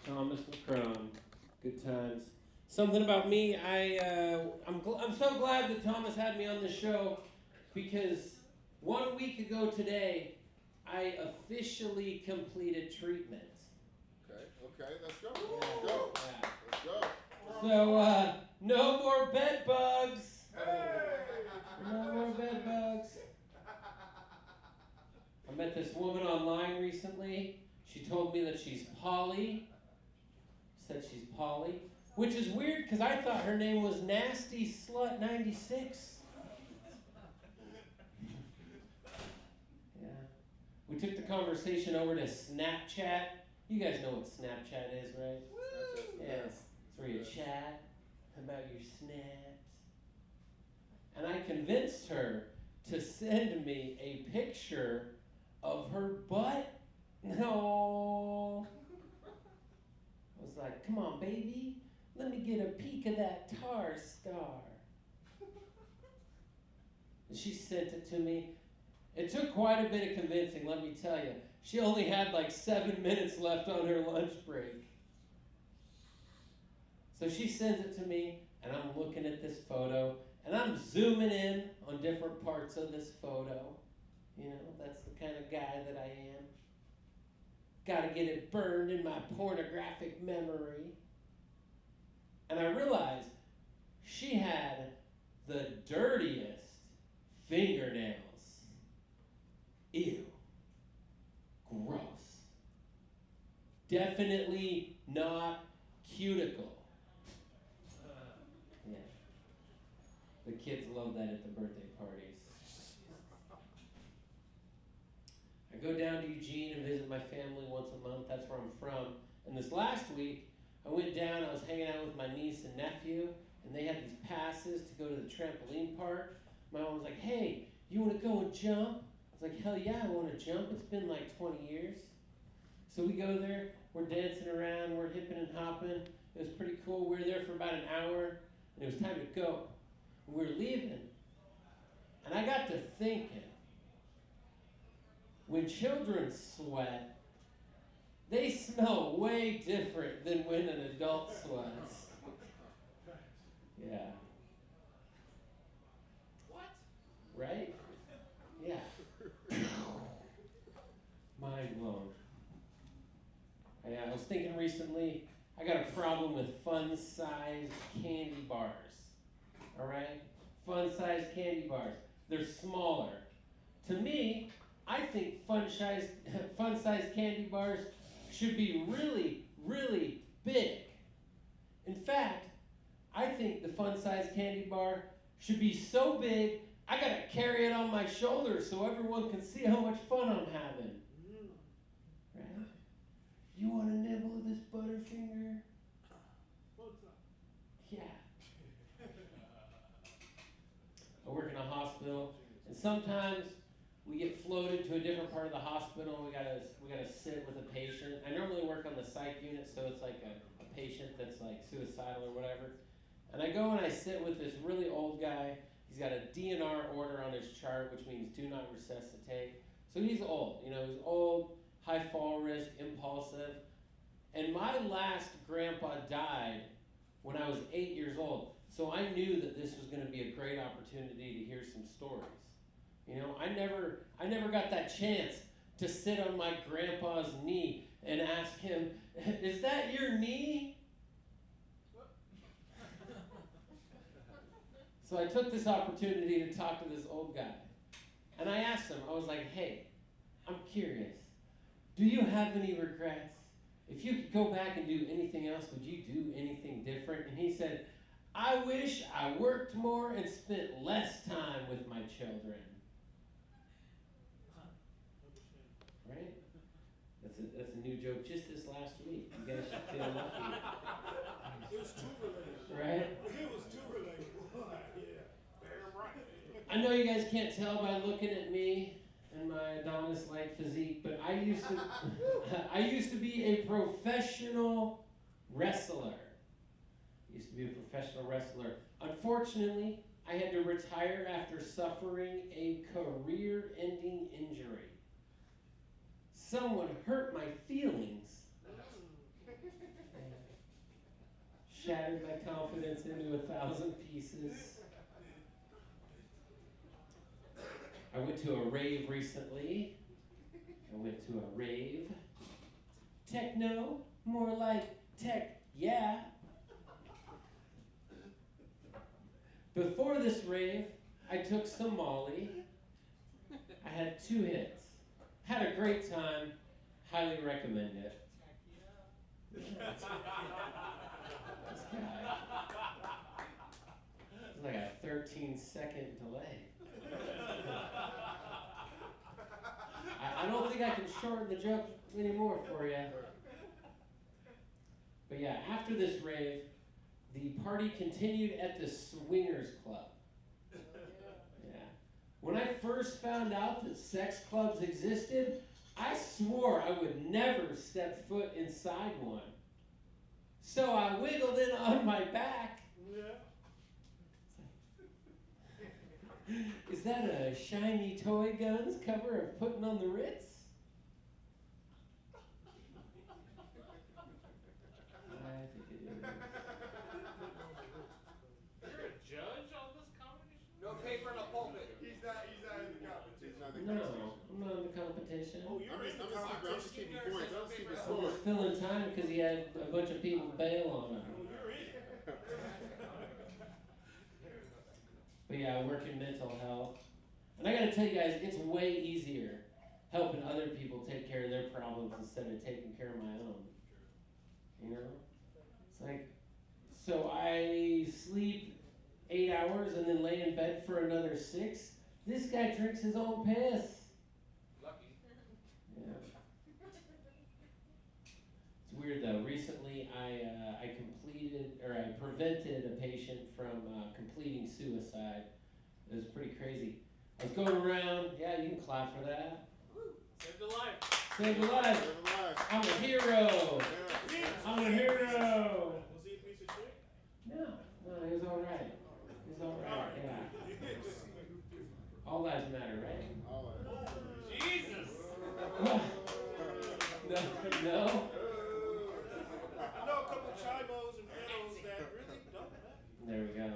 Thomas McCrone. Good times. Something about me, I'm so glad that Thomas had me on the show, because 1 week ago today, I officially completed treatment. Okay, let's go. Let's go. Yeah. Let's go. So, no more bed bugs. No more bed bugs. I met this woman online recently. She told me that she's poly. Said she's poly. Which is weird, because I thought her name was Nasty Slut 96. Yeah. We took the conversation over to Snapchat. You guys know what Snapchat is, right? Yes. It's where you chat about your snaps. And I convinced her to send me a picture of her butt. No. I was like, come on, baby. Let me get a peek of that tar star. And she sent it to me. It took quite a bit of convincing, let me tell you. She only had like 7 minutes left on her lunch break. So she sends it to me, and I'm looking at this photo, and I'm zooming in on different parts of this photo. You know, that's the kind of guy that I am. Gotta get it burned in my pornographic memory. And I realized she had the dirtiest fingernails. Ew. Gross. Definitely not cuticle. Yeah. The kids love that at the birthday parties. I go down to Eugene and visit my family once a month. That's where I'm from. And this last week, I went down, I was hanging out with my niece and nephew, and they had these passes to go to the trampoline park. My mom was like, hey, you want to go and jump? I was like, hell yeah, I want to jump. It's been like 20 years. So we go there, we're dancing around, we're hipping and hopping, It was pretty cool. We were there for about an hour, and it was time to go. We were leaving, and I got to thinking, when children sweat, they smell way different than when an adult sweats. Yeah. What? Right? Yeah. Mind blown. I was thinking recently, I got a problem with fun-sized candy bars. All right? Fun-sized candy bars. They're smaller. To me, I think fun-sized candy bars should be really, really big. In fact, I think the fun-sized candy bar should be so big, I gotta carry it on my shoulders so everyone can see how much fun I'm having. Right? You wanna nibble of this Butterfinger? Yeah. I work in a hospital, and sometimes we get floated to a different part of the hospital. We gotta sit with a patient. I normally work on the psych unit, so it's like a patient that's like suicidal or whatever. And I go and I sit with this really old guy. He's got a DNR order on his chart, which means do not resuscitate. So he's old, he's old, high fall risk, impulsive. And my last grandpa died when I was 8 years old. So I knew that this was going to be a great opportunity to hear some stories. I never got that chance to sit on my grandpa's knee and ask him, "Is that your knee?" So I took this opportunity to talk to this old guy. And I asked him, I was like, "Hey, I'm curious. Do you have any regrets? If you could go back and do anything else, would you do anything different?" And he said, "I wish I worked more and spent less time with my children." Right? That's a new joke just this last week. You guys should feel lucky. It was too relatable. Right? It was too relatable. Yeah. Damn right. I know you guys can't tell by looking at me and my Adonis-like physique, but I used to be a professional wrestler. Unfortunately, I had to retire after suffering a career-ending injury. Someone hurt my feelings. Shattered my confidence into 1,000 pieces. I went to a rave recently. Techno, more like tech, yeah. Before this rave, I took some Molly. I had 2 hits. Had a great time. Highly recommend it. This guy. It's like a 13-second delay. I don't think I can shorten the joke anymore for you. But yeah, after this rave, the party continued at the Swingers Club. Yeah. When I first found out that sex clubs existed, I swore I would never step foot inside one. So I wiggled in on my back. Is that a Shiny Toy Guns cover of Putting on the Ritz? I think it is. You're a judge on this comedy show? No paper in a pulpit. He's not in the competition. No, I'm not in the competition. Oh, you're in the competition. I'm just keeping points. I'm just keeping I'm score. just filling time because he had a bunch of people bail on him. Oh, you're in. But yeah, I work in mental health. And I gotta tell you guys, it's way easier helping other people take care of their problems instead of taking care of my own. You know? It's like, so I sleep 8 hours and then lay in bed for another 6. This guy drinks his own piss. Lucky. Yeah. It's weird though. Recently, I prevented a patient from completing suicide. It was pretty crazy. I was going around. Yeah, you can clap for that. Saved a life. Saved a life. I'm a hero. Yeah. I'm a hero. Was he No, he was all right. He was all right, yeah. All lives matter, right? Jesus! No. I know a couple of chimos and widows that really don't matter. There we go.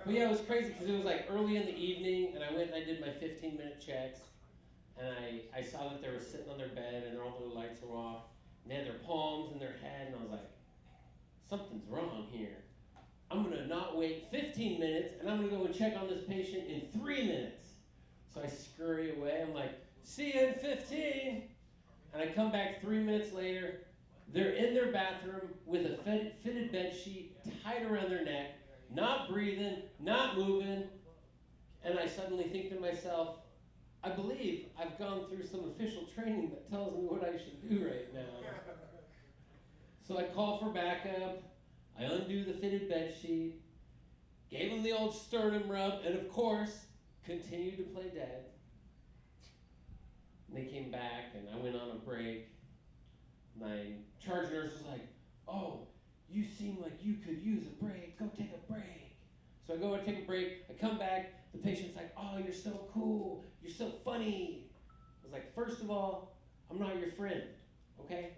But yeah, it was crazy because it was like early in the evening, and I went and I did my 15-minute checks, and I saw that they were sitting on their bed and all their lights were off, and they had their palms in their head, and I was like, something's wrong here. I'm gonna not wait 15 minutes, and I'm gonna go and check on this patient in 3 minutes. So I scurry away. I'm like, see you in 15. And I come back 3 minutes later. They're in their bathroom with a fitted bed sheet tied around their neck, not breathing, not moving. And I suddenly think to myself, I believe I've gone through some official training that tells me what I should do right now. So I call for backup. I undo the fitted bed sheet, gave them the old sternum rub, and of course, continued to play dead. And they came back, and I went on a break. My charge nurse was like, oh, you seem like you could use a break. Go take a break. So I go and take a break. I come back. The patient's like, oh, you're so cool. You're so funny. I was like, first of all, I'm not your friend, okay?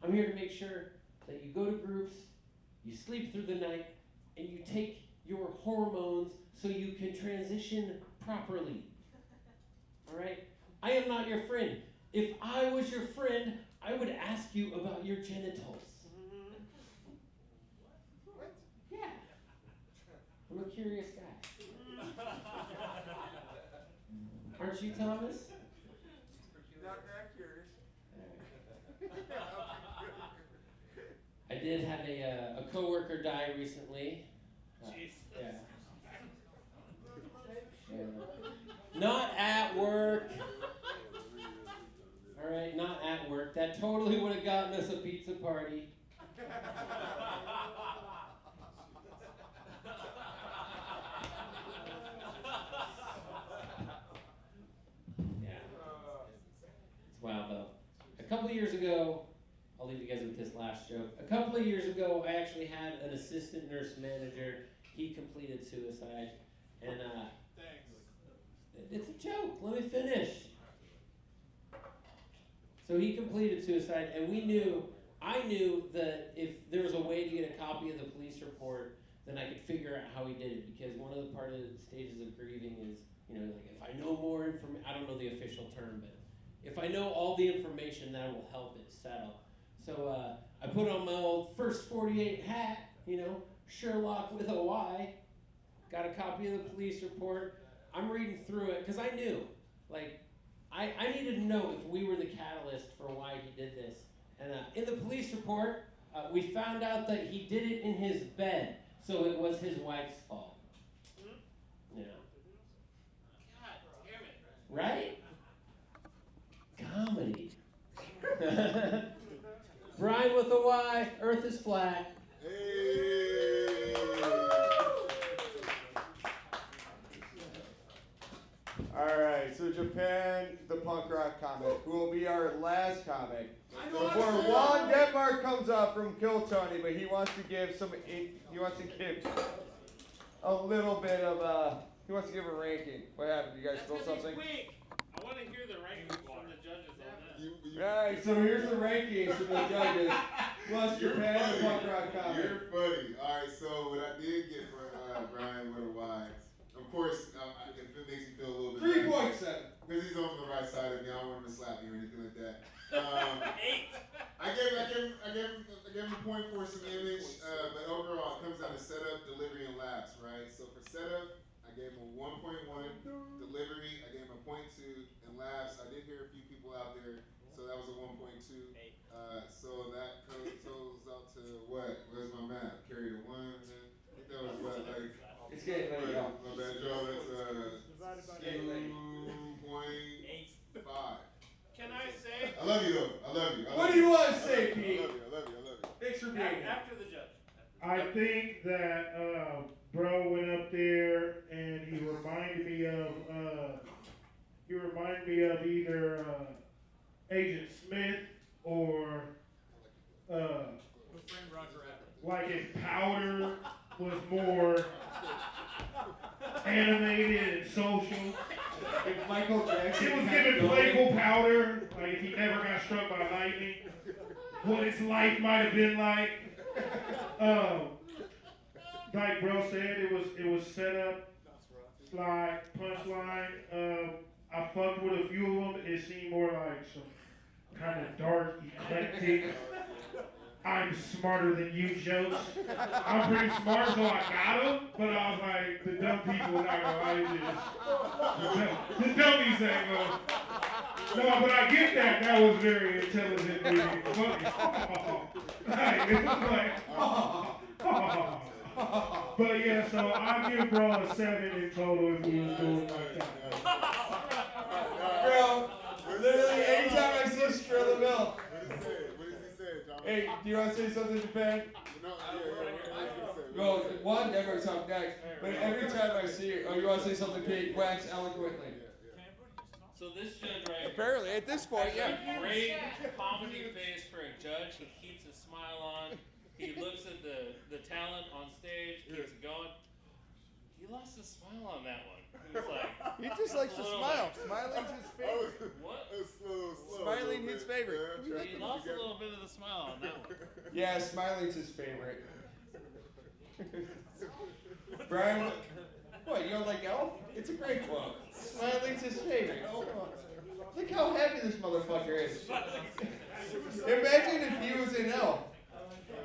I'm here to make sure that you go to groups, you sleep through the night, and you take your hormones so you can transition properly. All right? I am not your friend. If I was your friend, I would ask you about your genitals. What? Yeah. I'm a curious guy. Aren't you, Thomas? Not that curious. I did have a coworker die recently. Yeah. Not at work. All right, not at work. That totally would have gotten us a pizza party. Yeah. It's wild though. A couple of years ago, I'll leave you guys with this last joke. A couple of years ago, I actually had an assistant nurse manager. He completed suicide. And it's a joke. Let me finish. So he completed suicide, and I knew that if there was a way to get a copy of the police report, then I could figure out how he did it. Because one of the part of the stages of grieving is, like if I know more information, I don't know the official term, but if I know all the information, that will help it settle. So I put on my old first 48 hat, Sherlock with a Y, got a copy of the police report. I'm reading through it, because I knew, I needed to know if we were the catalyst for why he did this. And in the police report, we found out that he did it in his bed, so it was his wife's fault. Yeah. God damn it. Right? Comedy. Brian with a Y, Earth is flat. Hey. All right, so Japan, the punk rock comic, who will be our last comic. Before Juan Denmark comes up from Kill Tony, but he wants to give a little bit of he wants to give a ranking. What happened? You guys stole something? Wait, I want to hear the rankings from the judges on that. All right, so here's the rankings from the judges. Plus Japan, the punk rock comic. You're funny. All right, so what I did get for Brian with a Y, of course, if it makes you feel a little bit 3.7. because he's on the right side of me. I don't want him to slap me or anything like that. 8. I gave him a point for some image, but overall it comes down to setup, delivery, and laughs, right? So for setup, I gave him a 1.1. Delivery, I gave him a 0.2, and laughs, I did hear a few people out there, so that was a 1.2. So that totals out to what? Where's my math? Carried a 1. I think that was what, like. It's getting ready to go. My bad, Joe. That's Divided by 2.5. Can I say? I love you though. I love you. What do you want to say, Pete? I love you. Thanks for being here. After the judge. I think that bro went up there and he reminded me of either Agent Smith or like if Powder was more animated and social. If Michael Jackson It was given playful Powder, like if he never got struck by lightning, what his life might have been like. Like bro said, it was set up, slide, punchline. I fucked with a few of them. It seemed more like some kind of dark, eclectic, I'm smarter than you jokes. I'm pretty smart, so I got them, but I was like, the dumb people are not gonna like this. The dummies ain't gonna. No, but I get that. That was very intelligent. Like, it was like, but yeah, so I give bro a 7 in total if we was doing like that. Bro, literally anytime I see Skrill the Mill. What does he say, John? Hey, do you want to say something, Japan? No, Well, one never talk next, but every time I see you, you want to say something, Pete? Wax eloquently. So this judge right here Apparently, at this point, has yeah. a great comedy face for a judge. He keeps a smile on. He looks at the talent on stage, keeps it going. He lost his smile on that one. He was like, He just likes to smile. Like, Smiling's his favorite. what? Smiling his favorite. He lost a little bit of the smile on that one. Yeah, smiling's his favorite. Brian, what, you don't like Elf? It's a great quote. Smiling's his favorite. Look how happy this motherfucker is. Imagine if he was in Elf.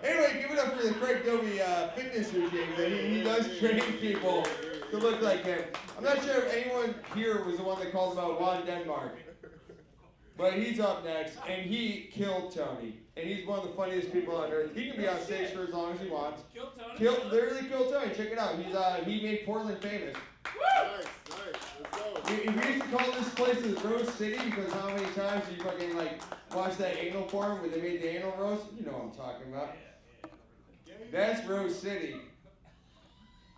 Anyway, give it up for the Craig Doby fitness regime. He does train people to look like him. I'm not sure if anyone here was the one that called about Juan Denmark. But he's up next, and he killed Tony. And he's one of the funniest people on earth. He can be on stage for as long as he wants. Killed Tony? Literally killed Tony. Check it out. He made Portland famous. Nice, let's go. We used to call this place Rose City because how many times you fucking watch that anal porn where they made the anal roast? You know what I'm talking about. That's Rose City.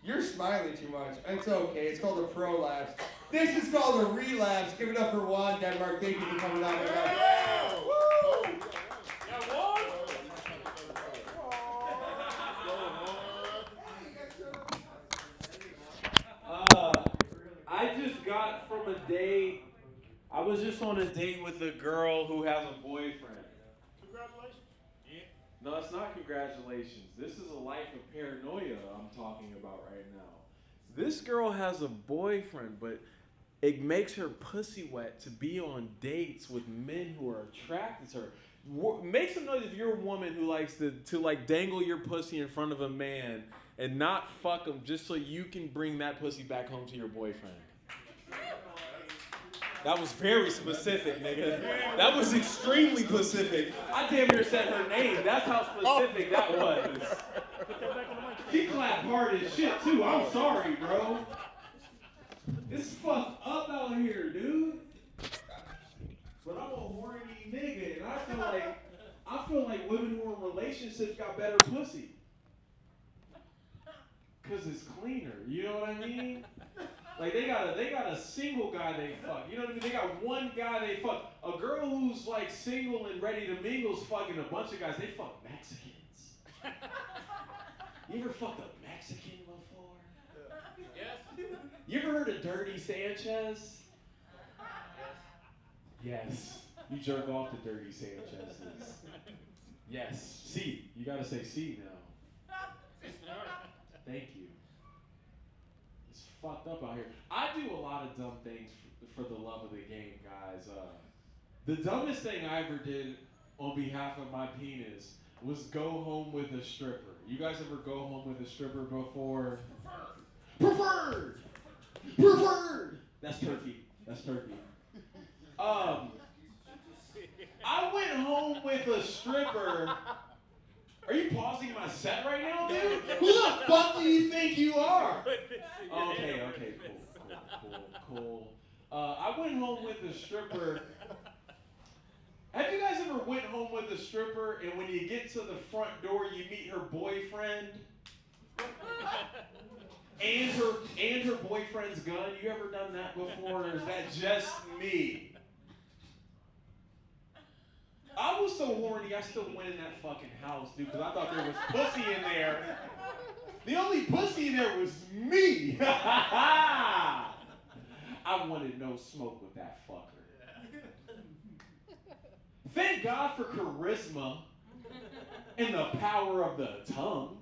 You're smiling too much. It's okay. It's called a prolapse. This is called a relapse. Give it up for Juan Denmark. Thank you for coming out. I just got from a date. I was just on a date with a girl who has a boyfriend. Congratulations. Yeah. No, it's not congratulations. This is a life of paranoia I'm talking about right now. This girl has a boyfriend, but it makes her pussy wet to be on dates with men who are attracted to her. Make some noise if you're a woman who likes to dangle your pussy in front of a man and not fuck him just so you can bring that pussy back home to your boyfriend. That was very specific, nigga. That was extremely specific. I damn near said her name. That's how specific that was. She clapped hard as shit, too. I'm sorry, bro. It's fucked up out here, dude. But I'm a horny nigga, and I feel like women who are in relationships got better pussy. Cause it's cleaner, you know what I mean? Like they got a single guy they fuck, you know what I mean? They got one guy they fuck. A girl who's like single and ready to mingle is fucking a bunch of guys. They fuck Mexicans. You ever fucked a Mexican before? Yes. You ever heard of Dirty Sanchez? Yes. You jerk off to Dirty Sanchez's. Yes. C. You gotta say C now. Thank you. It's fucked up out here. I do a lot of dumb things for the love of the game, guys. The dumbest thing I ever did on behalf of my penis was go home with a stripper. You guys ever go home with a stripper before? Preferred! That's turkey. I went home with a stripper. Are you pausing my set right now, dude? Who the fuck do you think you are? Okay, cool. I went home with a stripper. Have you guys ever went home with a stripper and when you get to the front door you meet her boyfriend? And her boyfriend's gun? You ever done that before, or is that just me? I was so horny, I still went in that fucking house, dude, because I thought there was pussy in there. The only pussy in there was me. I wanted no smoke with that fucker. Thank God for charisma and the power of the tongue.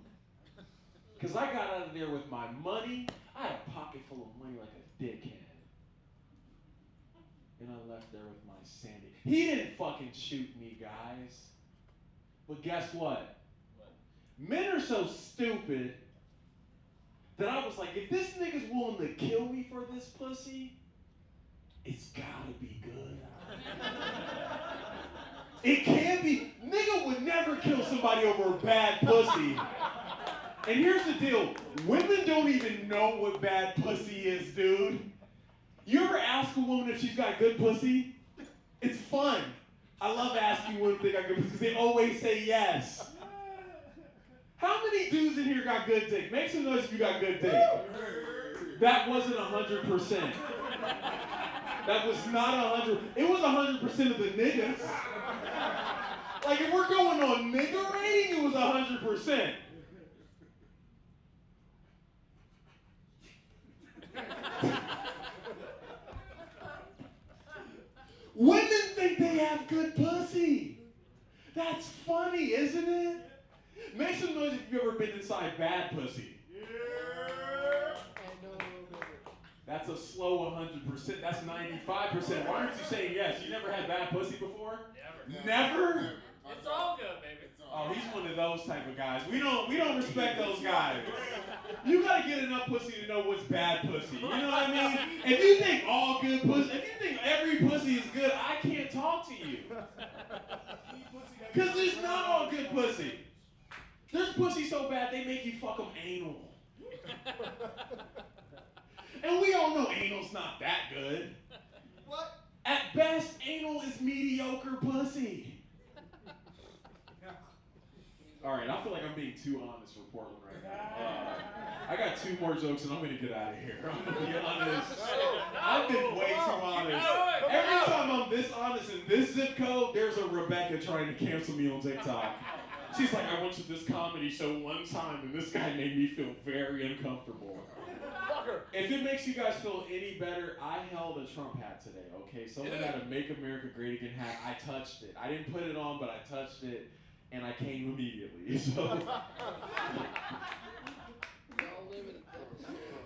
Because I got out of there with my money. I had a pocket full of money like a dickhead. And I left there with my sanity. He didn't fucking shoot me, guys. But guess what? Men are so stupid that I was like, if this nigga's willing to kill me for this pussy, it's gotta be good. It can't be. Nigga would never kill somebody over a bad pussy. And here's the deal. Women don't even know what bad pussy is, dude. You ever ask a woman if she's got good pussy? It's fun. I love asking women if they got good pussy because they always say yes. How many dudes in here got good dick? Make some noise if you got good dick. That wasn't 100%. That was not 100. It was 100% of the niggas. Like if we're going on nigga rating, it was 100%. Women think they have good pussy. That's funny, isn't it? Make some noise if you've ever been inside bad pussy. Yeah. That's a slow 100%. That's 95%. Why aren't you saying yes? You never had bad pussy before? Never? It's all good, baby. Oh, he's one of those type of guys. We don't respect those guys. You gotta get enough pussy to know what's bad pussy. You know what I mean? If you think all good pussy, if you think every pussy is good, I can't talk to you. Because there's not all good pussy. There's pussy so bad they make you fuck them anal. And we all know anal's not that good. What? At best, anal is mediocre pussy. All right, I feel like I'm being too honest for Portland right now. I got 2 more jokes and I'm gonna get out of here. I'm gonna be honest. I've been way too honest. Every time I'm this honest in this zip code, there's a Rebecca trying to cancel me on TikTok. She's like, I went to this comedy show one time and this guy made me feel very uncomfortable. If it makes you guys feel any better, I held a Trump hat today, okay? Someone had a Make America Great Again hat. I touched it. I didn't put it on, but I touched it. And I came immediately, so.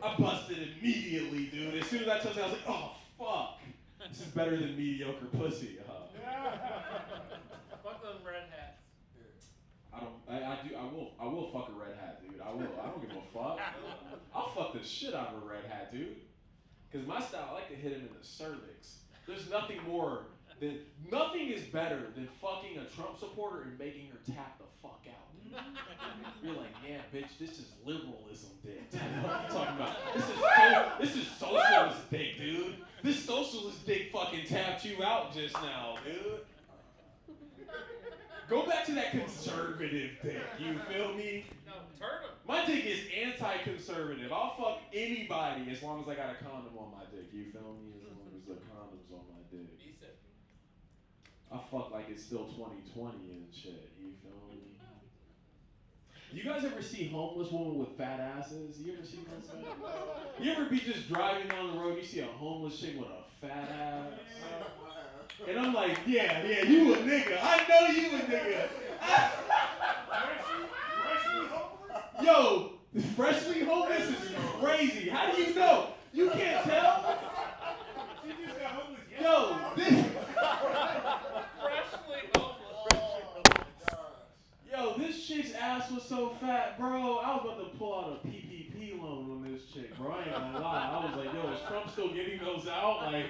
I busted immediately, dude. As soon as I touched it, I was like, oh, fuck. This is better than mediocre pussy. Fuck those red hats. I will fuck a red hat, dude. I will. I don't give a fuck. I'll fuck the shit out of a red hat, dude. Because my style, I like to hit him in the cervix. There's nothing is better than fucking a Trump supporter and making her tap the fuck out. You're like, yeah, bitch, this is liberalism dick. What are you talking about? This is socialist dick, dude. This socialist dick fucking tapped you out just now, dude. Go back to that conservative dick, you feel me? No, turn him. My dick is anti-conservative. I'll fuck anybody as long as I got a condom on my dick, you feel me? As long as the condom's on my dick. I fuck like it's still 2020 and shit, you feel me? You guys ever see homeless women with fat asses? You ever see those guys? You ever be just driving down the road, you see a homeless chick with a fat ass? And I'm like, yeah, you a nigga. I know you a nigga. Yo, freshly homeless is crazy. How do you know? You can't tell? She just got homeless. Yo, this... Freshly homeless. Yo, this chick's ass was so fat, bro. I was about to pull out a PPP loan on this chick, bro. I ain't gonna lie. I was like, yo, is Trump still giving those out? Like,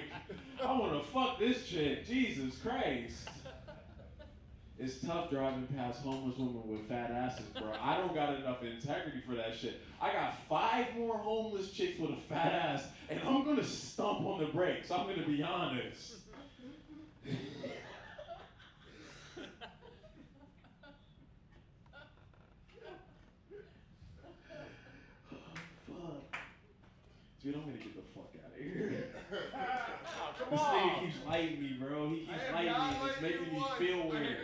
I wanna fuck this chick. Jesus Christ. It's tough driving past homeless women with fat asses, bro. I don't got enough integrity for that shit. I got 5 more homeless chicks with a fat ass, and I'm gonna stomp on the brakes. I'm gonna be honest. Dude, I'm gonna get the fuck out of here. Oh, come This nigga keeps lighting me, bro. He keeps lighting me. It's making me feel weird.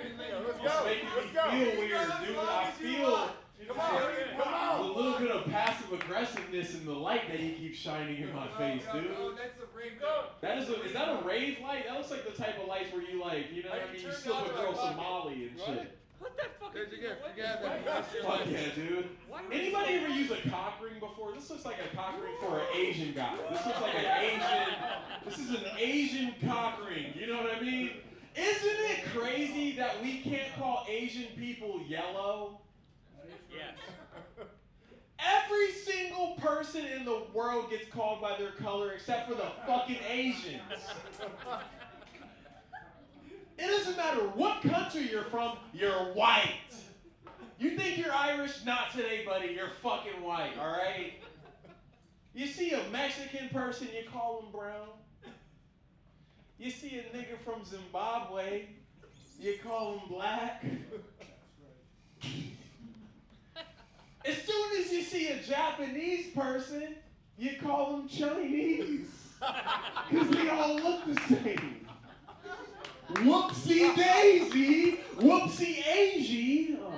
It's making me feel weird, dude. I feel a little bit of passive aggressiveness in the light that he keeps shining in my face, dude. Is that a rave light? That looks like the type of lights where you like, you know what I mean? You slip a girl some Molly and shit. Put that fucking thing Fuck yeah, dude. Anybody ever use a cock ring before? This looks like a cock ring for an Asian guy. This looks like an Asian. This is an Asian cock ring. You know what I mean? Isn't it crazy that we can't call Asian people yellow? Yes. Every single person in the world gets called by their color except for the fucking Asians. It doesn't matter what country you're from, you're white. You think you're Irish? Not today, buddy. You're fucking white, all right? You see a Mexican person, you call him brown. You see a nigga from Zimbabwe, you call him black. As soon as you see a Japanese person, you call them Chinese. Because they all look the same. Whoopsie daisy, whoopsie Asie. Oh.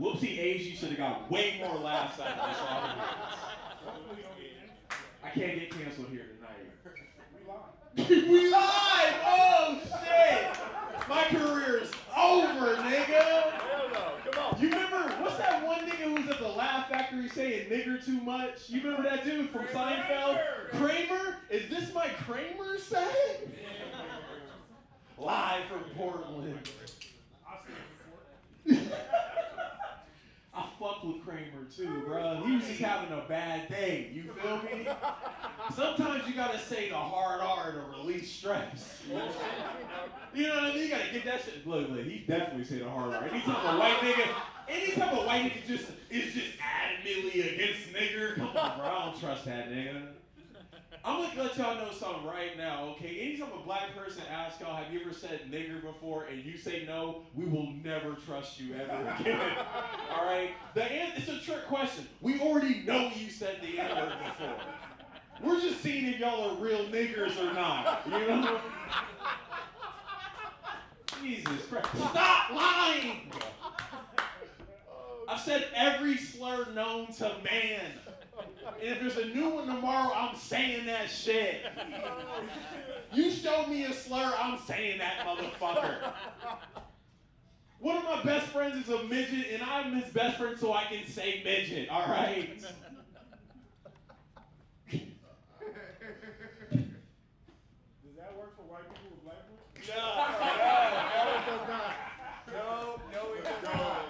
Whoopsie Asie should have got way more laughs out of this audience. I can't get canceled here tonight. We live! Oh shit! My career's over, nigga! Hell no, come on. You remember, what's that one nigga who was at the Laugh Factory saying nigger too much? You remember that dude from Seinfeld? Kramer? Is this my Kramer set? Live from Portland. I fucked with Kramer too, bro. He was just having a bad day. You feel me? Sometimes you gotta say the hard R to release stress. You know what I mean? You gotta get that shit. Look, he definitely said the hard R. Anytime a white nigga is just adamantly against nigger, come on, bro. I don't trust that nigga. I'm gonna let y'all know something right now, okay? Anytime a black person asks y'all, have you ever said nigger before, and you say no, we will never trust you ever again. All right? It's a trick question. We already know you said the N-word before. We're just seeing if y'all are real niggers or not. You know? Jesus Christ. Stop lying! I've said every slur known to man. And if there's a new one tomorrow, I'm saying that shit. You show me a slur, I'm saying that motherfucker. One of my best friends is a midget, and I'm his best friend so I can say midget, all right? Does that work for white people with black people? No, it does not. No, it does not.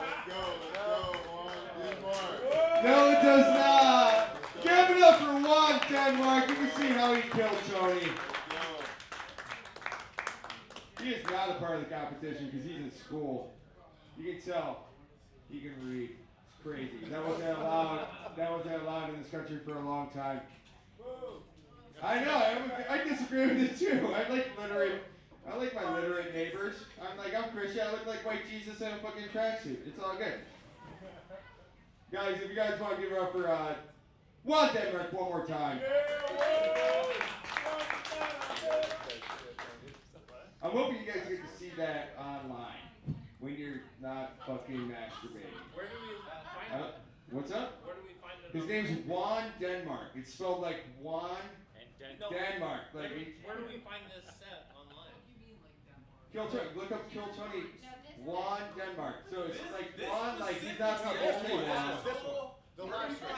No, it does not. Give it up for Juan Denmark. You can see how he killed Tony. He is not a part of the competition because he's in school. You can tell he can read. It's crazy. That wasn't allowed in this country for a long time. I know. I disagree with this too. I like my literate neighbors. I'm Christian. I look like white Jesus in a fucking tracksuit. It's all good. Guys, if you guys want to give it up for Juan Denmark one more time. I'm hoping you guys get to see that online when you're not fucking masturbating. Where do we find him? What's up? Where do we find him? His name's Juan Denmark. It's spelled like Juan Denmark. Where do we find this set online? Kill Tony. Look up Kill Tony. Juan Denmark. So it's like Juan, like he's not the only one. The live stream.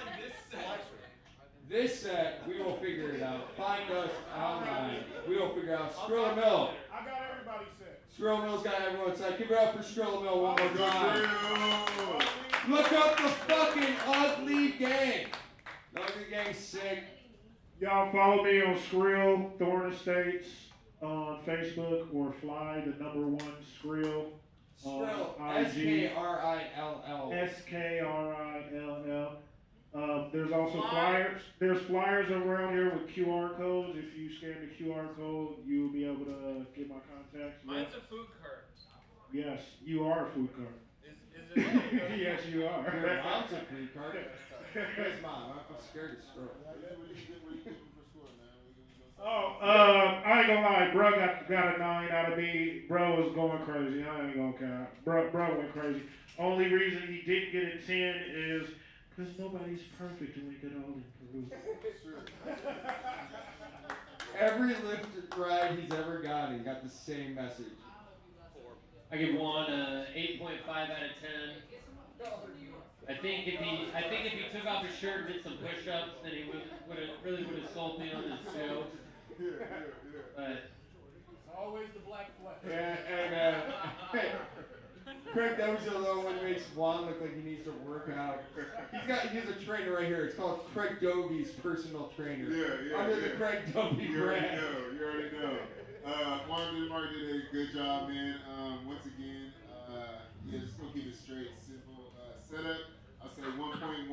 This set, we will figure it out. Find us online. We will figure out. Skrilla Mill. I got everybody set. Skrilla Mill's got everyone's side. Give it up for Skrilla Mill one more time. Look up the fucking Ugly Gang. The Ugly Gang's sick. Y'all follow me on Skrill, Thorn Estates on Facebook, or Fly, the #1 Skrill. Skrill, S-K-R-I-L-L. S-K-R-I-L-L. There's also flyers. There's flyers around here with QR codes. If you scan the QR code, you'll be able to get my contacts. Mine's a food cart. Yes, you are a food cart. Is it? Yes, you are. Your mom's a food cart. Where's mom? I'm scared of Skrill. ain't gonna lie, bro got a 9 out of me. Bro was going crazy. I ain't gonna count. Bro went crazy. Only reason he didn't get a 10 is because nobody's perfect and we could all improve. Every lift ride he's ever gotten got the same message. I give Juan 8.5 out of 10. I think if he took off his shirt and did some push-ups, then he would have sold me on this show. But Always the black flag. Yeah, and Craig Dovey one makes Juan look like he needs to work out. He has a trainer right here. It's called Craig Dovey's personal trainer. Under the Craig Dovey brand. You already know. Juan Denmark did a good job, man. Once again, just gonna keep it straight, simple. Setup, I'll say 1.1.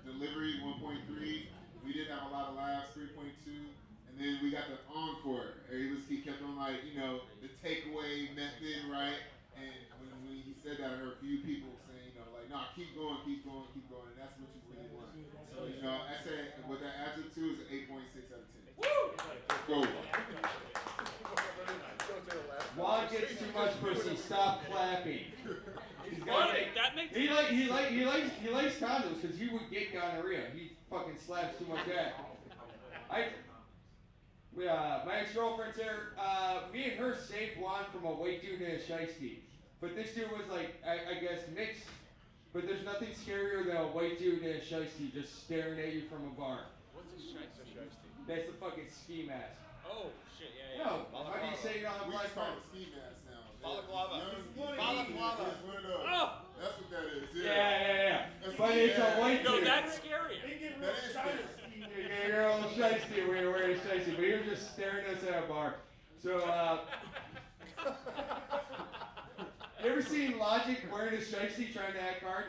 Delivery, 1.3. We did have a lot of laughs, 3.2. And then we got the encore. He kept on the takeaway method, right? And when he said that, I heard a few people saying, nah, keep going, and that's what you really want. So, I said what that adds up to is an 8.6 out of 10. Woo! Go. Juan gets too much pussy. Stop clapping. He likes condoms because he would get gonorrhea. He fucking slaps too much ass. My ex-girlfriend's here. Me and her saved Juan from a white dude and a shiesty. But this dude was I guess mixed. But there's nothing scarier than a white dude and a shiesty just staring at you from a bar. What's a shiesty? That's the fucking ski mask. Oh, shit, yeah. No, how do you say it on We black just call card? it ski mask now. Balaclava. Balaclava. Oh! That's what that is. Yeah. That's But it's a white No, dude. that's scary. That is scary. You're a little shiesty when you're wearing a shiesty, but you're just staring at us at a bar. So, you ever seen Logic wearing a shiesty trying to act hard?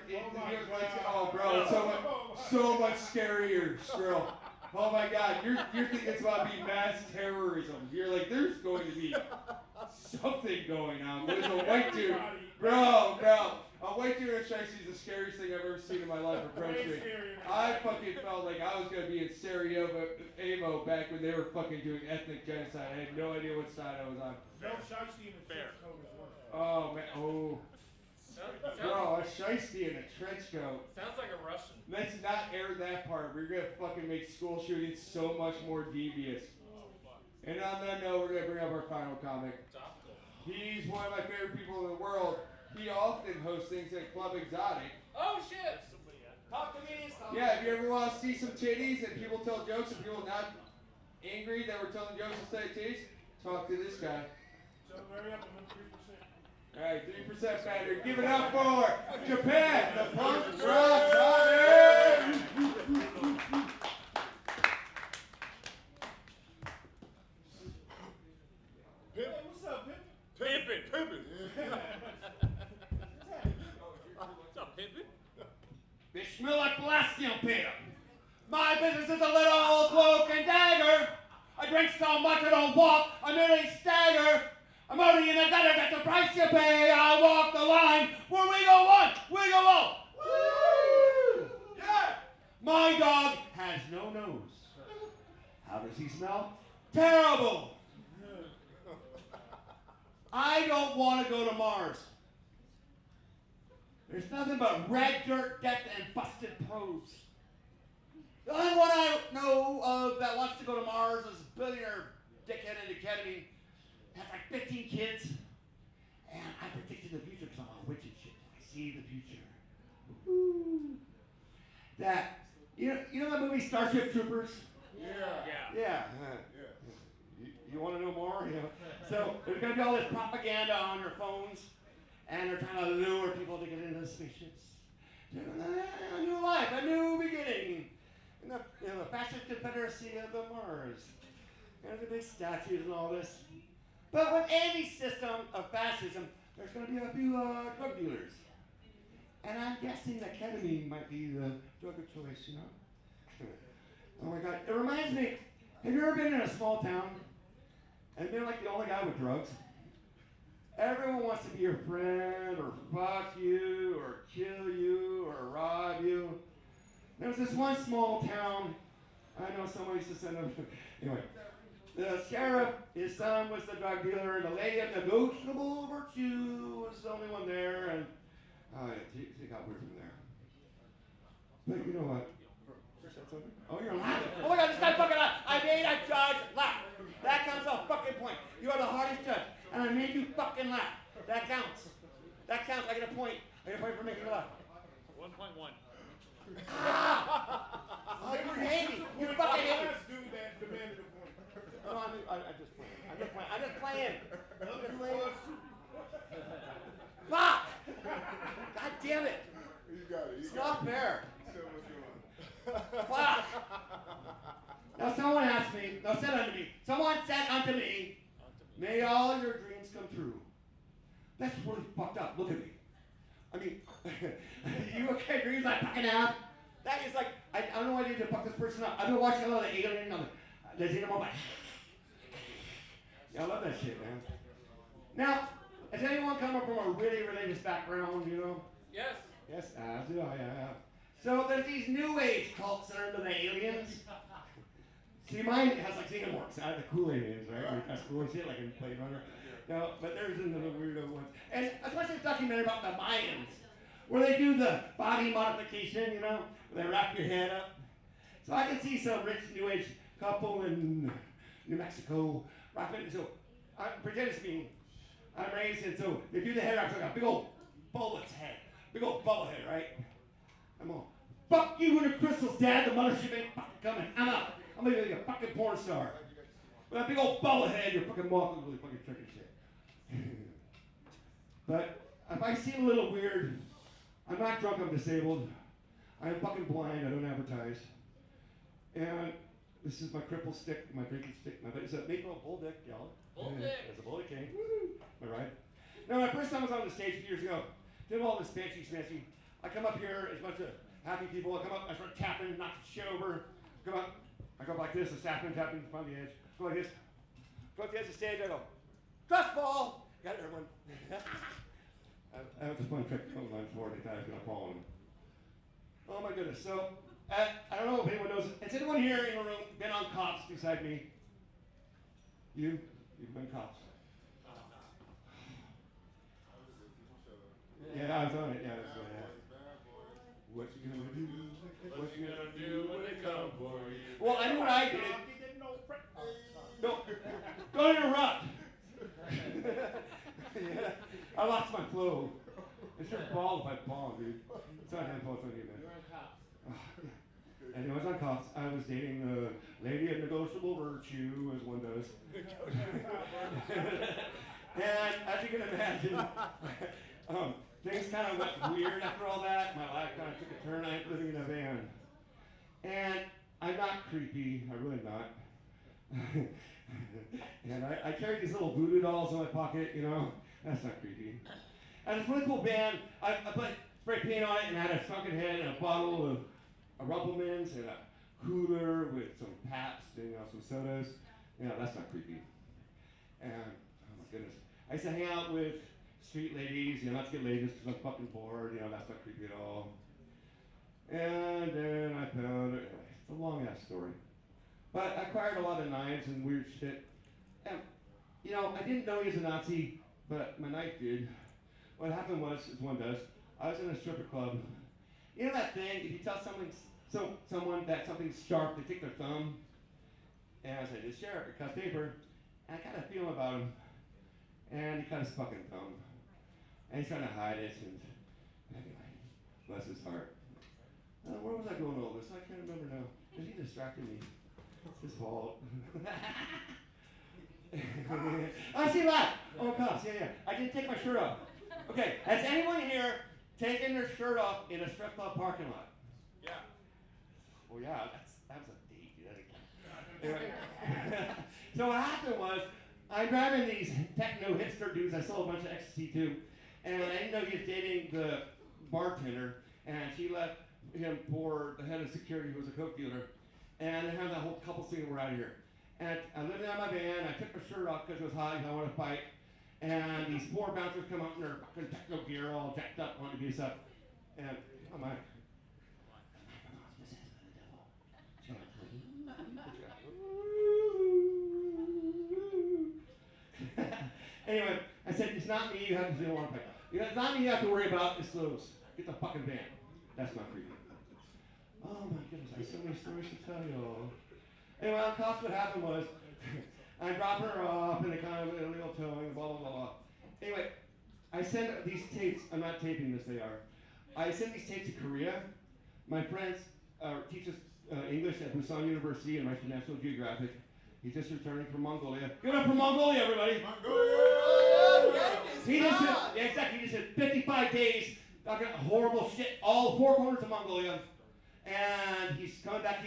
Bro, it's so much scarier still. Oh my God, you're thinking it's about to be mass terrorism. You're like, there's going to be something going on. But it's a white dude. Bro, a white dude in a shiesty is the scariest thing I've ever seen in my life approach me. I fucking felt like I was going to be in Sarajevo back when they were fucking doing ethnic genocide. I had no idea what side I was on. No shiesty in the trench coat as well. Oh, man. Oh. Bro, a shiesty in a trench coat. Sounds like a Russian. Let's not air that part. We're going to fucking make school shootings so much more devious. And on that note, we're going to bring up our final comic. He's one of my favorite people in the world. He often hosts things at Club Exotic. Oh, shit. Talk to me. Yeah, if you ever want to see some titties and people tell jokes and people not angry that we're telling jokes instead of titties, talk to this guy. So hurry up and 3%. All right, 3% fatter. Give it up for Japan, the punk rock comic. Hey, what's up, Pip? Pimpin'. What's up, Pimpin'? They smell like Palacium, Peter. My business is a little cloak and dagger. I drink so much I don't walk, I merely stagger. I'm already in the gutter, that's the price you pay. I walk the line where we go one, we go all. Woo! Yeah! My dog has no nose. How does he smell? Terrible. I don't want to go to Mars. There's nothing but red dirt, death, and busted probes. The only one I know of that wants to go to Mars is billionaire dickhead into ketamine. Has like 15 kids. And I predicted the future because I'm a witch and shit. I see the future. Woo-hoo. That, you know that movie Starship Troopers? Yeah. You want to know more? So there's going to be all this propaganda on your phones. And they're trying to lure people to get into the spaceships. A new life, a new beginning. In the fascist confederacy of the Mars. And the big statues and all this. But with any system of fascism, there's going to be a few drug dealers. And I'm guessing that ketamine might be the drug of choice, Oh my God, it reminds me, have you ever been in a small town and been like the only guy with drugs? Everyone wants to be your friend, or fuck you, or kill you, or rob you. There was this one small town, I know someone used to send them, anyway. The sheriff, his son was the drug dealer, and the lady of negotiable virtue was the only one there, and it got weird from there. But you know what? Oh, you're laughing. Oh my God, this guy fucking laughed. I made a judge laugh. That counts a fucking point. You are the hardest judge, and I made you fucking laugh. That counts. That counts. I get a point. I get a point for making you laugh. 1.1. Oh, you hate me. You fucking hate me. Let's do that. Demanded a point. No, I'm just playing. I'm just playing. I'm just playing. I'm just playing. Fuck! God damn it. You got it. It's not fair. Show what you want. Fuck! Now someone said unto me, may all your dreams come true. That's really fucked up. Look at me. I mean, you okay dreams I fucking have? That is like, I don't know why I need to fuck this person up. I've been watching a lot of Alien on the Xenomorph. Yeah, I love that shit, man. Now, has anyone come up from a really religious background, you know? Yes. Yes, as do I, yeah. So there's these new age cults that are into the aliens. See, mine has like Xenomorphs, out of the cool aliens, right? Where it has cool shit like in Blade Runner. No, but there's another weirdo ones. And I watched this documentary about the Mayans, where they do the body modification, you know, where they wrap your head up. So I can see some rich new age couple in New Mexico wrapping it. So pretend it's me. I'm raised, and so they do the head wrap, so I got a big old bullet's head. Big old bubblehead, right? I'm all, fuck you and the crystals, Dad. The mothership ain't fucking coming. I'm out. I'm gonna be a fucking porn star. With that big old bubblehead, you're fucking mocking really fucking tricky shit. But if I seem a little weird, I'm not drunk, I'm disabled. I'm fucking blind, I don't advertise. And this is my cripple stick, my drinking stick. It's a maple bull dick, y'all. Bull dick. It's a bull dick king. Am I right? Now, my first time I was on the stage a few years ago, did all this fancy schmancy. I come up here, as a bunch of happy people. I come up, I start tapping, knock the shit over. Come up, I go up like this, tapping, on the edge. Go like this. Go up the edge of the stage, I go, trust ball! Got it, everyone. I have this one trick on my board, I thought I was going to fall on him. Oh my goodness. So, I don't know if anyone knows. Has anyone here in the room been on cops beside me? You've been cops. Yeah, I was on it. Yeah, what you gonna do? What you gonna do when they come for you? Well, I knew what I did. Don't interrupt. Yeah, I lost my flow. It's your fault if I fall, dude. It's not his fault, it's on you, man. You're on cops. And I was on cops. I was dating the lady of negotiable virtue, as one does. And as you can imagine, things kind of went weird after all that. My life kind of took a turn. I ended up living in a van. And I'm not creepy. I'm really not. And I carried these little voodoo dolls in my pocket, you know. That's not creepy. And this really cool band. I put spray paint on it and had a sunken head and a bottle of Rumpelmans and a cooler with some Paps and some sodas. You know, that's not creepy. And, oh my goodness. I used to hang out with street ladies, you know, not to get ladies because I'm fucking bored, you know, that's not creepy at all. And then I found, it's a long ass story. But I acquired a lot of knives and weird shit. And, you know, I didn't know he was a Nazi, but my knife did. What happened was, as one does, I was in a stripper club. You know that thing, if you tell someone that something's sharp, they take their thumb. And I said, it's sharp, it cuts paper. And I got a feeling about him. And he cut his fucking thumb. And he's trying to hide it, and anyway, bless his heart. Where was I going with all this? I can't remember now. Because he distracted me. It's his fault. I see that. Oh, cops. Yeah. I didn't take my shirt off. Okay, has anyone here taken their shirt off in a strip club parking lot? Yeah. Well, yeah, that was a date. Anyway. So what happened was, I'm grabbing these techno hipster dudes I sold a bunch of ecstasy to, and I didn't know he was dating the bartender, and she left him for the head of security who was a coke dealer, and they had that whole couple scene, we're out of here. And I lived in my van, I took my shirt off because it was hot, I wanted to fight, and these four bouncers come up in their fucking techno gear, all jacked up, wanting to be us up, and oh my. Anyway, I said, it's not me you have to do one thing. It's not me you have to worry about, it's those. Get the fucking van. That's not creepy. Oh my goodness, I have so many stories to tell you. Anyway, on cops, what happened was, I dropped her off in a kind of illegal towing, blah, blah, blah, blah. Anyway, I send these tapes, I'm not taping this, they are. I send these tapes to Korea. My friend teaches English at Busan University and writes for National Geographic. He's just returning from Mongolia. Give it up for Mongolia, everybody! Mongolia! He just did, yeah, exactly, he just did 55 days, talking horrible shit, all four corners of Mongolia. And he's coming back,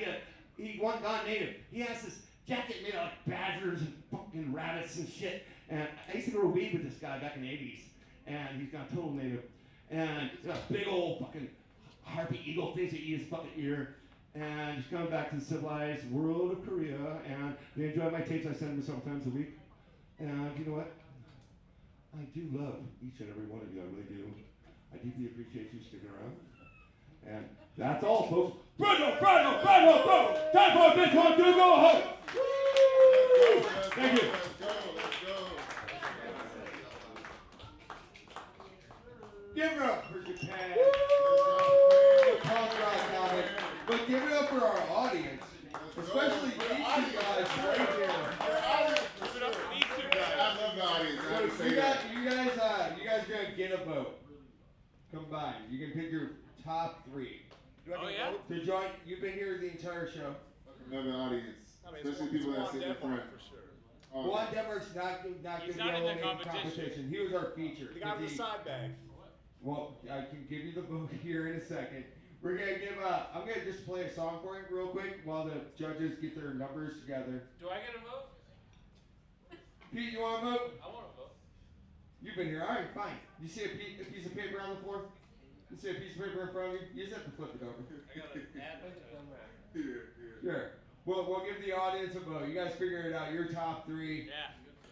he went gone native. He has this jacket made of like badgers and fucking rabbits and shit. And I used to grow weed with this guy back in the 80s. And he's got total native. And he's got a big old fucking harpy eagle things that eat his fucking ear. And he's coming back to the civilized world of Korea. And they enjoy my tapes. I send them several times a week. And you know what? I do love each and every one of you. I really do. I deeply appreciate you sticking around. And that's all, folks. Bravo! Time for this one to go home! Woo! Thank you. Let's go. Give it up for Japan. Punk rock comic. But give it up for our audience. Especially these two guys right here. Give it up for these two guys. I love the audience. I have to say that. You guys are gonna get a vote. Combined. You can pick your top 3. Oh, yeah? To join, you've been here the entire show. Love the audience. Especially people that sit in front. Juan Denmark's not good He's not in the competition. He was our feature. The guy with the side bag. Well, I can give you the vote here in a second. We're gonna give I'm gonna just play a song for him real quick while the judges get their numbers together. Do I get a vote? Pete, you want a vote? I want a vote. You've been here. All right, fine. You see a piece of paper on the floor? You see a piece of paper in front of you? You just have to flip it over. I gotta add it to come back. Sure. We'll give the audience a vote. You guys figure it out. Your top 3. Yeah.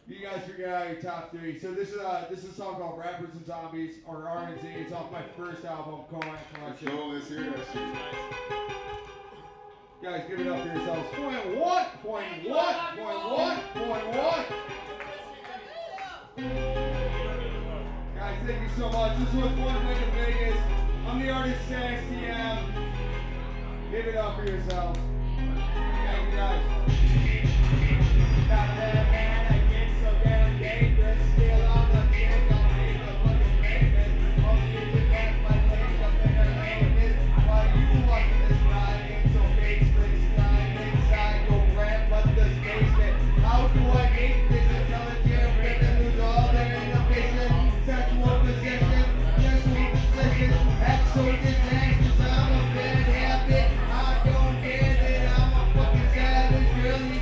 You guys figure out your top 3. So this is a song called Rappers and Zombies, or R&Z. It's off my first album, Collective Collection. Let's hear that shit. Guys, give it up for yourselves. Point what? Guys, thank you so much. This was One Night in Vegas. I'm the artist, Sax TM. Give it up for yourselves. Thank you, guys. Not that man, I get so damn dangerous. Still on the kid, don't need the fucking famous. All you do is my face up in her anus. While you watching this ride, ain't so faceless. Lying inside your rant, but this basement. How do I hate this intelligent women who's all their inhibition? Sexual possession, act so disastrous. I'm a bad habit. I don't get it. I'm a fucking savage. Really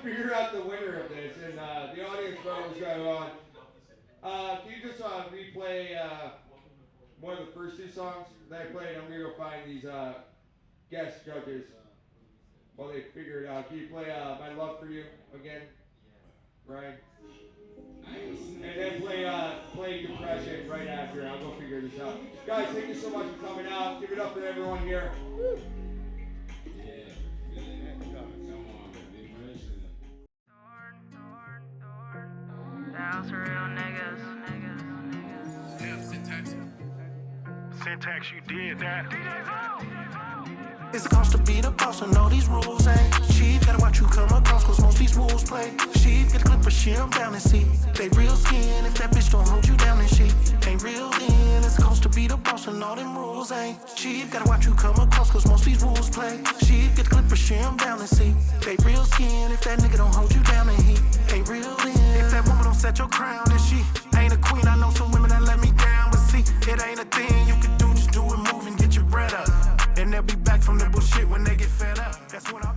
figure out the winner of this, and the audience vote is going on. Can you just replay one of the first two songs that I played? I'm gonna go find these guest judges while they figure it out. Can you play My Love For You again, Ryan? And then play Depression right after. I'll go figure this out. Guys, thank you so much for coming out. Give it up for everyone here. Woo. Those real niggas. Damn, Syntax. Syntax, you did that. It's a cost to be the boss, and all these rules ain't cheap. Gotta watch you come across, cause most these rules play sheep. Get a clip of shit, I'm down and see. They real skin, if that bitch don't hold you down, and she ain't real then. It's a cost to be the boss, and all them rules ain't cheap. Gotta watch you come across, cause most these rules play sheep. Get a clip of shit, I'm down and see. They real skin, if that nigga don't hold you down, and he ain't real then. If that woman don't set your crown, then she ain't a queen. I know some women that let me down, but see, it ain't a thing you can do. Just do it, move and get your bread up. And they'll be back from the bullshit when they get fed up. That's when I